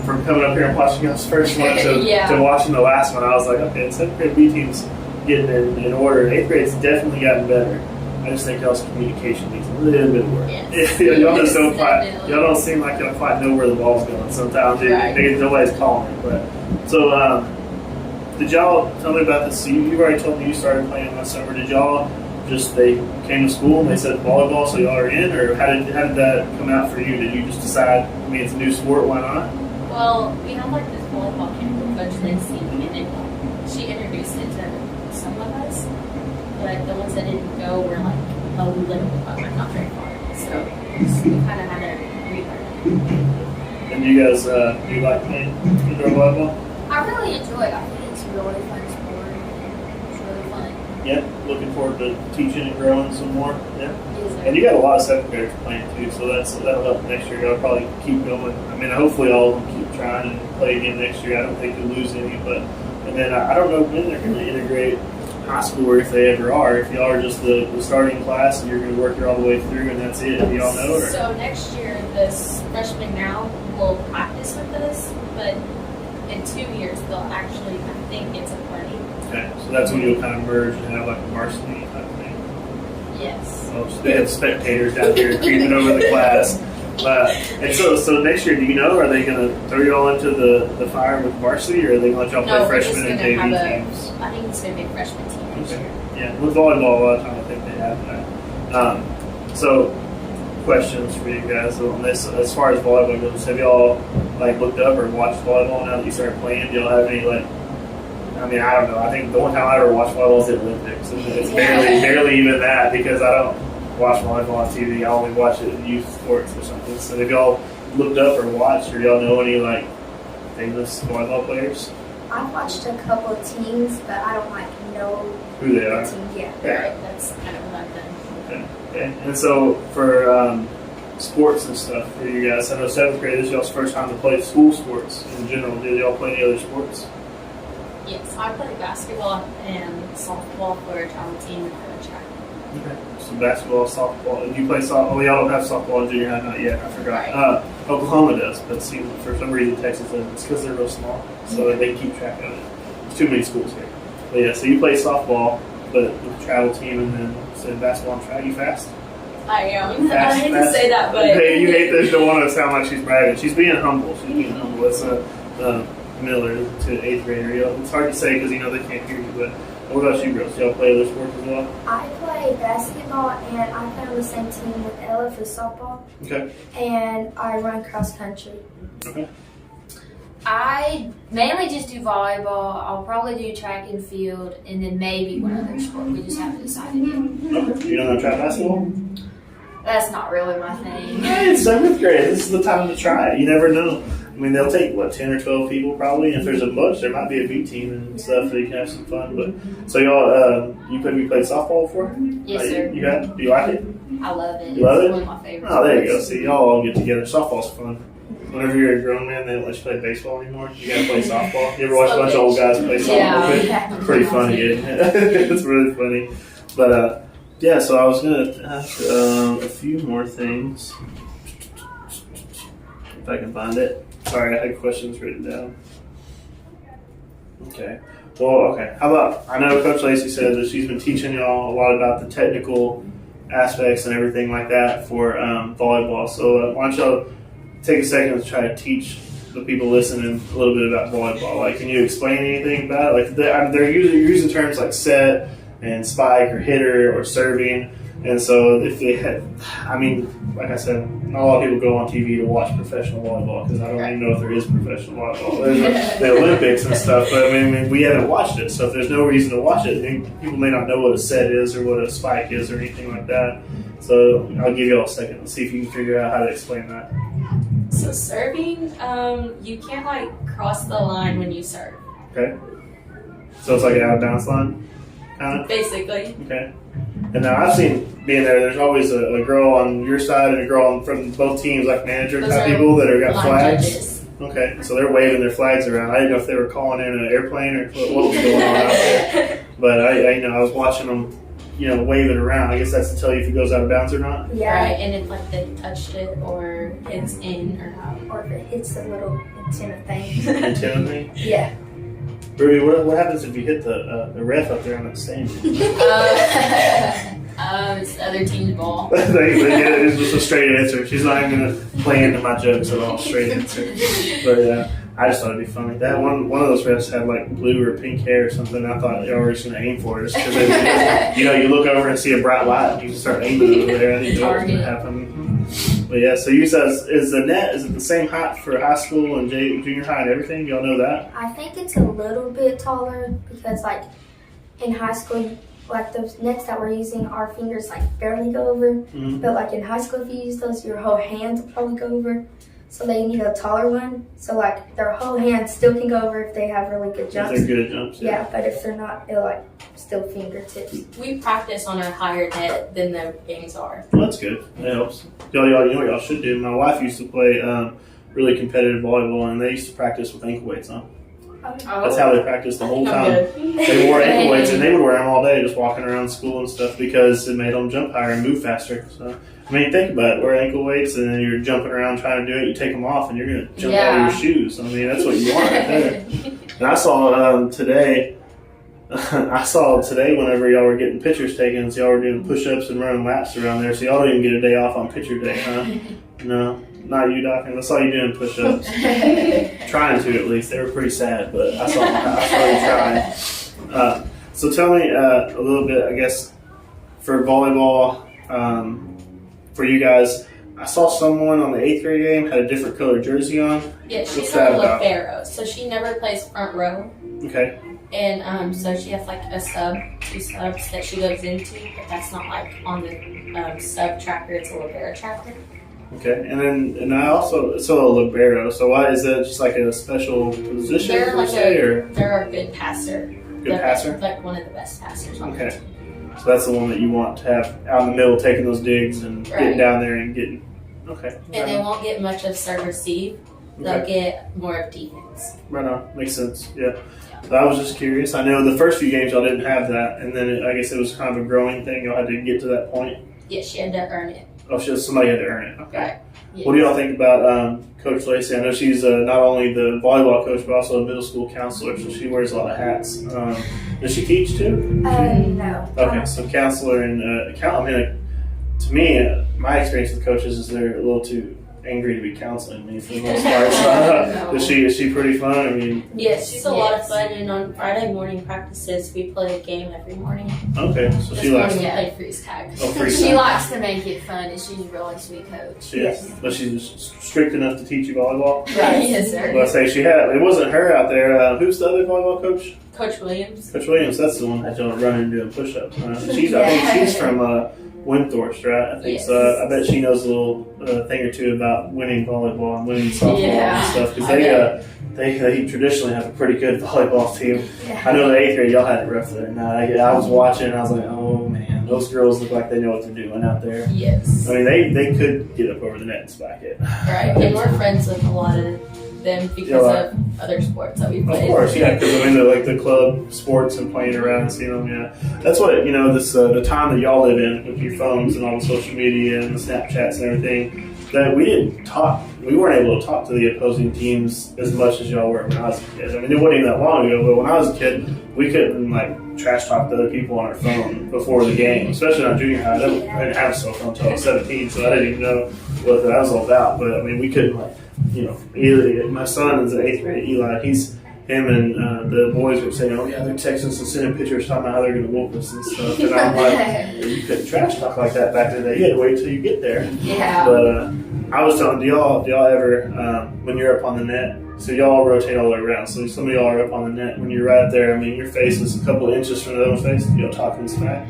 S2: From coming up here and watching y'all's first one to watching the last one, I was like, okay, the 7th grade B team's getting in order. 8th grade's definitely gotten better. I just think y'all's communication needs a little bit of work.
S5: Yes.
S2: Y'all just don't quite. Y'all don't seem like y'all quite know where the ball's going. Sometimes nobody's calling it. But so, did y'all tell me about this? You already told me you started playing last summer. Did y'all they came to school and they said volleyball, so y'all are in, or how did that come out for you? Did you just decide? I mean, it's a new sport. Why not?
S5: Well, we had like this volleyball camp with Coach Lindsay, and she introduced it to some of us, but the ones that didn't go were like a little, not very far. So we kind of had to relearn.
S2: And you guys, do you like playing indoor volleyball?
S4: I really enjoy it. I think it's a really fun sport. It's really fun.
S2: Yeah, looking forward to teaching and growing some more. Yeah.
S4: Yes, sir.
S2: And you got a lot of 7th graders playing too, so that'll help next year. Y'all probably keep going. I mean, hopefully all of them keep trying and play again next year. I don't think you'll lose any, and then I don't know when they're going to integrate high school, or if they ever are. If y'all are just the starting class and you're going to work your all the way through, and that's it. Do y'all know? Or?
S5: So next year, this freshmen now will practice with us, but in 2 years they'll actually, I think, get to play.
S2: Okay, so that's when you'll kind of merge and have like a varsity type thing.
S5: Yes.
S2: Oh, so they have spectators down here creeping over the class. And so next year, do you know, are they going to throw you all into the fire with varsity, or are they going to let y'all play freshmen and JV teams?
S5: I think it's going to be a freshman team next year.
S2: Yeah, with volleyball, a lot of times I think they have that. So, questions for you guys on this as far as volleyball goes. Have y'all looked up or watched volleyball now that you started playing? Do y'all have any I mean, I don't know. I think the one time I ever watched volleyball was the Olympics. And it's barely even that because I don't watch volleyball on TV. I only watch it in youth sports or something. So have y'all looked up or watched, or y'all know any famous volleyball players?
S6: I've watched a couple of teams, but I don't know
S2: who they are.
S6: the team. Yeah.
S5: Right, that's kind of what I've done.
S2: Okay. And so for sports and stuff for you guys, I know 7th grade is y'all's first time to play school sports in general. Did y'all play any other sports?
S5: Yes, I play basketball and softball for a travel team and for a track.
S2: Okay. So basketball, softball. And you play softball? Oh, y'all don't have softball in junior high, not yet. I forgot.
S5: Right.
S2: Oklahoma does, but see, for some reason Texas doesn't. It's because they're real small, so they keep track of it. There's too many schools here. But yeah, so you play softball, but with the travel team, and then said basketball and track. You fast?
S5: I am.
S2: Fast,
S5: I hate
S2: fast.
S5: to say that, but
S2: Hey, you hate this. Don't want to sound like she's bragging. She's being humble. It's Miller to 8th grader. It's hard to say because they can't hear you. But what about you girls? Y'all play other sports as well?
S6: I play basketball, and I play on the same team with Ella for softball.
S2: Okay.
S6: And I run cross country.
S2: Okay.
S4: I mainly just do volleyball. I'll probably do track and field, and then maybe one other sport. We just haven't decided yet.
S2: Okay. You don't know try basketball?
S4: That's not really my thing.
S2: Hey, it's 7th grade. This is the time to try it. You never know. I mean, they'll take 10 or 12 people probably. And if there's a bunch, there might be a B team and stuff, so you can have some fun. But so y'all, you played softball before?
S4: Yes, sir.
S2: Do you like it?
S4: I love it.
S2: You love
S4: it's
S2: it?
S4: one of my favorites.
S2: Oh, there you go. See, y'all all get together. Softball's fun. Whenever you're a grown man, they don't let you play baseball anymore. You gotta play softball. You ever watch a bunch of old guys play softball?
S4: Yeah.
S2: It's pretty funny. It's really funny. But yeah, so I was gonna ask a few more things. If I can find it. Sorry, I had questions written down. Okay. Well, okay. How about, I know Coach Lacey said that she's been teaching y'all a lot about the technical aspects and everything like that for volleyball. So why don't y'all take a second to try to teach the people listening a little bit about volleyball. Can you explain anything about it? They're using terms like set and spike or hitter or serving. And so if they had, like I said, not a lot of people go on TV to watch professional volleyball because I don't even know if there is professional volleyball. There's the Olympics and stuff, but we haven't watched it. So if there's no reason to watch it, people may not know what a set is or what a spike is or anything like that. So I'll give you all a second and see if you can figure out how to explain that.
S5: So serving, you can't cross the line when you serve.
S2: Okay. So it's like an out of bounds line, kind of?
S5: Basically.
S2: Okay. And now I've seen being there's always a girl on your side and a girl from both teams, like manager
S5: Those
S2: type
S5: are
S2: people that are got
S5: line
S2: flags.
S5: judges.
S2: Okay, so they're waving their flags around. I didn't know if they were calling in an airplane or what was going on out there. But I was watching them, wave it around. I guess that's to tell you if it goes out of bounds or not.
S6: Yeah.
S5: Right, and if like they touched it or it's in or out.
S6: Or if it hits the little antenna thing.
S2: Antenna thing.
S6: Yeah.
S2: Ruby, what happens if you hit the ref up there on that stage?
S5: It's the other team's ball.
S2: It's just a straight answer. She's not even gonna play into my jokes at all. Straight answer. But I just thought it'd be funny. That one of those refs had like blue or pink hair or something. I thought y'all were just gonna aim for it, just because you look over and see a bright light, and you can start aiming over there. I didn't know what was gonna happen. But yeah, so you said is the net the same height for high school and junior high and everything? Y'all know that?
S6: I think it's a little bit taller because like in high school, like those nets that we're using, our fingers like barely go over.
S2: Mm-hmm.
S6: But like in high school, if you use those, your whole hand will probably go over. So they need a taller one. So like their whole hand still can go over if they have really good jumps.
S2: If they're good at jumps.
S6: Yeah, but if they're not, it'll like still fingertips.
S5: We practice on a higher net than the games are.
S2: Well, that's good. That helps. Y'all, you know what y'all should do? My wife used to play really competitive volleyball, and they used to practice with ankle weights on. That's how they practiced the whole time. They wore ankle weights, and they would wear them all day, just walking around school and stuff, because it made them jump higher and move faster. So, I mean, think about it. Wear ankle weights, and then you're jumping around trying to do it. You take them off, and you're going to jump out of your shoes. I mean, that's what you want right there. And I saw today. Whenever y'all were getting pictures taken, so y'all were doing push-ups and running laps around there. So y'all don't even get a day off on picture day, huh? No. Not you, Doc. I saw you doing push-ups. Trying to, at least. They were pretty sad, but I saw you trying. So tell me a little bit, I guess, for volleyball, for you guys. I saw someone on the 8th grade game had a different color jersey on.
S5: Yeah,
S2: What's
S5: she's
S2: that
S5: a
S2: about?
S5: libero, so she never plays front row.
S2: Okay.
S5: And so she has like two subs that she goes into, but that's not like on the sub tracker, it's a libero tracker.
S2: Okay, and I also saw a libero. So why is that? Just like a special position
S5: They're
S2: per
S5: like
S2: se, or
S5: they're a good passer.
S2: good passer?
S5: Like one of the best passers on the
S2: Okay,
S5: team.
S2: so that's the one that you want to have out in the middle, taking those digs and getting
S5: Right.
S2: down there and getting. Okay.
S5: And they won't get much of serve receive. They'll
S2: Okay.
S5: get more of defense.
S2: Right on, makes sense. Yeah. So I was just curious. I know the first few games y'all didn't have that, and then I guess it was kind of a growing thing. Y'all had to get to that point.
S5: Yeah, she had to earn it.
S2: Oh, somebody had to earn it. Okay.
S5: Right. Yeah.
S2: What do y'all think about Coach Lacey? I know she's not only the volleyball coach, but also a middle school counselor, so she wears a lot of hats. Does she teach too?
S6: No.
S2: Okay, so counselor and to me, my experience with coaches is they're a little too angry to be counseling me for the most part. So, is she pretty fun? I mean,
S5: Yes, she's a lot of fun, and on Friday morning practices, we play a game every morning.
S2: okay, so
S5: This
S2: she likes.
S5: morning we played freeze tag.
S2: Oh, free
S4: She
S2: time.
S4: likes to make it fun, and she's a really sweet coach.
S2: Yes, but she's strict enough to teach you volleyball.
S5: Right.
S4: Yes, sir.
S2: But I say she had. It wasn't her out there. Who's the other volleyball coach?
S5: Coach Williams.
S2: Coach Williams. That's the one that y'all running and doing push-ups. I think she's from Windthorst, right? I think
S5: Yes.
S2: so. I bet she knows a little thing or two about winning volleyball and winning softball
S5: Yeah.
S2: and stuff, because
S5: Okay.
S2: they traditionally have a pretty good volleyball team.
S6: Yeah.
S2: I know the 8th grade y'all had it rough there. Now I was watching and I was like, oh man, those girls look like they know what they're doing out there.
S5: Yes.
S2: I mean, they could get up over the net and spike it.
S5: Right. And we're friends with a lot of them because of other sports that we
S2: Of
S5: play.
S2: course, yeah, because I mean, the club sports and playing around and seeing them, yeah. That's what, this the time that y'all live in with your phones and all the social media and the Snapchats and everything, that we weren't able to talk to the opposing teams as much as y'all were when I was a kid. I mean, it wasn't even that long ago, but when I was a kid, we couldn't, trash talk to other people on our phone before the game, especially on junior high. I didn't have a cell phone until I was 17, so I didn't even know what that was all about. But, I mean, we couldn't, my son is in 8th grade, Eli, him and the boys were saying, oh yeah, they're texting us and sending pictures talking about how they're going to whoop us and stuff. And I'm like, you couldn't trash talk like that back in the day. You had to wait till you get there.
S5: Yeah.
S2: But I was telling, do y'all ever, when you're up on the net, so y'all rotate all the way around. So some of y'all are up on the net. When you're right there, I mean, your face is a couple of inches from the other face. Y'all talking smack.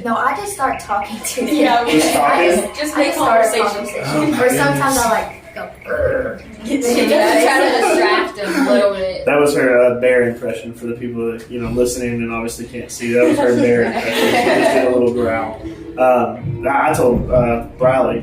S6: No, I just start talking to them.
S5: Yeah, we
S2: Just talking?
S5: just
S6: I
S5: make
S6: just start a
S5: conversation.
S6: conversation. Or sometimes I go.
S4: Try to distract them a little bit.
S2: That was her bear impression for the people that listening and obviously can't see. That was her bear impression. She just did a little growl. I told Briley,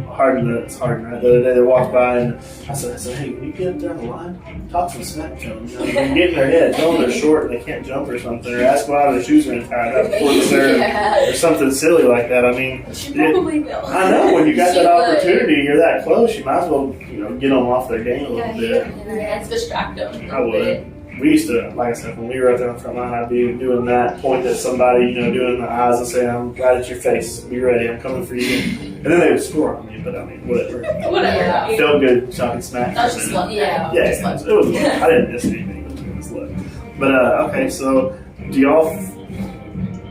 S2: Harden, right? The other day they walked by and I said, hey, can you get up there on the line? Talk some smack to them. Get in their head. Tell them they're short and they can't jump or something. Or ask why their shoes are tied up before the serve or something silly like that. I mean,
S5: She probably will.
S2: I know when you got
S4: She
S2: that
S4: would.
S2: opportunity, you're that close. You might as well, get them off their game a little bit.
S5: Let's distract them.
S2: I would. We used to, like I said, when we were out there on the front line, I'd be doing that, point at somebody, doing the eyes and saying, I'm right at your face. Be ready. I'm coming for you. And then they would score on me, but I mean, whatever.
S5: Whatever.
S4: Yeah.
S2: Felt good talking smack.
S5: That's just luck.
S4: Yeah.
S2: Yeah,
S5: Just luck.
S2: it was luck. I didn't miss anything. It was luck. But, okay, so do y'all,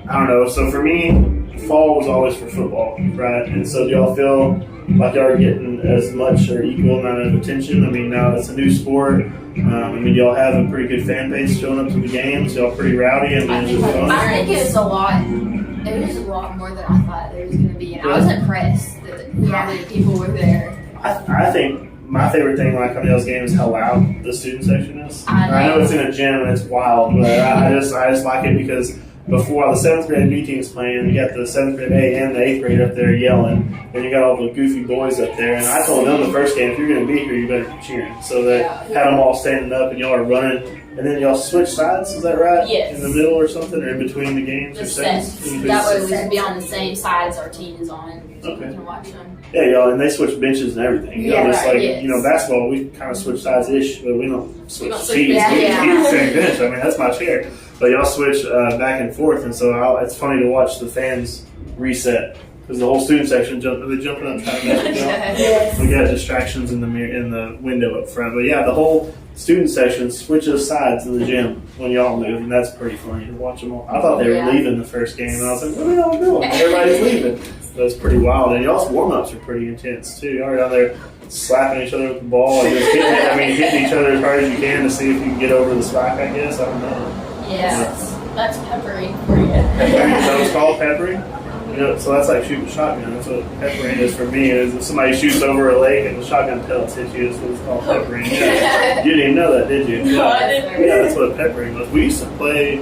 S2: I don't know. So for me, fall was always for football, right? And so do y'all feel like y'all are getting as much or equal amount of attention? I mean, now it's a new sport. I mean, y'all have a pretty good fan base showing up to the games. Y'all pretty rowdy and
S5: I
S2: it's
S5: think
S2: fun.
S4: I think it was a lot. It was a lot more than I thought there was going to be, and I was impressed that how many people were there.
S2: I think my favorite thing when I come to those games is how loud the student section is.
S4: I know.
S2: it's in a gym and it's wild, but I just like it because before the 7th grade B team's playing, you got the 7th grade A and the 8th grade up there yelling, and you got all the goofy boys up there. And I told them the first game, if you're going to be here, you better be cheering. So they had them all standing up, and y'all are running. And then y'all switch sides, is that right?
S5: Yes.
S2: In the middle or something, or in between the games or
S5: Just
S2: sets?
S5: sets. That way we can be on the same side as our team is on. So
S2: Okay.
S5: we can watch them.
S2: Yeah, y'all, and they switch benches and everything.
S4: Yeah,
S2: Just
S4: right,
S2: like,
S5: yes.
S2: Basketball, we kind of switch sides-ish, but we don't switch
S5: don't switch
S2: seats.
S4: benches.
S2: We
S4: Yeah.
S2: keep the same bench. I mean, that's my chair. But y'all switch back and forth, and so it's funny to watch the fans reset. Because the whole student section, they're jumping up trying to mess with y'all.
S6: Yes.
S2: We got distractions in the window up front. But yeah, the whole student section switches sides in the gym when y'all move, and that's pretty funny to watch them all. I thought they were
S4: Yeah.
S2: leaving the first game, and I was like, what are y'all doing? Everybody's leaving. So it's pretty wild. And y'all's warm-ups are pretty intense, too. Y'all are down there slapping each other with the ball and just hitting each other as hard as you can to see if you can get over the spike, I guess. I don't know.
S5: Yes. That's peppering for you.
S2: Peppering, so it's called peppering? So that's like shooting a shotgun. That's what peppering is for me. Is if somebody shoots over a lake and the shotgun pellets hit you, that's what it's called peppering. Yeah. You didn't even know that, did you?
S5: No, I didn't.
S2: Yeah, that's what peppering was. We used to play,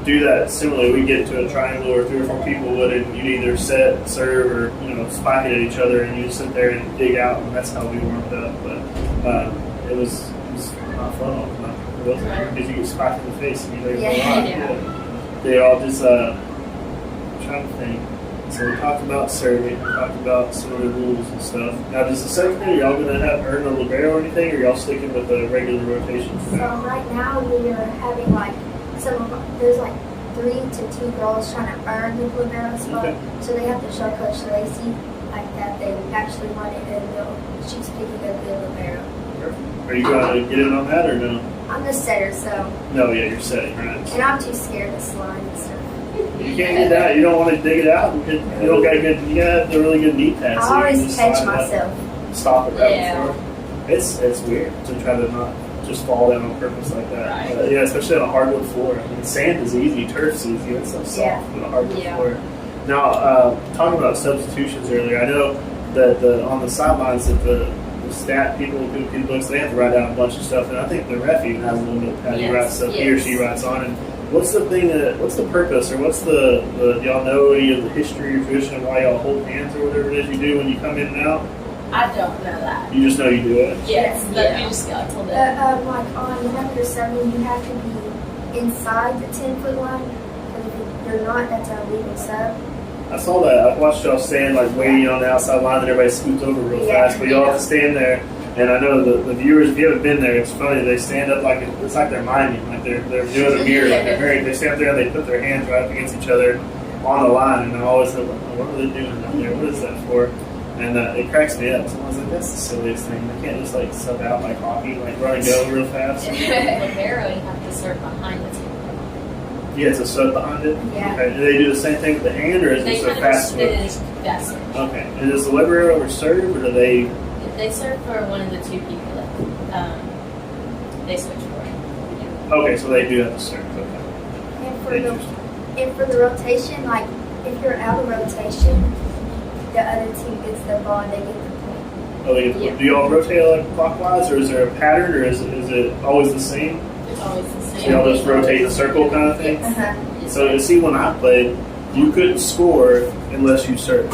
S2: do that similarly. We'd get into a triangle or 3 or 4 people would, and you'd either set, serve, or spike it at each other, and you'd sit there and dig out, and that's how we warmed up. But it was not fun all the time. It wasn't, because you get spiked in the face and you're there for a lot.
S5: Yeah.
S2: They all just, I'm trying to think. So we talked about serving, we talked about some of the rules and stuff. Now, does the 7th grade, y'all going to earn a libero or anything, or y'all sticking with the regular rotation?
S6: So right now we are having there's 3 to 2 girls trying to earn the libero spot.
S2: Okay.
S6: So they have to show Coach Lacey that they actually want it, and she's picking a good libero.
S2: Are you going to get in on that or no?
S6: I'm the setter, so
S2: No, yeah, you're setting, right?
S6: and I'm too scared to slide and stuff.
S2: You can't get that. You don't want to dig it out. You don't got good. You got to have the really good knee pass.
S6: I
S2: so you can
S6: always
S2: just
S6: catch
S2: slide it up,
S6: myself.
S2: Stop it right
S5: Yeah.
S2: before. It's weird to try to not just fall down on purpose like that.
S5: Right.
S2: Yeah, especially on a hardwood floor. I mean, sand is easy, turf's easy. It's so soft
S6: Yeah.
S2: on a hardwood
S5: Yeah.
S2: floor. Now, talking about substitutions earlier, I know that on the sidelines that the stat people who do books, they have to write down a bunch of stuff, and I think the ref even has a little notepad he writes stuff, he or she writes on. And what's the purpose, or what's the y'all know any of the history or tradition of why y'all hold hands or whatever it is you do when you come in and out?
S5: I don't know that.
S2: You just know you do it.
S5: Yes.
S4: Yeah.
S5: You just got told that.
S6: Whenever you're serving, you have to be inside the 10-foot line. Because if you're not, that's a legal sub.
S2: I saw that. I watched y'all stand waiting on the outside line, and everybody scoots over real
S6: Yeah.
S2: fast. But y'all have to stand there. And I know the viewers, if you haven't been there, it's funny. They stand up it's like they're miming, like they're doing a mirror. Like they stand up there and they put their hands right up against each other on the line. And I always think, what are they doing down there? What is that for? And it cracks me up. So I was like, that's the silliest thing. They can't just sub out like hockey, run and go real fast.
S5: Libero, you have to serve behind the team.
S2: You have to sub behind it.
S6: Yeah.
S2: Okay. Do they do the same thing with the hand, or is
S5: They
S2: it a
S5: kind
S2: fast
S5: of
S2: switch?
S5: fast switch.
S2: Okay. And does the libero ever serve, or do they?
S5: They serve for one of the 2 people that they switch for.
S2: Okay, so they do have to serve. Okay.
S6: And for the rotation, if you're out of rotation, the other team gets the ball and they get the point.
S2: Oh, do y'all rotate like clockwise, or is there a pattern, or is it always the same?
S5: It's always the same.
S2: So y'all just rotate in a circle kind of thing? So you see, when I played, you couldn't score unless you served.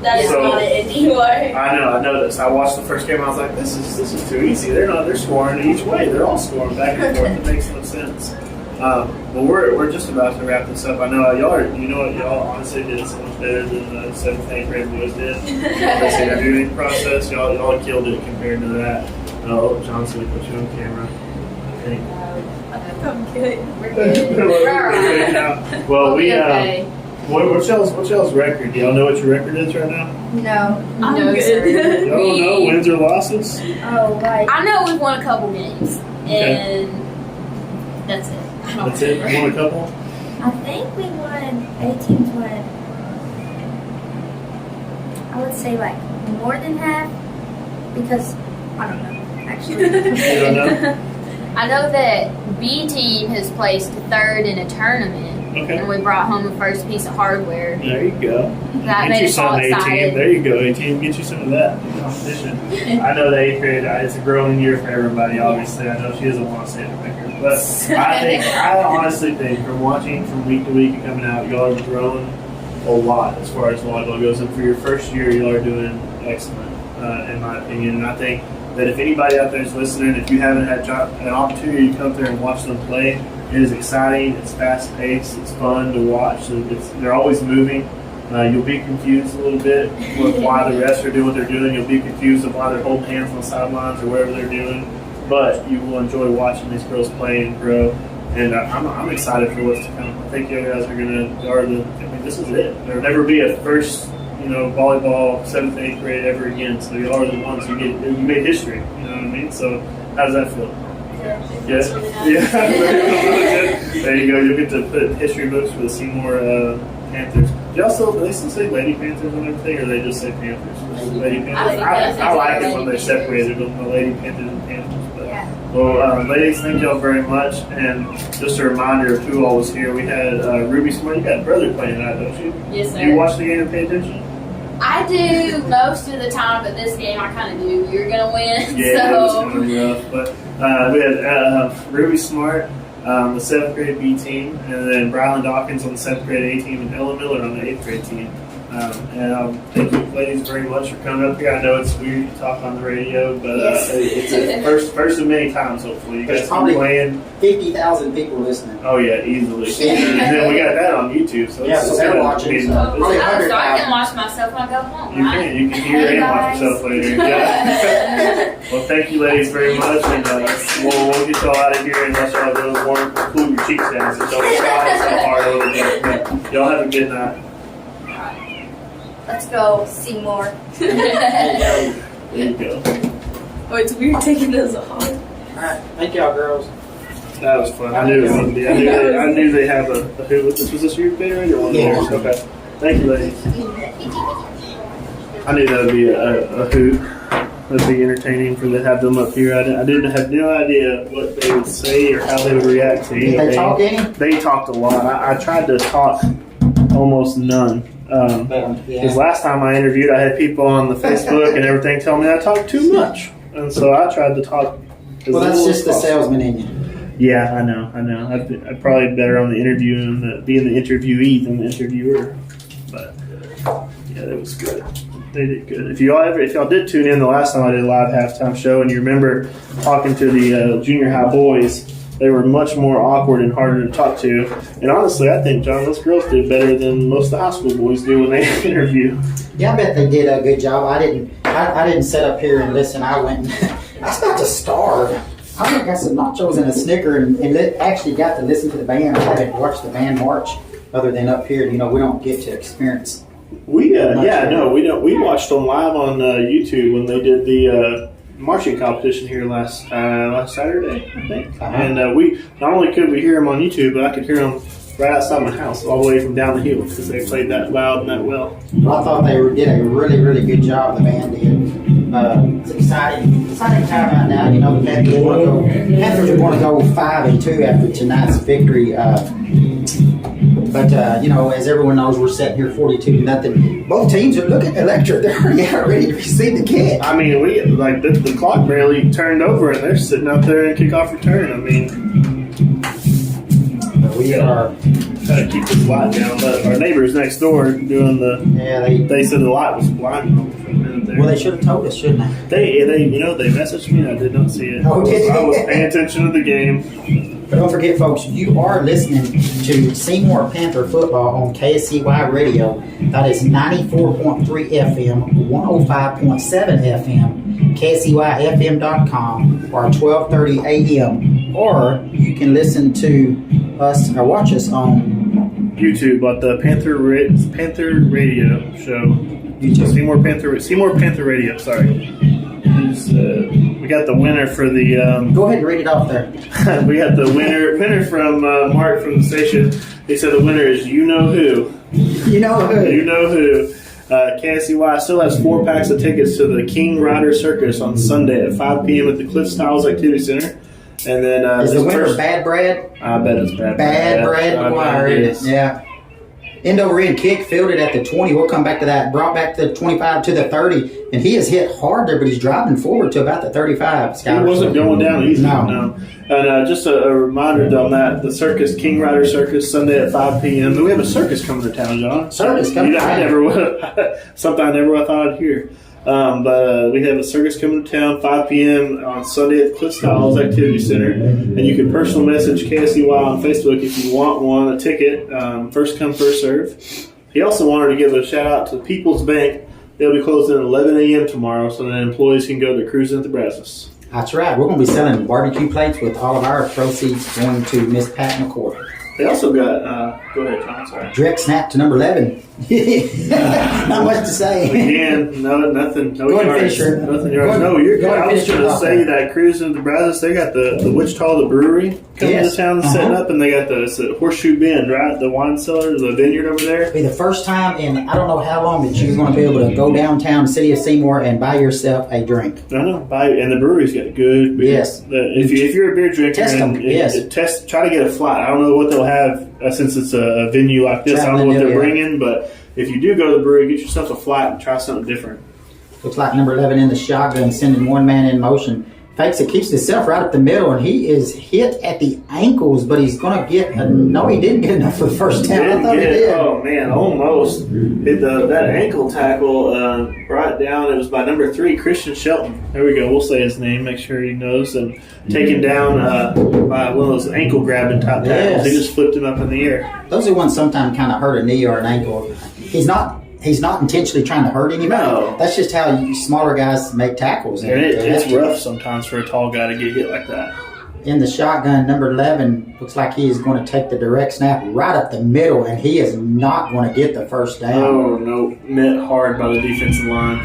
S5: That is not it anymore.
S2: I know this. I watched the first game. I was like, this is too easy. They're scoring each way. They're all scoring back and forth. It makes no sense. Well, we're just about to wrap this up. I know y'all honestly did so much better than the 7th, 8th grade boys did. This interviewing process, y'all killed it compared to that. Oh, Johnson, we put you on camera.
S5: I'm good. We're good.
S2: Well, we
S5: okay.
S2: What's y'all's record? Do y'all know what your record is right now?
S6: No.
S5: I'm
S4: No,
S5: good.
S2: Y'all don't know wins or losses?
S6: Oh, right.
S4: I know we've won a couple games,
S2: Okay.
S4: and that's it. I don't
S2: That's it?
S4: remember.
S2: Won a couple?
S6: I think we won, 8 teams won, I would say like more than half, because, I don't know, actually.
S2: You don't know?
S4: I know that B team has placed third in a tournament,
S2: Okay.
S4: and we brought home the first piece of hardware.
S2: There you go.
S4: That
S2: Get
S4: made
S2: you
S4: us all
S2: some, A-team.
S4: excited.
S2: There you go, A-team. Get you some of that competition. I know the 8th grade, it's a growing year for everybody, obviously. I know she doesn't want to say the record. But I honestly think, from watching from week to week and coming out, y'all have grown a lot as far as volleyball goes. And for your first year, y'all are doing excellent, in my opinion. And I think that if anybody out there is listening, if you haven't had an opportunity to come there and watch them play, it is exciting, it's fast-paced, it's fun to watch. They're always moving. You'll be confused a little bit with why the refs are doing what they're doing. You'll be confused with why they're holding hands on the sidelines or whatever they're doing. But you will enjoy watching these girls play and grow. And I'm excited for what's to come. I think you guys are this is it. There'll never be a first, volleyball 7th, 8th grade ever again. So you are the ones you made history. You know what I mean? So how does that feel? Yes. Yeah. There you go. You'll get to put history books for the Seymour Panthers. Do they still say Lady Panthers and everything, or they just say Panthers? Lady Panthers. I like it when they separate it, the Lady Panthers and Panthers. But, well, ladies, thank y'all very much. And just a reminder of who all was here. We had Ruby Smart. You got a brother playing tonight, don't you?
S5: Yes, sir.
S2: Do you watch the game and pay attention?
S4: I do most of the time, but this game I kind of do. You're going to win.
S2: Yeah,
S4: so.
S2: it was kind of rough. But we had Ruby Smart, the 7th grade B team, and then Brylan Dawkins on the 7th grade A team, and Ella Miller on the 8th grade team. Thank you, ladies, very much for coming up here. I know it's weird to talk on the radio, but it's a first of many times, hopefully. You guys
S1: There's probably
S2: playing.
S1: 50,000 people listening.
S2: Oh, yeah, easily. And then we got that on YouTube. So
S1: Yeah, so they're watching, so probably
S4: So I
S1: 100,000.
S4: can watch myself when I go home,
S2: You
S4: right?
S2: can hear
S6: Hey,
S2: and watch
S6: guys.
S2: yourself later. Yeah. Well, thank you, ladies, very much, and we'll get y'all out of here unless y'all do more cool your cheeks down. So don't slide so hard over there. But y'all have a good night.
S6: Let's go, Seymour.
S2: There you go.
S5: Oh, it's weird taking those off.
S1: Alright, thank y'all, girls.
S2: That was fun. I knew it was going to be. I knew they have a hoot. Was this your favorite or one of
S1: Yeah.
S2: yours? Okay. Thank you, ladies. I knew that would be a hoot. That'd be entertaining for to have them up here. I didn't have no idea what they would say or how they would react to anything.
S1: Did they talk any?
S2: They talked a lot. I tried to talk almost none. Because last time I interviewed, I had people on the Facebook and everything tell me I talked too much. And so I tried to talk as
S1: Well, that's
S2: little
S1: just
S2: as
S1: the
S2: possible.
S1: salesman in you.
S2: Yeah, I know. I'd probably be better on the interview and being the interviewee than the interviewer. But yeah, that was good. They did good. If y'all did tune in the last time I did a live halftime show, and you remember talking to the junior high boys, they were much more awkward and harder to talk to. And honestly, I think John, those girls did better than most of the high school boys do when they interview.
S1: Yeah, I bet they did a good job. I didn't sit up here and listen. I went. I was about to starve. I went and got some nachos and a Snicker, and actually got to listen to the band. I haven't watched the band march other than up here. We don't get to experience.
S2: We we watched them live on YouTube when they did the marching competition here last Saturday, I think.
S1: Uh-huh.
S2: And we not only could we hear them on YouTube, but I could hear them right outside my house, all the way from down the hill, because they played that loud and that well.
S1: Well, I thought they did a really, really good job. The band did. It's exciting time right now. The Panthers are going to go 5-2 after tonight's victory. But, as everyone knows, we're sitting here 42-0. Both teams are looking at Electra. They're already out ready to receive the kick.
S2: I mean, the clock barely turned over, and they're sitting out there in kickoff return. I mean,
S1: We are.
S2: Trying to keep this light down, but our neighbors next door doing they said the light was blinding them for a minute there.
S1: Well, they should have told us, shouldn't they?
S2: They messaged me and I did not see it.
S1: Oh, did
S2: I was
S1: they?
S2: paying attention to the game.
S1: But don't forget, folks, you are listening to Seymour Panther football on KSEY radio. That is 94.3 FM, 105.7 FM, KSEYFM.com, or 12:30 a.m. Or you can listen to us or watch us on
S2: YouTube, but the Panther Radio show.
S1: YouTube.
S2: Seymour Panther Radio. Sorry. We got the winner for the.
S1: Go ahead and read it off there.
S2: We got the winner from Mark from the station. He said the winner is you know who.
S1: You know who.
S2: You know who. KSEY still has 4 packs of tickets to the King Rider Circus on Sunday at 5 p.m. at the Cliff Styles Activity Center. And then
S1: is the winner Bad Brad?
S2: I bet it's Bad
S1: Brad McGuire, isn't it? Yeah. End over end kick, fielded at the 20. We'll come back to that. Brought back to the 25 to the 30. And he has hit hard there, but he's driving forward to about the 35. Skyler.
S2: He wasn't going down easy.
S1: No.
S2: And just a reminder on that, the circus, King Rider Circus, Sunday at 5 p.m. We have a circus coming to town, John.
S1: Circus coming to town.
S2: I never would have. Something I never would have thought I'd hear. But we have a circus coming to town 5 p.m. on Sunday at the Cliff Styles Activity Center. And you can personal message KSEY on Facebook if you want a ticket. First come, first serve. He also wanted to give a shout out to People's Bank. They'll be closed at 11 a.m. tomorrow so that employees can go to cruising at the Brazos.
S1: That's right. We're going to be selling barbecue plates with all of our proceeds going to Miss Pat McCoy.
S2: They also got, go ahead, John, sorry.
S1: Direct snap to number 11. Not much to say.
S2: Again, nothing. No
S1: Go ahead,
S2: yards.
S1: Fisher.
S2: Nothing yards. No, you're good. I was going to say that cruising to the Brazos, they got the Wichita, the brewery coming to town and setting up, and they got the Horseshoe Bend, right? The wine cellar, the vineyard over there.
S1: It'll be the first time in I don't know how long that you're going to be able to go downtown, city of Seymour, and buy yourself a drink.
S2: I know. And the brewery's got good beer.
S1: Yes.
S2: If you're a beer drinker,
S1: test them.
S2: Try to get a flight. I don't know what they'll have since it's a venue like this. I don't know what they're bringing, but if you do go to the brewery, get yourself a flight and try something different.
S1: Looks like number 11 in the shotgun, sending one man in motion. Fakes it, keeps himself right up the middle, and he is hit at the ankles, but he's going to get no, he didn't get enough for the first down. I thought he did.
S2: Oh, man, almost. Hit that ankle tackle right down. It was by number 3, Christian Shelton. There we go. We'll say his name, make sure he knows. And taken down by one of those ankle-grabbing type tackles. He just flipped him up in the air.
S1: Those are ones sometimes kind of hurt a knee or an ankle. He's not intentionally trying to hurt anybody.
S2: No.
S1: That's just how smaller guys make tackles.
S2: And it's rough sometimes for a tall guy to get hit like that.
S1: In the shotgun, number 11, looks like he is going to take the direct snap right up the middle, and he is not going to get the first down.
S2: Oh, no. Met hard by the defensive line.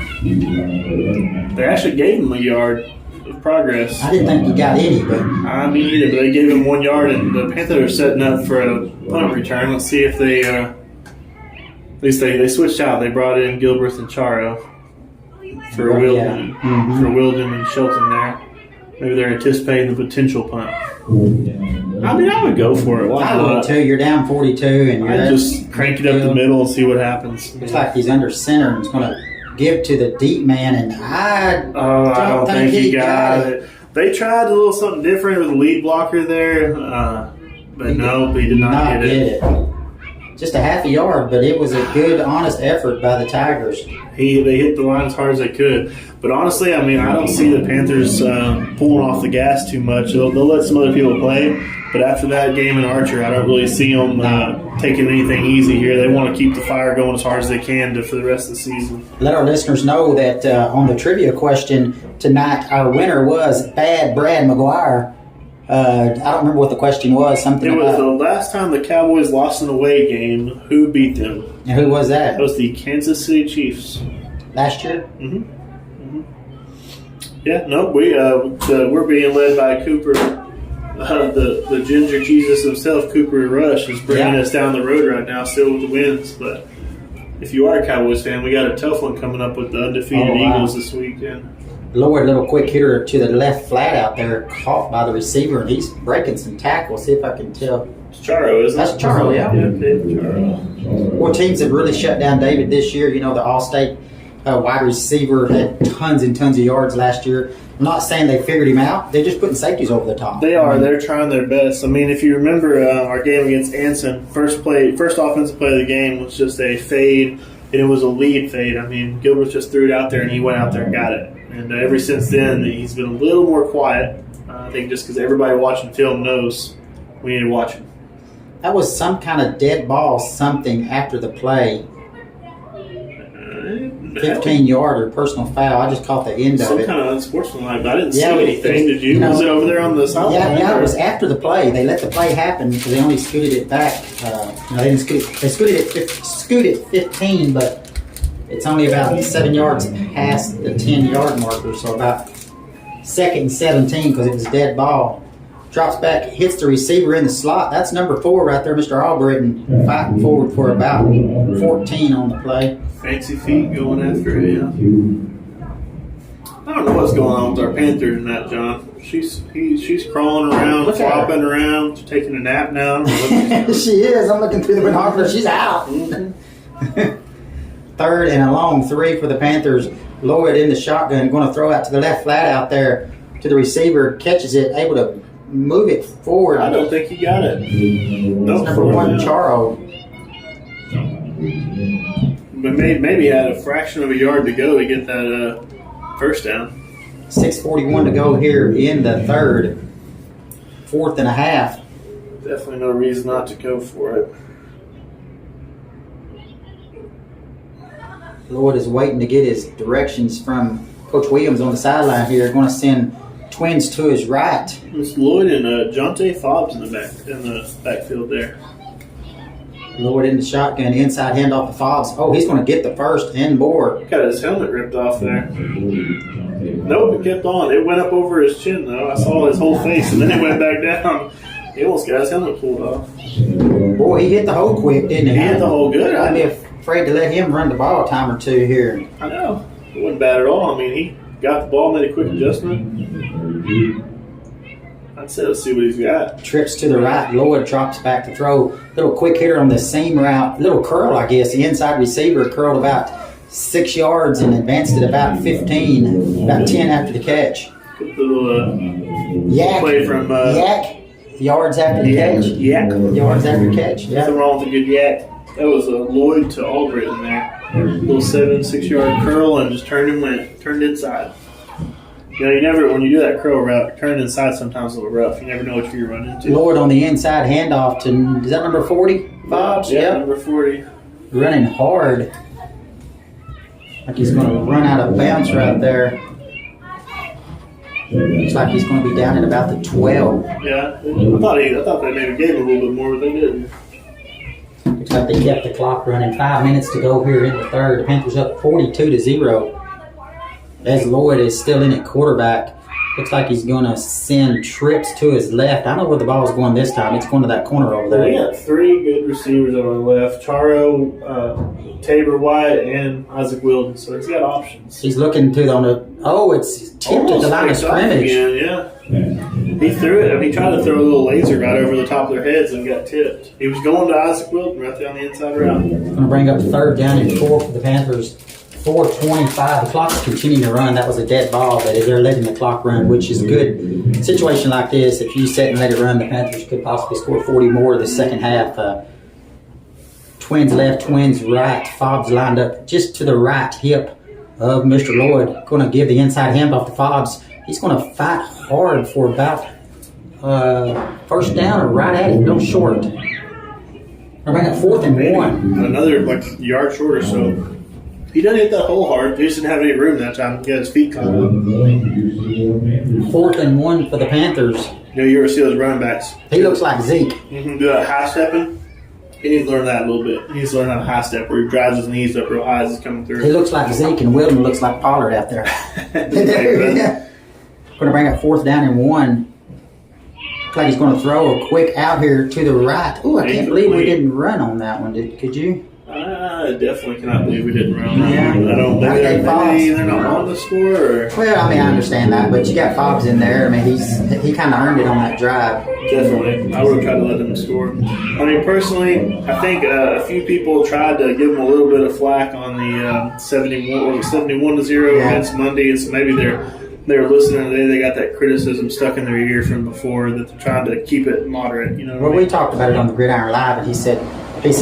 S2: They actually gave him a yard of progress.
S1: I didn't think he got any, but...
S2: I mean, either, but they gave him 1 yard, and the Panthers are setting up for a punt return. Let's see if they... At least they switched out. They brought in Gilbreth and Charo for Wilden, for Wilden and Shelton there. Maybe they're anticipating the potential punt. I mean, I would go for it. Why
S1: I would
S2: not?
S1: too. You're down 42, and you're
S2: I'd just crank it up the middle and see what happens.
S1: Looks like he's under center and he's going to give to the deep man, and I
S2: don't think he got it. They tried a little something different with a lead blocker there, but no, he did not get it.
S1: Just a half a yard, but it was a good, honest effort by the Tigers.
S2: They hit the line as hard as they could. But honestly, I mean, I don't see the Panthers pulling off the gas too much. They'll let some other people play. But after that game in Archer, I don't really see them taking anything easy here. They want to keep the fire going as hard as they can for the rest of the season.
S1: Let our listeners know that on the trivia question tonight, our winner was Bad Brad McGuire. I don't remember what the question was. It
S2: was the last time the Cowboys lost an away game. Who beat them?
S1: And who was that?
S2: That was the Kansas City Chiefs.
S1: Last year?
S2: Mm-hmm. Yeah, no, we're being led by Cooper. The Ginger Jesus himself, Cooper Rush, is bringing us down the road right now, still with the wins. But if you are a Cowboys fan, we got a tough one coming up with the undefeated Eagles this weekend.
S1: Lowered little quick hitter to the left flat out there, caught by the receiver, and he's breaking some tackles. See if I can tell.
S2: It's Charo, isn't it?
S1: That's Charo, yeah.
S2: David Charo.
S1: Well, teams have really shut down David this year. You know, the All-State wide receiver had tons and tons of yards last year. I'm not saying they figured him out. They're just putting safeties over the top.
S2: They are. They're trying their best. I mean, if you remember our game against Anson, first offensive play of the game was just a fade, and it was a lead fade. I mean, Gilbert just threw it out there, and he went out there and got it. And ever since then, he's been a little more quiet. I think just because everybody watching film knows we need to watch him.
S1: That was some kind of dead ball something after the play. 15-yard or personal foul. I just caught the end of
S2: Some
S1: it.
S2: kind of unsportsmanlike, but I didn't see
S1: Yeah,
S2: anything. Did you?
S1: you know,
S2: was it over there on the sideline?
S1: Yeah, it was after the play. They let the play happen because they only scooted it back. They didn't scoot it. They scooted 15, but it's only about 7 yards past the 10-yard marker, so about 2nd and 17 because it was a dead ball. Drops back, hits the receiver in the slot. That's number 4 right there, Mr. Albritton, fighting forward for about 14 on the play.
S2: Fancy feet going after it, yeah. I don't know what's going on with our Panthers in that, John. She's crawling around,
S1: Look at her.
S2: flopping around, taking a nap now.
S1: She is. I'm looking through the binoculars. She's out. 3rd and a long 3 for the Panthers. Lloyd in the shotgun, going to throw out to the left flat out there to the receiver. Catches it, able to move it forward.
S2: I don't think he got it.
S1: That's number 1, Charo.
S2: But maybe had a fraction of a yard to go to get that first down.
S1: 6:41 to go here in the 3rd. 4th and a half.
S2: Definitely no reason not to go for it.
S1: Lloyd is waiting to get his directions from Coach Williams on the sideline here. Going to send twins to his right.
S2: It's Lloyd and Jonte Fobbs in the backfield there.
S1: Lloyd in the shotgun, inside handoff to Fobbs. Oh, he's going to get the first and more.
S2: Got his helmet ripped off there. Nope, it kept on. It went up over his chin, though. I saw his whole face, and then it went back down. He almost got his helmet pulled off.
S1: Boy, he hit the hole quick, didn't he?
S2: He hit the hole good.
S1: I'd be afraid to let him run the ball a time or two here.
S2: I know. It wasn't bad at all. I mean, he got the ball, made a quick adjustment. I'd say let's see what he's got.
S1: Trips to the right. Lloyd drops back to throw. Little quick hitter on the seam route. Little curl, I guess. The inside receiver curled about 6 yards and advanced it about 15. About 10 after the catch.
S2: Good little
S1: Yak.
S2: play from
S1: Yak. Yards after the catch.
S2: Yak.
S1: Yards after the catch. Yeah.
S2: Nothing wrong with a good yak. That was a Lloyd to Albritton in there. Little 7-6 yard curl and just turned inside. You know, you never, when you do that curl route, turn inside sometimes a little rough. You never know what you're running into.
S1: Lloyd on the inside handoff to, is that number 40? Fobbs?
S2: Yeah, number 40.
S1: Running hard. Like he's going to run out of bounds right there. Looks like he's going to be down at about the 12.
S2: Yeah, I thought they maybe gave him a little bit more, but they didn't.
S1: Looks like they kept the clock running. 5 minutes to go here in the 3rd. The Panthers up 42-0. As Lloyd is still in at quarterback. Looks like he's going to send trips to his left. I know where the ball's going this time. It's going to that corner over there.
S2: We got 3 good receivers on the left. Charo, Tabor White, and Isaac Wilden. So he's got options.
S1: He's looking to it's tipped at the line of scrimmage.
S2: Again, yeah. He threw it. I mean, he tried to throw a little laser right over the top of their heads and got tipped. He was going to Isaac Wilden right there on the inside route.
S1: Going to bring up 3rd down and 4 for the Panthers. 4:25. The clock's continuing to run. That was a dead ball, but they're letting the clock run, which is good. In a situation like this, if you sit and let it run, the Panthers could possibly score 40 more the second half. Twins left, twins right. Fobbs lined up just to the right hip of Mr. Lloyd. Going to give the inside handoff to Fobbs. He's going to fight hard for about first down or right at it, no short. We're bringing up 4th and 1.
S2: Another yard short or so. He doesn't hit that hole hard. He just didn't have any room that time. He had his feet caught up.
S1: 4th and 1 for the Panthers.
S2: You know, you ever see those running backs?
S1: He looks like Zeke.
S2: Do that high stepping. He needs to learn that a little bit. He needs to learn how to high step where he drives his knees up real high as he's coming through.
S1: He looks like Zeke, and Wilden looks like Pollard out there. Yeah. Going to bring up 4th down and 1. Looks like he's going to throw a quick out here to the right. Ooh, I can't believe we didn't run on that one. Could you?
S2: I definitely cannot believe we didn't run.
S1: Yeah.
S2: I don't.
S1: That gave
S2: Maybe
S1: Fox.
S2: they're not on the score. Or?
S1: Well, I mean, I understand that, but you got Fobbs in there. I mean, he kind of earned it on that drive.
S2: Definitely. I would have tried to let them score. I mean, personally, I think a few people tried to give them a little bit of flack on the 71-0 against Monday, and so maybe they're listening today. They got that criticism stuck in their ear from before that they're trying to keep it moderate. You know.
S1: Well, we talked about it on the Gridiron Live, and he said it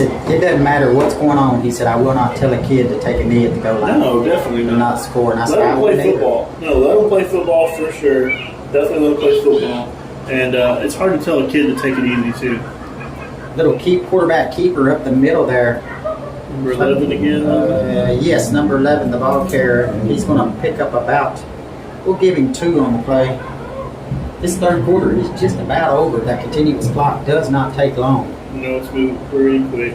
S1: doesn't matter what's going on. He said, I will not tell a kid to take a knee at the goal line.
S2: No, definitely
S1: And
S2: not.
S1: not score. And I said,
S2: Let
S1: I
S2: them play
S1: wouldn't either.
S2: football. No, let them play football for sure. Definitely let them play football. And it's hard to tell a kid to take it easy, too.
S1: Little quarterback keeper up the middle there.
S2: Number 11 again.
S1: Yes, number 11, the ball carrier. He's going to pick up about, we'll give him 2 on the play. This third quarter is just about over. That continuous clock does not take long.
S2: You know, it's moving pretty quick.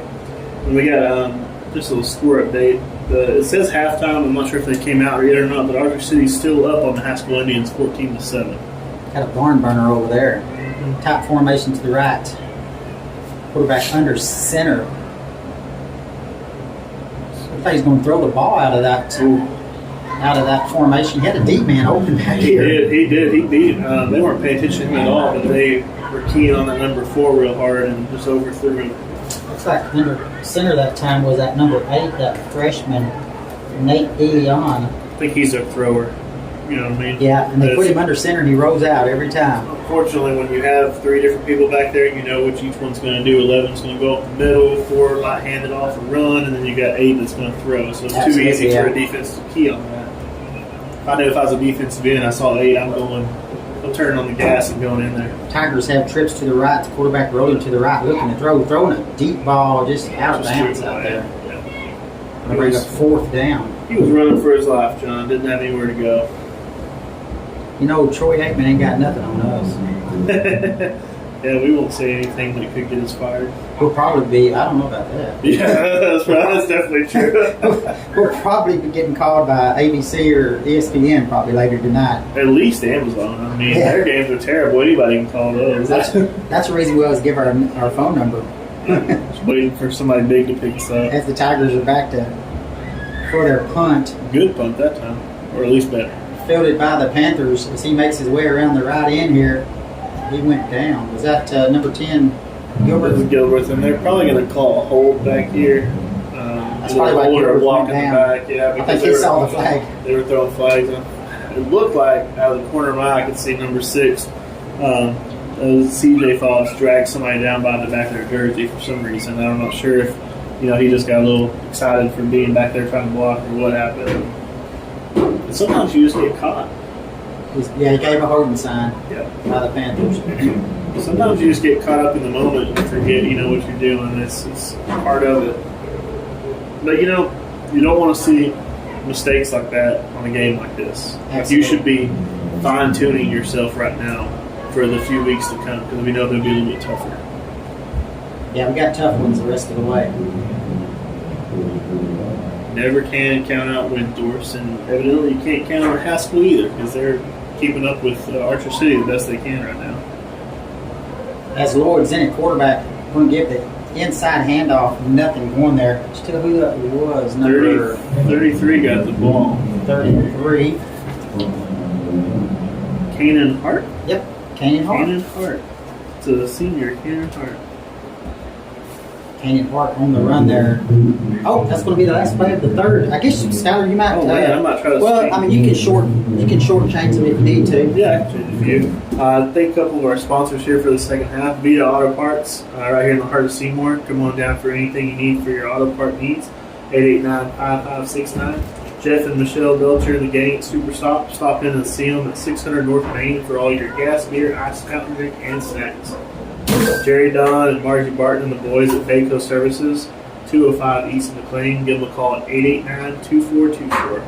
S2: And we got just a little score update. It says halftime. I'm not sure if they came out yet or not, but Archer City's still up on the Haskell Indians 14-7.
S1: Got a barn burner over there. Top formation to the right. Quarterback under center. I thought he's going to throw the ball out of that formation. He had a deep man open back here.
S2: He did. He beat. They weren't paying attention to him at all, but they were keying on that number 4 real hard and just overthrew him.
S1: Looks like under center that time was that number 8, that freshman, Nate DeLeon.
S2: I think he's a thrower. You know what I mean?
S1: Yeah, and they put him under center and he rolls out every time.
S2: Unfortunately, when you have 3 different people back there, you know what each one's going to do. 11's going to go up the middle, 4 might hand it off and run, and then you got 8 that's going to throw. So it's too easy for a defense to key on that. I know if I was a defensive end, I saw 8, I'm turning on the gas and going in there.
S1: Tigers have trips to the right. The quarterback rolling to the right, looking to throw, throwing a deep ball just out of bounds out there.
S2: Yeah.
S1: Gonna bring up 4th down.
S2: He was running for his life, John. Didn't have anywhere to go.
S1: You know, Troy Aikman ain't got nothing on us.
S2: Yeah, we won't say anything that could get us fired.
S1: We'll probably be, I don't know about that.
S2: Yeah, that's right. That's definitely true.
S1: We'll probably be getting called by ABC or ESPN probably later tonight.
S2: At least Amazon. I mean, their games are terrible. Anybody can call those.
S1: That's the reason we always give our phone number.
S2: Just waiting for somebody big to pick us up.
S1: As the Tigers are back for their punt.
S2: Good punt that time, or at least better.
S1: Fielded by the Panthers as he makes his way around the right end here. He went down. Was that number 10, Gilbert?
S2: Gilbert, and they're probably going to call a hold back here.
S1: That's probably why
S2: Gilbert
S1: Gilbert
S2: walking
S1: went down.
S2: back. Yeah,
S1: I think he saw the flag.
S2: They were throwing flags. It looked like out of the corner of my eye, I could see number 6. CJ Fobbs dragged somebody down by the back of their jersey for some reason. I'm not sure if he just got a little excited for being back there trying to block or what happened. And sometimes you just get caught.
S1: Yeah, he gave a holding sign
S2: Yeah.
S1: by the Panthers.
S2: Sometimes you just get caught up in the moment and forget, what you're doing. It's part of it. But, you don't want to see mistakes like that on a game like this. Like, you should be fine-tuning yourself right now for the few weeks to come because we know they'll be a little bit tougher.
S1: Yeah, we got tough ones the rest of the way.
S2: Never can count out Windthorst, and evidently you can't count out Haskell either because they're keeping up with Archer City the best they can right now.
S1: As Lloyd's in at quarterback, going to give the inside handoff, nothing going there. Just tell who that was. Number
S2: 33 got the ball.
S1: 33.
S2: Kanan Hart?
S1: Yep, Canyon Hart.
S2: Kanan Hart. It's a senior, Kanan Hart.
S1: Canyon Hart on the run there. Oh, that's going to be the last play of the third. I guess, Skyler, you might.
S2: Oh, man, I'm not trying to
S1: Well,
S2: speak.
S1: I mean, you can shortchange them if you need to.
S2: Yeah, I can change a few. Thank a couple of our sponsors here for the second half. Vita Auto Parts, right here in the heart of Seymour. Come on down for anything you need for your auto part needs. 889-5569. Jeff and Michelle Belcher, the gang at Super Stop. Stop in and see them at 600 North Main for all your gas, beer, ice, fountain drink, and snacks. Jerry Don and Margie Barton and the boys at Fayco Services, 205 East McLean. Give them a call at 889-2424.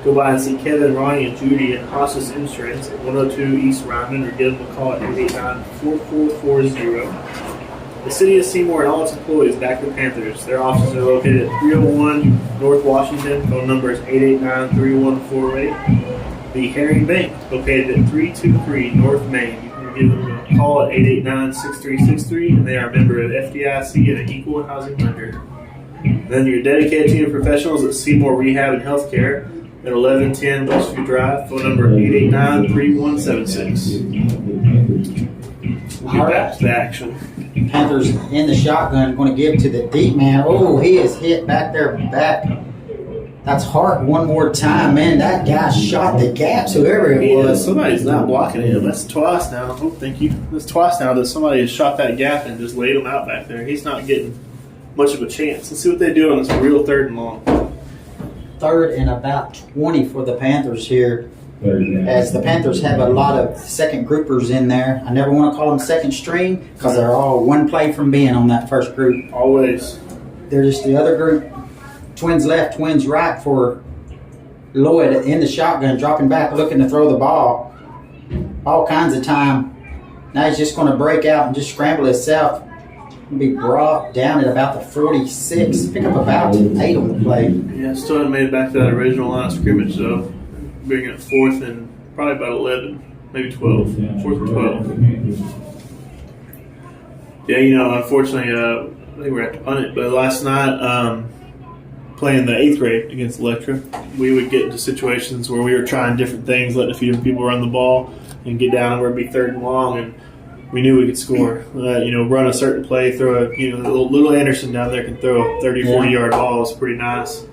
S2: Go by and see Kevin, Ronnie, and Judy at Hospice Insurance at 102 East Ryman, or give them a call at 889-4440. The City of Seymour and all its employees back the Panthers. Their offices are located at 301 North Washington. Phone number is 889-3148. The Herring Bank, located at 323 North Main. You can give them a call at 889-6363, and they are a member of FDIC and an equal housing lender. Then your dedicated team of professionals at Seymour Rehab and Healthcare at 1110 Westview Drive. Phone number 889-3176. We'll get back to the action.
S1: Panthers in the shotgun, going to give to the deep man. Oh, he is hit back there, back. That's Hart one more time, man. That guy shot the gaps, whoever it was.
S2: Somebody's not blocking him. That's twice now. Oh, thank you. That's twice now that somebody has shot that gap and just laid him out back there. He's not getting much of a chance. Let's see what they do on this real 3rd and long.
S1: 3rd and about 20 for the Panthers here. As the Panthers have a lot of second groupers in there. I never want to call them second string because they're all one play from being on that first group.
S2: Always.
S1: They're just the other group. Twins left, twins right for Lloyd in the shotgun, dropping back, looking to throw the ball. All kinds of time. Now he's just going to break out and just scramble himself. He'll be brought down at about the 46. Pick up about 8 on the play.
S2: Yeah, still haven't made it back to that original line of scrimmage, though. Being at 4th and probably about 11, maybe 12. 4th and 12. Yeah, unfortunately, I think we're going to have to punt it. But last night, playing the 8th grade against Electra, we would get into situations where we were trying different things, letting a few different people run the ball and get down where it'd be 3rd and long, and we knew we could score. Run a certain play, throw a little Anderson down there can throw a 30, 40-yard ball. It's pretty nice,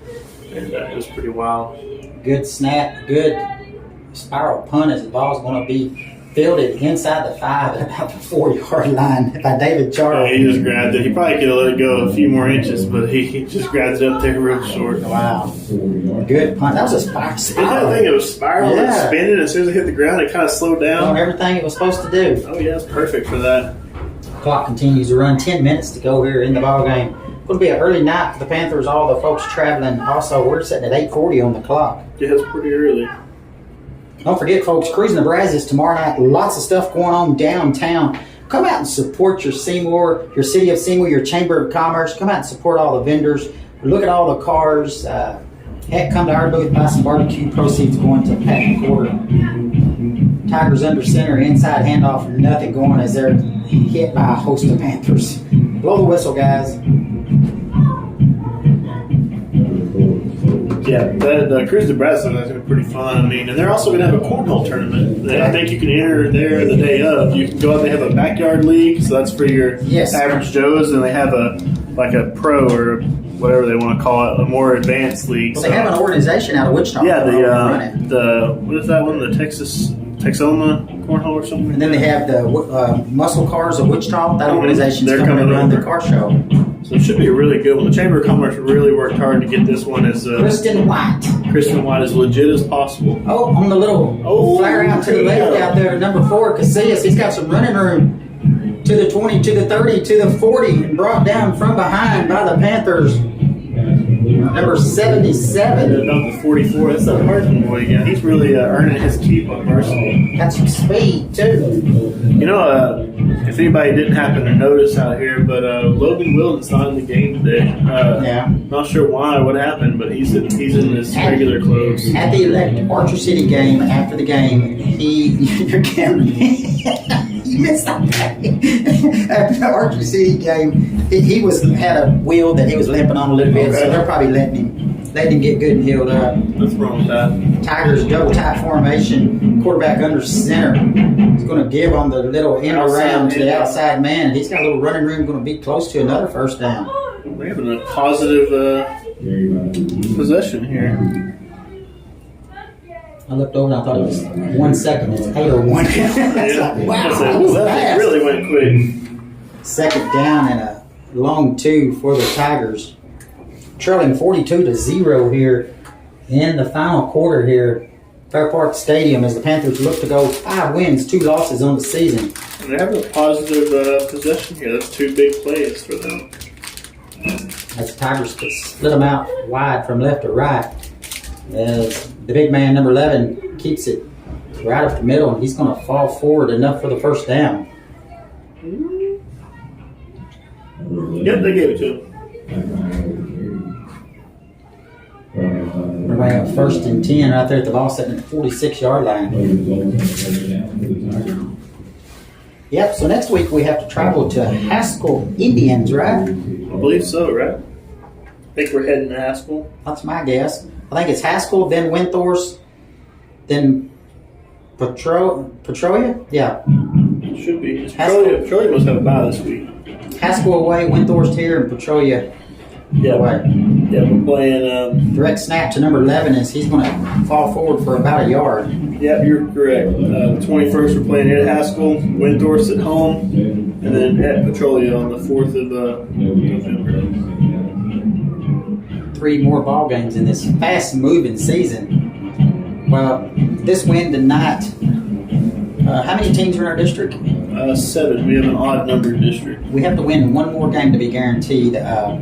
S2: and it was pretty wild.
S1: Good snap, good spiral punt as the ball's going to be fielded inside the 5 at about the 4-yard line by David Charles.
S2: Yeah, he just grabbed it. He probably could have let it go a few more inches, but he just grabs it up there real short.
S1: Wow. Good punt. That was a spiral.
S2: I think it was spiraling and spinning. As soon as it hit the ground, it kind of slowed down.
S1: Doing everything it was supposed to do.
S2: Oh, yeah, it's perfect for that.
S1: Clock continues to run. 10 minutes to go here in the ball game. Going to be an early night for the Panthers. All the folks traveling. Also, we're sitting at 8:40 on the clock.
S2: Yeah, it's pretty early.
S1: Don't forget, folks, Cruising Nebraska is tomorrow night. Lots of stuff going on downtown. Come out and support your Seymour, your City of Seymour, your Chamber of Commerce. Come out and support all the vendors. Look at all the cars. Heck, come to our booth, buy some barbecue. Proceeds going to Pat Quarter. Tigers under center, inside handoff, nothing going as they're hit by a host of Panthers. Blow the whistle, guys.
S2: Yeah, the Cruise Nebraska is going to be pretty fun. I mean, and they're also going to have a cornhole tournament that I think you can enter there the day of. You can go out. They have a backyard league, so that's for your average Joes, and they have a pro or whatever they want to call it, a more advanced league.
S1: Well, they have an organization out of Wichita.
S2: Yeah, the what is that one? The Texoma cornhole or something.
S1: And then they have the Muscle Cars of Wichita. That organization's coming to run the car show.
S2: So it should be a really good one. The Chamber of Commerce really worked hard to get this one as
S1: Kristen White
S2: as legit as possible.
S1: Oh, on the little flare out to the left out there, number 4, KSEY. He's got some running room to the 20, to the 30, to the 40, and brought down from behind by the Panthers. Number 77.
S2: Not the 44. That's the Hartman boy again. He's really earning his keep on Varsity.
S1: Got some speed, too.
S2: If anybody didn't happen to notice out here, but Logan Wilden's not in the game today. Not sure why, what happened, but he's in his regular clothes.
S1: At the Electra City game, after the game, your camera, you missed that. After the Archer City game, he had a wheel that he was limping on a little bit, so they're probably letting him get good and healed up.
S2: What's wrong with that?
S1: Tigers double tight formation, quarterback under center. He's going to give on the little end around to the outside man, and he's got a little running room, going to be close to another first down.
S2: We're having a positive possession here.
S1: I looked over and I thought it was 1 second. It's 8:01.
S2: That really went quick.
S1: Second down and a long 2 for the Tigers. Trailing 42-0 here in the final quarter here. Fair Park Stadium as the Panthers look to go 5 wins, 2 losses on the season.
S2: And they're having a positive possession here. That's 2 big plays for them.
S1: As the Tigers could split them out wide from left to right. As the big man, number 11, keeps it right up the middle, and he's going to fall forward enough for the first down.
S2: Yep, they gave it to him.
S1: Everybody got 1st and 10 right there at the ball, sitting at the 46-yard line. Yep, so next week we have to travel to Haskell Indians, right?
S2: I believe so, right? think we're heading to Haskell.
S1: That's my guess. I think it's Haskell, then Windthorst, then Petrolia? Yeah.
S2: Should be. Petrolia must have a bye this week.
S1: Haskell away, Windthorst here, and Petrolia away.
S2: Yeah, we're playing.
S1: Direct snap to number 11 is he's going to fall forward for about a yard.
S2: Yeah, you're correct. 21st, we're playing at Haskell, Windthorst at home, and then at Petrolia on the 4th of November.
S1: 3 more ball games in this fast-moving season. Well, this win tonight. How many teams are in our district?
S2: 7. We have an odd-numbered district.
S1: We have to win one more game to be guaranteed a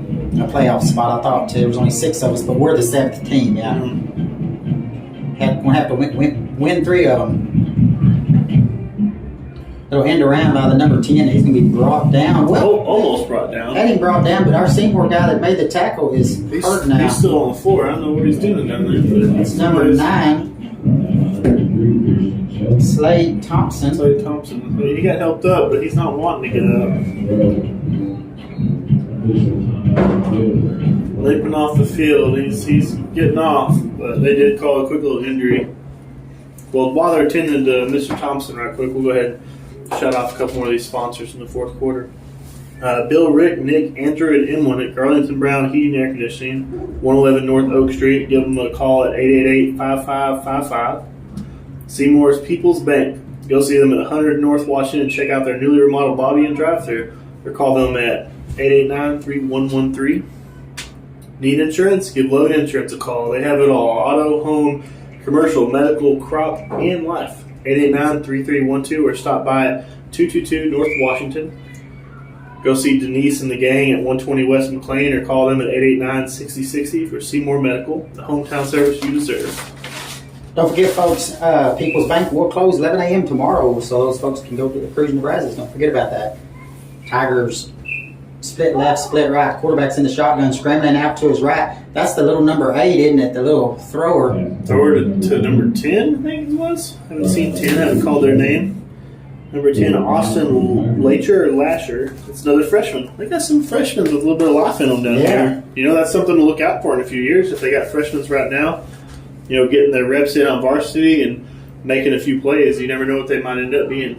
S1: playoff spot. I thought there was only 6 of us, but we're the 7th team. Yeah, we're gonna have to win 3 of them. It'll end around by the number 10. He's gonna be brought down. Well,
S2: almost brought down.
S1: Had him brought down, but our Seymour guy that made the tackle is hurt now.
S2: He's still on the floor. I don't know what he's doing down there.
S1: It's number 9. Slade Thompson.
S2: He got helped up, but he's not wanting to get up. Limping off the field. He's getting off, but they did call a quick little injury. Well, while they're attending to Mr. Thompson right quick, we'll go ahead and shut off a couple more of these sponsors in the 4th quarter. Bill, Rick, Nick, Andrew, and Emlyn at Garlington Brown Heating and Air Conditioning, 111 North Oak Street. Give them a call at 888-5555. Seymour's People's Bank. Go see them at 100 North Washington and check out their newly remodeled lobby and drive-thru. Or call them at 889-3113. Need insurance? Give Load Insurance a call. They have it all. Auto, home, commercial, medical, crop, and life. 889-3312 or stop by at 222 North Washington. Go see Denise and the gang at 120 West McLean or call them at 889-6060 for Seymour Medical, the hometown service you deserve.
S1: Don't forget, folks, People's Bank will close 11 a.m. tomorrow, so those folks can go to the Cruise Nebraska's. Don't forget about that. Tigers split left, split right. Quarterback's in the shotgun, scrambling out to his right. That's the little number 8, isn't it? The little thrower.
S2: Thrower to number 10, I think it was. Haven't seen 10. Haven't called their name. Number 10, Austin Lasher. It's another freshman. They got some freshmen with a little bit of life in them down there. You know, that's something to look out for in a few years. If they got freshmen right now, you know, getting their reps in on varsity and making a few plays, you never know what they might end up being.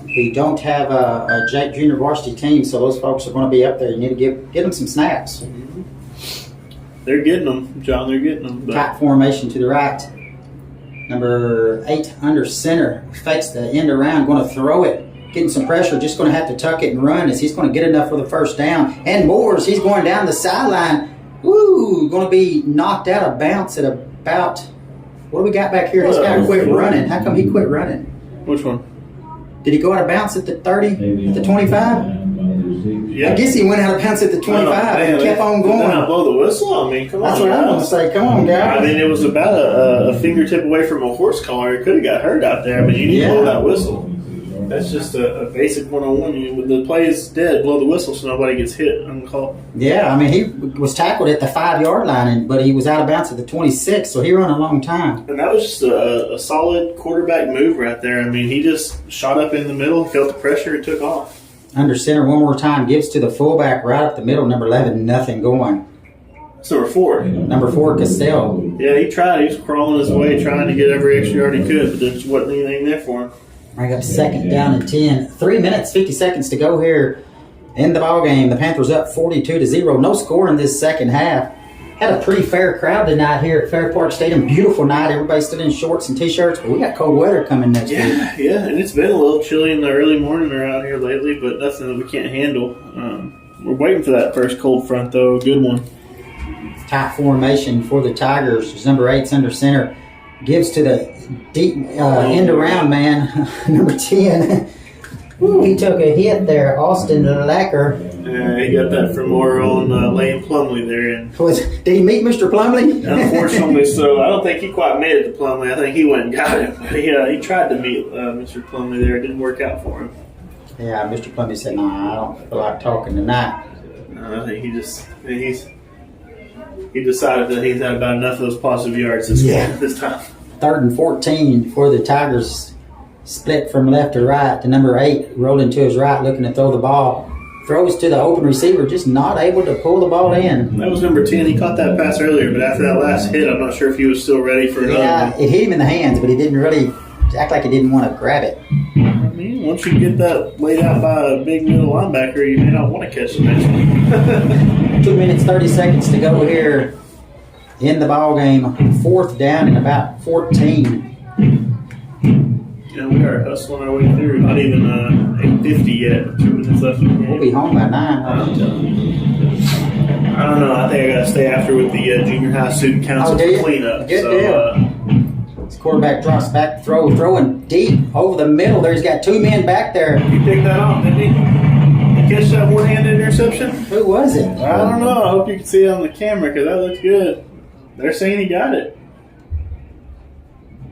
S1: We don't have a junior varsity team, so those folks are going to be up there. You need to get them some snaps.
S2: Mm-hmm. They're getting them, John. They're getting them.
S1: Tight formation to the right. Number 8 under center. Fakes the end around, going to throw it. Getting some pressure, just going to have to tuck it and run as he's going to get enough for the first down. And Moores, he's going down the sideline. Woo! Going to be knocked out of bounds at about, what do we got back here? This guy quit running. How come he quit running?
S2: Which one?
S1: Did he go out of bounds at the 30, at the 25?
S2: Yeah.
S1: I guess he went out of bounds at the 25 and kept on going.
S2: Did not blow the whistle? I mean, come on.
S1: That's what I'm going to say. Come on, guys.
S2: I mean, it was about a fingertip away from a horse collar. It could have got hurt out there. I mean, you need to blow that whistle. That's just a basic 101. When the play is dead, blow the whistle so nobody gets hit on the call.
S1: Yeah, I mean, he was tackled at the 5-yard line, but he was out of bounds at the 26, so he ran a long time.
S2: And that was just a solid quarterback move right there. I mean, he just shot up in the middle, felt the pressure, and took off.
S1: Under center one more time, gives to the fullback right up the middle, number 11, nothing going.
S2: That's number 4.
S1: Number 4, Castell.
S2: Yeah, he tried. He was crawling his way, trying to get every extra yard he could, but there just wasn't anything there for him.
S1: I got 2nd down and 10. 3 minutes, 50 seconds to go here in the ball game. The Panthers up 42-0. No score in this second half. Had a pretty fair crowd tonight here at Fair Park Stadium. Beautiful night. Everybody stood in shorts and T-shirts, but we got cold weather coming next week.
S2: Yeah, and it's been a little chilly in the early morning around here lately, but nothing that we can't handle. We're waiting for that first cold front, though. A good one.
S1: Tight formation for the Tigers. There's number 8's under center. Gives to the deep end around man, number 10. Ooh, he took a hit there, Austin Lacker.
S2: Yeah, he got that from over on Lane Plumley there. And
S1: did he meet Mr. Plumley?
S2: Unfortunately, so. I don't think he quite made it to Plumley. I think he went and got him. But he tried to meet Mr. Plumley there. It didn't work out for him.
S1: Yeah, Mr. Plumley said, "No, I don't feel like talking tonight."
S2: No, I think he decided that he's had about enough of those positive yards this time.
S1: 3rd and 14 for the Tigers. Split from left to right. The number 8 rolling to his right, looking to throw the ball. throws to the open receiver, just not able to pull the ball in.
S2: That was number 10. He caught that pass earlier, but after that last hit, I'm not sure if he was still ready for another
S1: Yeah,
S2: one.
S1: it hit him in the hands, but he didn't really act like he didn't want to grab it.
S2: I mean, once you get that laid out by a big middle linebacker, you may not want to catch the next one.
S1: 2 minutes, 30 seconds to go here in the ball game. 4th down and about 14.
S2: We are hustling our way through. Not even 8:50 yet. 2 minutes left in the game.
S1: We'll be home by 9.
S2: I don't know. I think I got to stay after with the junior high student council
S1: do you?
S2: for cleanup.
S1: Good
S2: so,
S1: deal. This quarterback drops back, throwing deep over the middle. There, he's got 2 men back there.
S2: He picked that off, didn't he? He catch that one-handed interception?
S1: Who was it?
S2: I don't know. I hope you can see it on the camera because that looks good. They're saying he got it.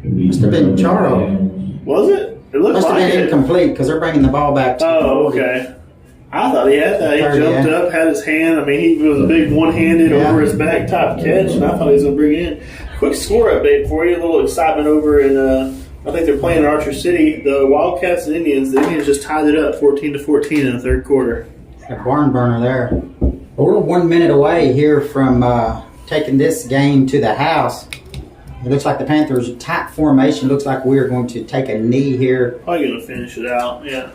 S1: Must have been Charo.
S2: Was it? It looked
S1: Must have
S2: like
S1: been
S2: it.
S1: incomplete because they're bringing the ball back to
S2: Oh, okay. I thought he had that. He
S1: 30,
S2: jumped
S1: yeah.
S2: up, had his hand. I mean, he was a big one-handed
S1: Yeah.
S2: over his back top catch, and I thought he was going to bring it in. Quick score update for you. A little excitement over in, I think they're playing in Archer City. The Wildcats and Indians, the Indians just tied it up 14-14 in the third quarter.
S1: A barn burner there. We're 1 minute away here from taking this game to the house. It looks like the Panthers' tight formation. Looks like we're going to take a knee here.
S2: Probably going to finish it out, yeah.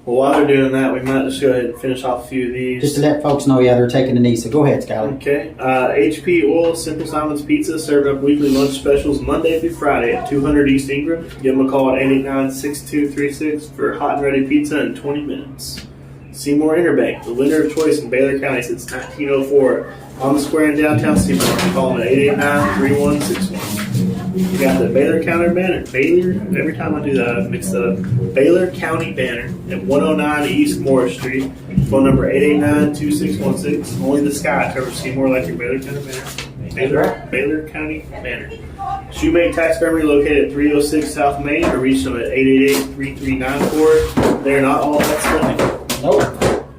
S2: Well, while they're doing that, we might just go ahead and finish off a few of these.
S1: Just to let folks know, yeah, they're taking a knee. So go ahead, Skyler.
S2: Okay. HP Oil Simple Simon's Pizza serving up weekly lunch specials Monday through Friday at 200 East Ingram. Give them a call at 889-6236 for hot and ready pizza in 20 minutes. Seymour Interbank, the lender of choice in Baylor County since 1904. On the square in downtown Seymour. Call them at 889-3161. You got the Baylor County banner. Baylor, every time I do that, I mix that up. Baylor County banner at 109 East Morris Street. Phone number 889-2616. Only the sky covers Seymour like your Baylor County banner. Baylor County banner. Shoemake Taxidermy located at 306 South Main, or reach them at 888-3394. They're not all that friendly.
S1: Nope.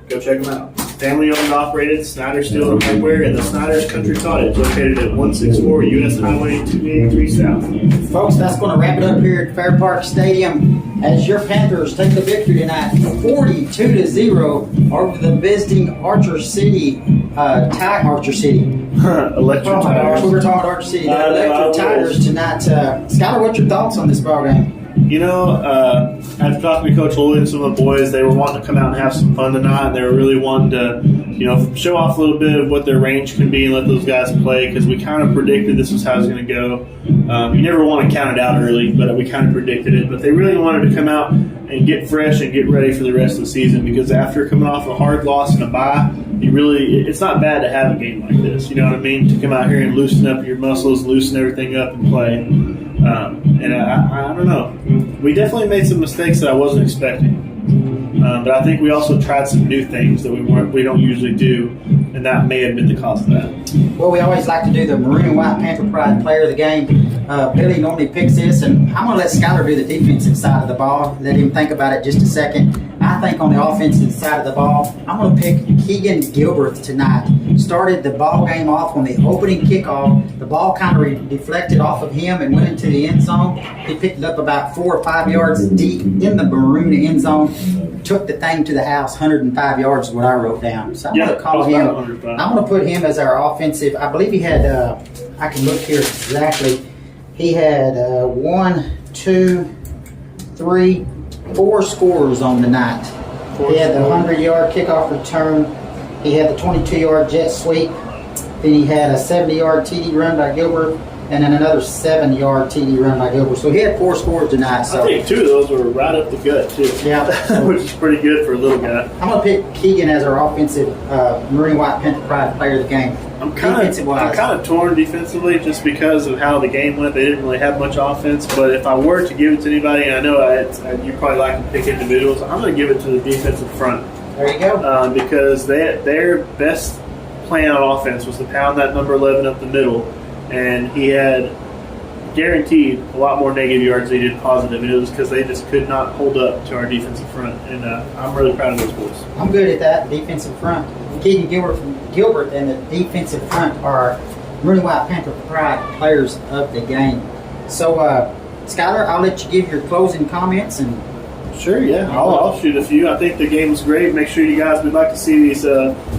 S2: Go check them out. Family owned and operated, Snyder Steel and Hardware, and the Snyder's Country Cottage, located at 164 U.S. Highway 283 South.
S1: Folks, that's going to wrap it up here at Fair Park Stadium as your Panthers take the victory tonight, 42-0 over the visiting Archer City, Archer City.
S2: Electra Tigers.
S1: We were talking about Archer City. The Electra Tigers tonight. Skyler, what's your thoughts on this ball game?
S2: You know, after talking to Coach Lloyd and some of the boys, they were wanting to come out and have some fun tonight, and they were really wanting to, show off a little bit of what their range can be and let those guys play, because we kind of predicted this was how it was going to go. You never want to count it out early, but we kind of predicted it. But they really wanted to come out and get fresh and get ready for the rest of the season, because after coming off a hard loss and a bye, it's not bad to have a game like this. You know what I mean? To come out here and loosen up your muscles, loosen everything up and play. And I don't know. We definitely made some mistakes that I wasn't expecting. But I think we also tried some new things that we don't usually do, and that may have been the cause of that.
S1: Well, we always like to do the Maroon and White Panther Pride player of the game. Billy normally picks this, and I'm going to let Skyler do the defensive side of the ball. Let him think about it just a second. I think on the offensive side of the ball, I'm going to pick Keegan Gilbert tonight. Started the ball game off on the opening kickoff. The ball kind of deflected off of him and went into the end zone. He picked it up about 4 or 5 yards deep in the Maroon end zone. Took the thing to the house, 105 yards is what I wrote down. So I'm going to call him. I'm going to put him as our offensive. I believe he had, I can look here exactly. He had 4 scores on the night. He had the 100-yard kickoff return. He had the 22-yard jet sweep. Then he had a 70-yard TD run by Gilbert, and then another 7-yard TD run by Gilbert. So he had 4 scores tonight. So
S2: I think 2 of those were right up the gut, too.
S1: Yeah.
S2: Which is pretty good for a little guy.
S1: I'm going to pick Keegan as our offensive Maroon White Panther Pride player of the game.
S2: I'm kind of torn defensively just because of how the game went. They didn't really have much offense. But if I were to give it to anybody, and I know you probably like to pick individuals, I'm going to give it to the defensive front.
S1: There you go.
S2: Because their best plan on offense was to pound that number 11 up the middle. And he had guaranteed a lot more negative yards than he did positive. And it was because they just could not hold up to our defensive front. And I'm really proud of those boys. I'm
S1: good at that, defensive front. Keegan Gilbert and the defensive front are Maroon White Panther Pride players of the game. So, Skyler, I'll let you give your closing comments and
S2: Sure, yeah. I'll shoot a few. I think the game was great. Make sure you guys, we'd like to see these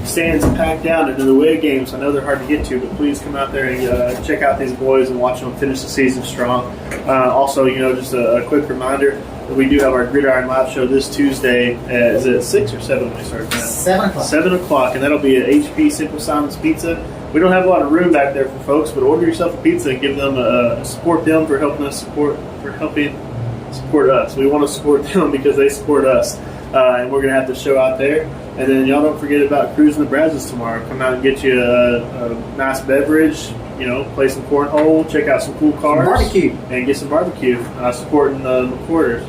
S2: stands packed down into the away games. I know they're hard to get to, but please come out there and check out these boys and watch them finish the season strong. Also, just a quick reminder that we do have our Gridiron Live show this Tuesday. Is it 6 or 7 when we start?
S1: 7 o'clock.
S2: 7 o'clock, and that'll be at HP Simple Simon's Pizza. We don't have a lot of room back there for folks, but order yourself a pizza and give them support them for helping us support us. We want to support them because they support us, and we're gonna have the show out there. And then y'all don't forget about Cruising the Brazos tomorrow. Come out and get you a nice beverage. Play some cornhole, check out some cool cars,
S1: Barbecue.
S2: and get some barbecue. Supporting the McQuarters.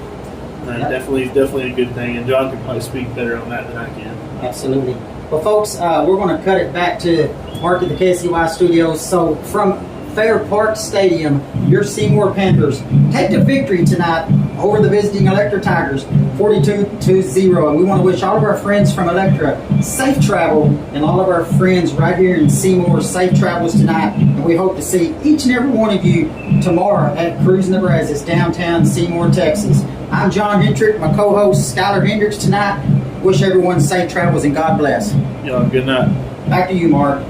S1: Yep.
S2: Definitely a good thing. And John can probably speak better on that than I can.
S1: Absolutely. Well, folks, we're going to cut it back to Mark at the KSEY studios. So, from Fair Park Stadium, your Seymour Panthers take the victory tonight over the visiting Electra Tigers, 42-0. And we want to wish all of our friends from Electra safe travel, and all of our friends right here in Seymour safe travels tonight. And we hope to see each and every one of you tomorrow at Cruising the Brazos, downtown Seymour, Texas. I'm John Hendrick, my co-host Skyler Hendricks tonight. Wish everyone safe travels and God bless.
S2: Y'all, good night.
S1: Back to you, Mark.